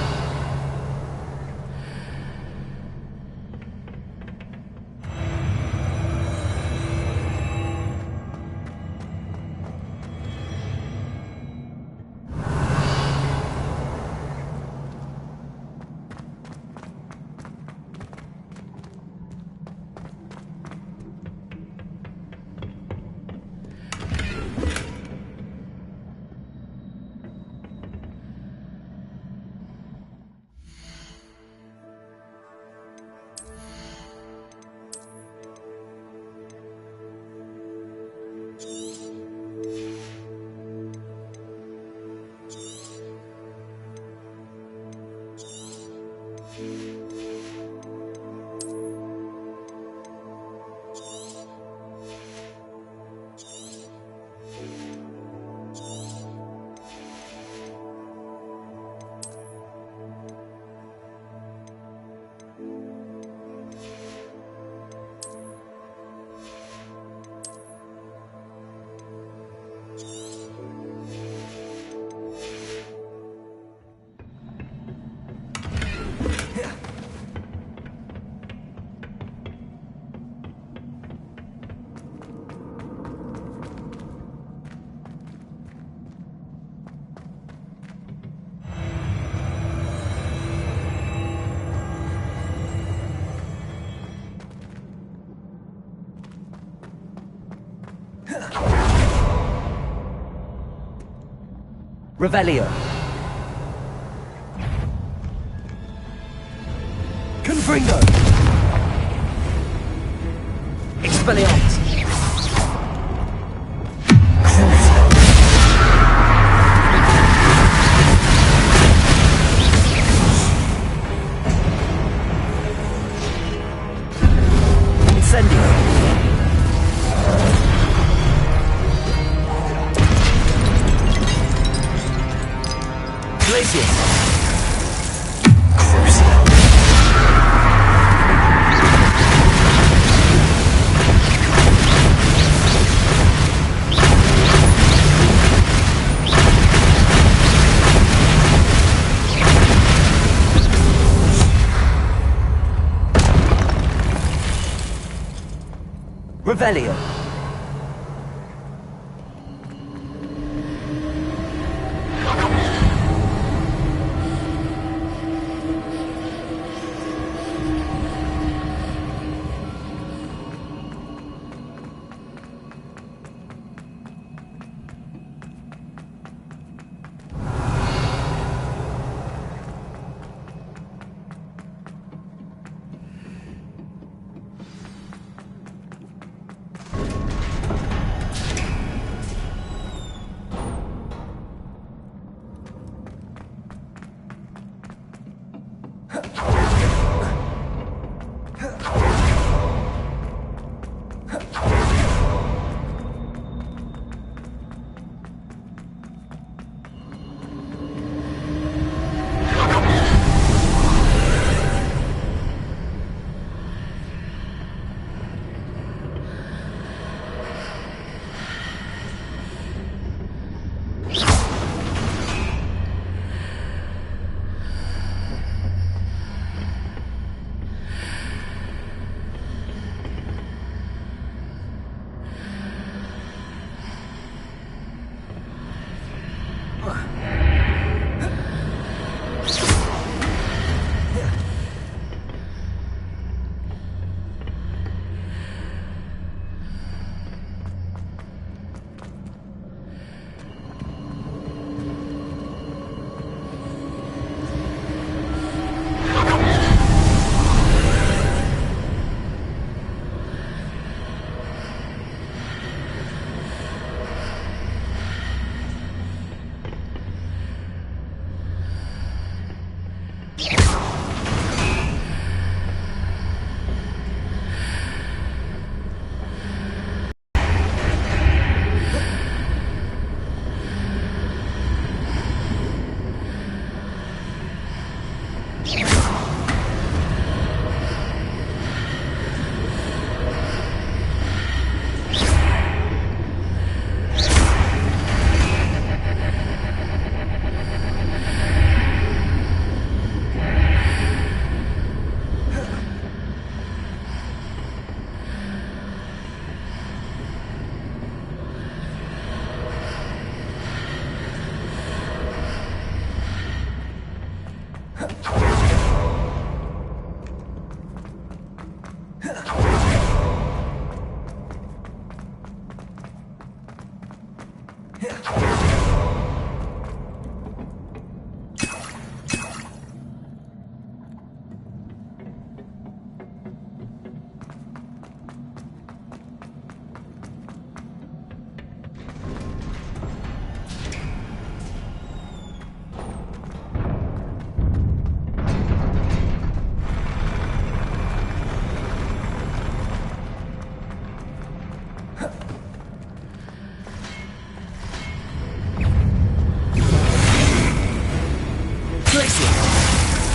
Revelio. Confringo. Expelliarmus. Incendio. Glacius. Revelio.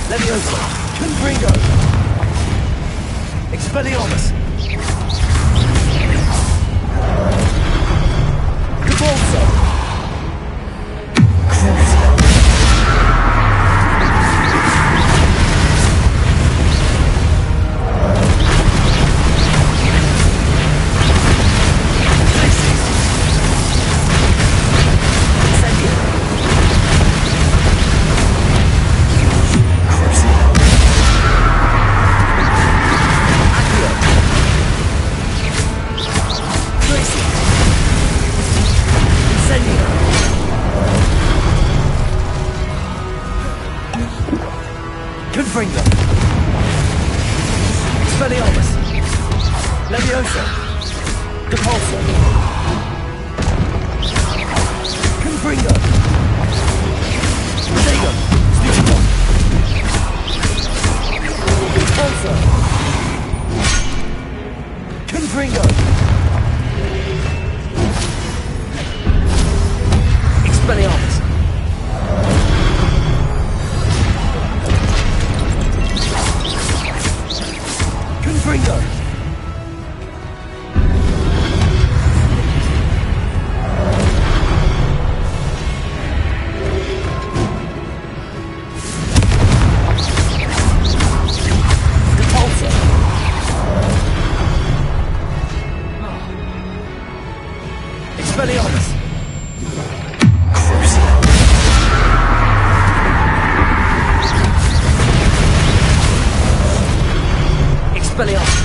Leviosa. Confringo. Expelliarmus. Cabalso. Confringo. Expelliarmus. Leviosa. Depulso. Confringo. Protego. Stupido. Depulso. Confringo. Expelliarmus. Confringo. Depulso. Expelliarmus. Expelliarmus.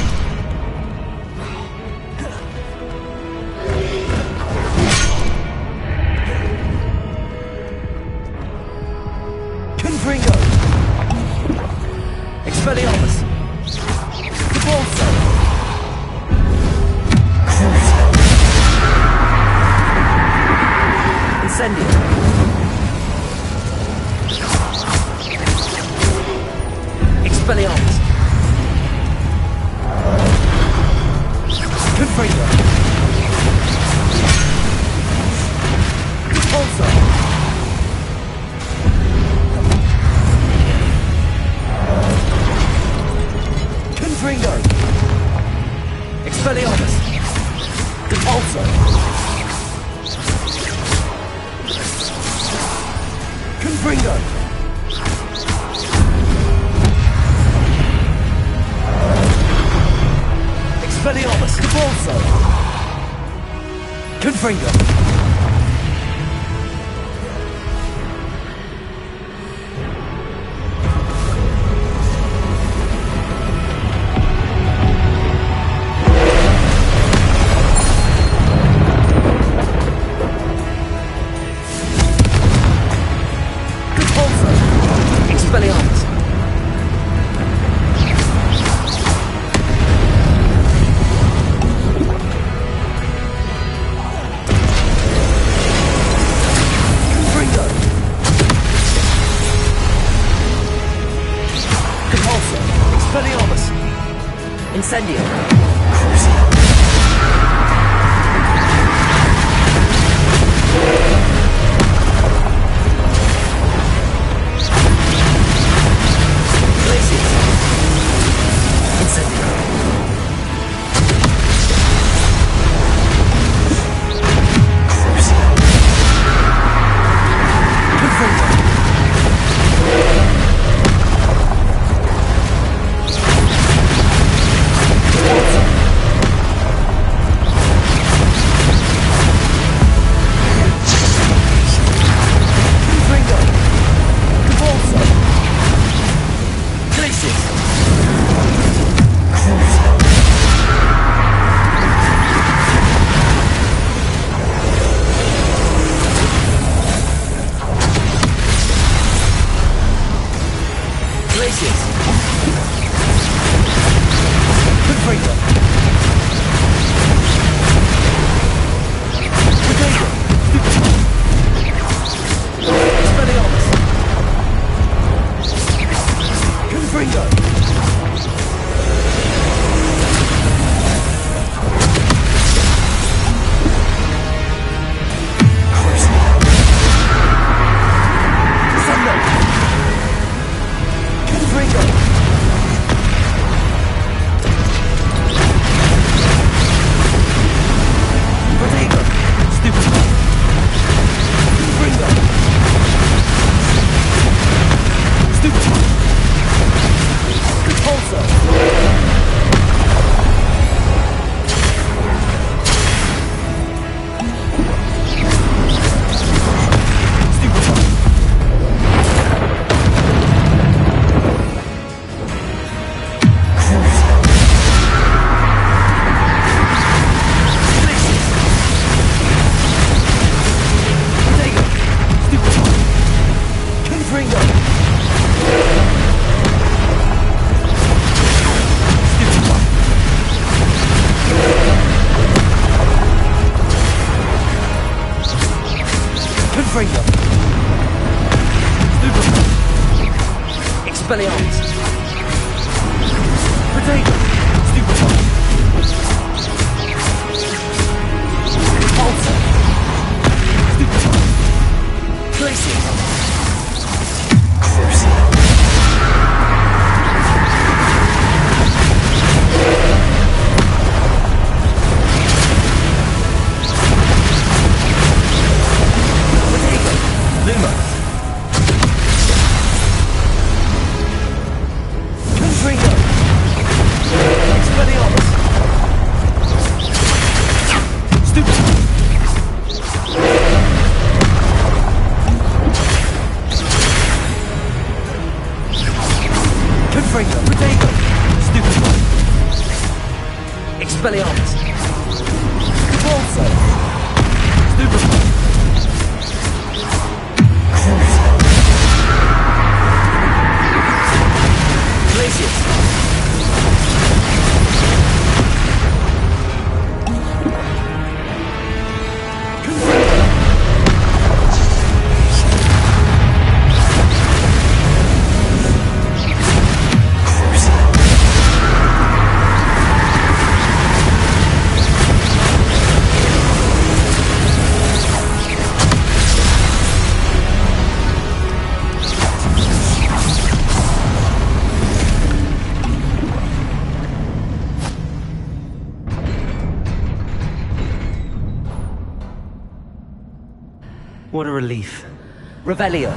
Confringo. Expelliarmus. Depulso. Incendio. Expelliarmus. Confringo. Depulso. Confringo. Expelliarmus. Depulso. Confringo. Expelliarmus. Depulso. Confringo. Depulso. Expelliarmus. Confringo. Depulso. Expelliarmus. Incendio. Glacius. Incendio. Confringo. Confringo. Depulso. Glacius. Glacius. Confringo. Protego. Expelliarmus. Confringo. Sundo. Confringo. Protego. Stupid. Confringo. Stupid. Expelliarmus! Potato! Stupefy! Repulsor! Stupefy! Glacier! Crucial! Lumos. Confringo. Expelliarmus. Stupid. Confringo. Potato. Stupid. Expelliarmus. Repulsor. Stupid. Glacius. What a relief. Revelio.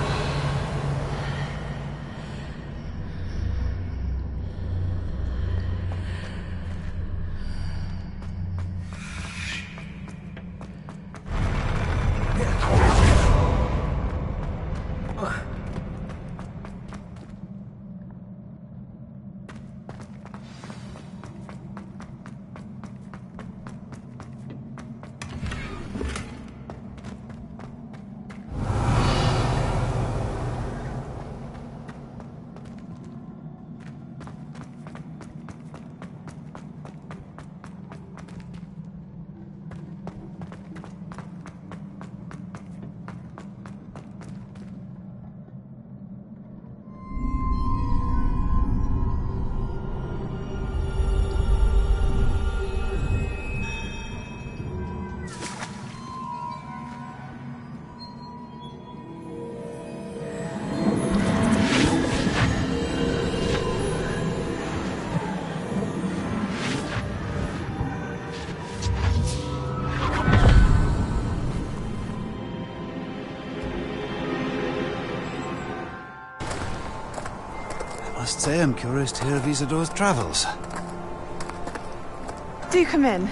I must say I'm curious to hear of Isidore's travels. Do come in.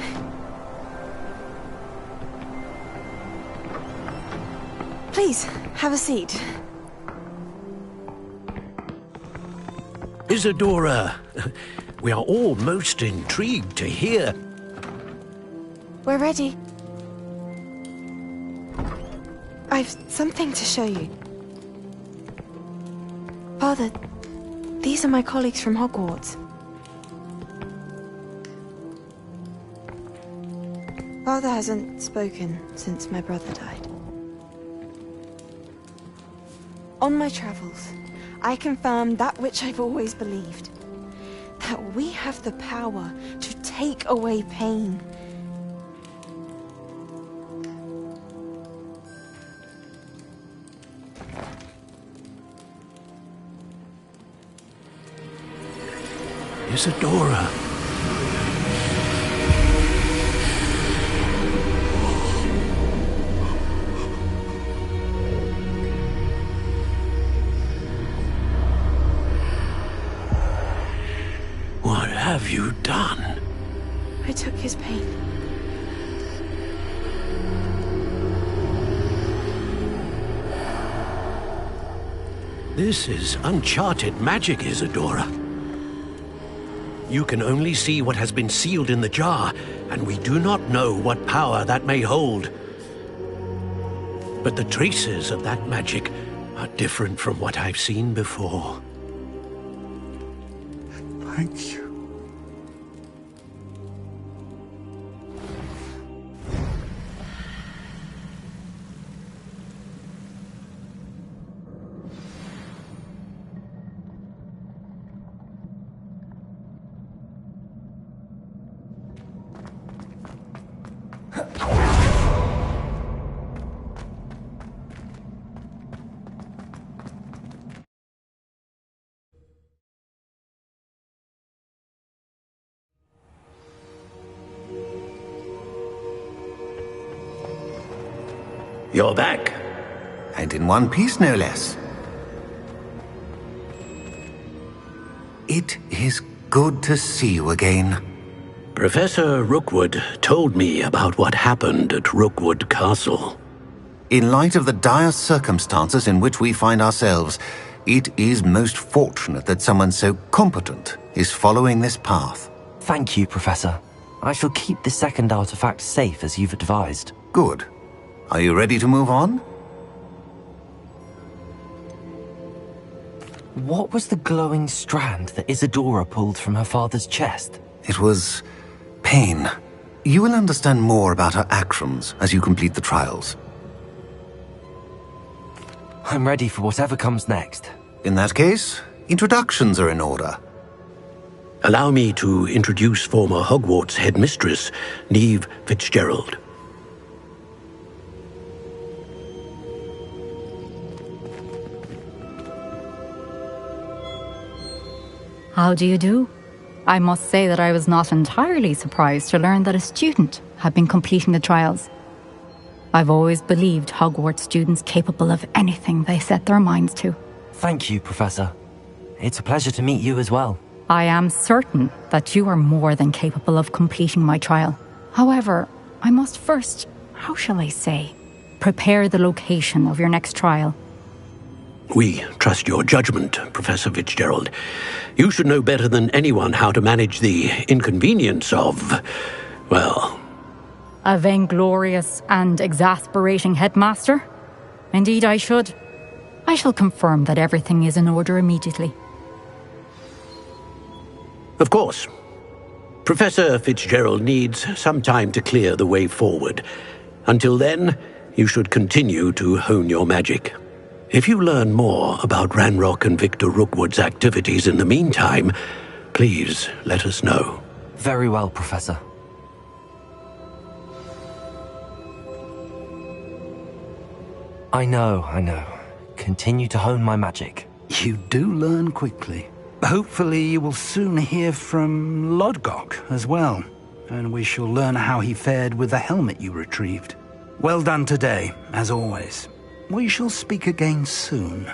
Please, have a seat. Isadora, we are all most intrigued to hear. We're ready. I've something to show you. Father, these are my colleagues from Hogwarts. Father hasn't spoken since my brother died. On my travels, I confirmed that which I've always believed. That we have the power to take away pain. Isadora. What have you done? I took his pain. This is uncharted magic, Isadora. You can only see what has been sealed in the jar, and we do not know what power that may hold. But the traces of that magic are different from what I've seen before. Thank you. You're back. And in one piece, no less. It is good to see you again. Professor Rookwood told me about what happened at Rookwood Castle. In light of the dire circumstances in which we find ourselves, it is most fortunate that someone so competent is following this path. Thank you, Professor. I shall keep the second artifact safe as you've advised. Good. Are you ready to move on? What was the glowing strand that Isadora pulled from her father's chest? It was pain. You will understand more about her actions as you complete the trials. I'm ready for whatever comes next. In that case, introductions are in order. Allow me to introduce former Hogwarts headmistress, Neve Fitzgerald. How do you do? I must say that I was not entirely surprised to learn that a student had been completing the trials. I've always believed Hogwarts students capable of anything they set their minds to. Thank you, Professor. It's a pleasure to meet you as well. I am certain that you are more than capable of completing my trial. However, I must first, how shall I say, prepare the location of your next trial. We trust your judgment, Professor Fitzgerald. You should know better than anyone how to manage the inconvenience of, well... A vainglorious and exasperating headmaster? Indeed I should. I shall confirm that everything is in order immediately. Of course. Professor Fitzgerald needs some time to clear the way forward. Until then, you should continue to hone your magic. If you learn more about Ranrock and Victor Rookwood's activities in the meantime, please let us know. Very well, Professor. I know. Continue to hone my magic. You do learn quickly. Hopefully you will soon hear from Lodgok as well, and we shall learn how he fared with the helmet you retrieved. Well done today, as always. We shall speak again soon.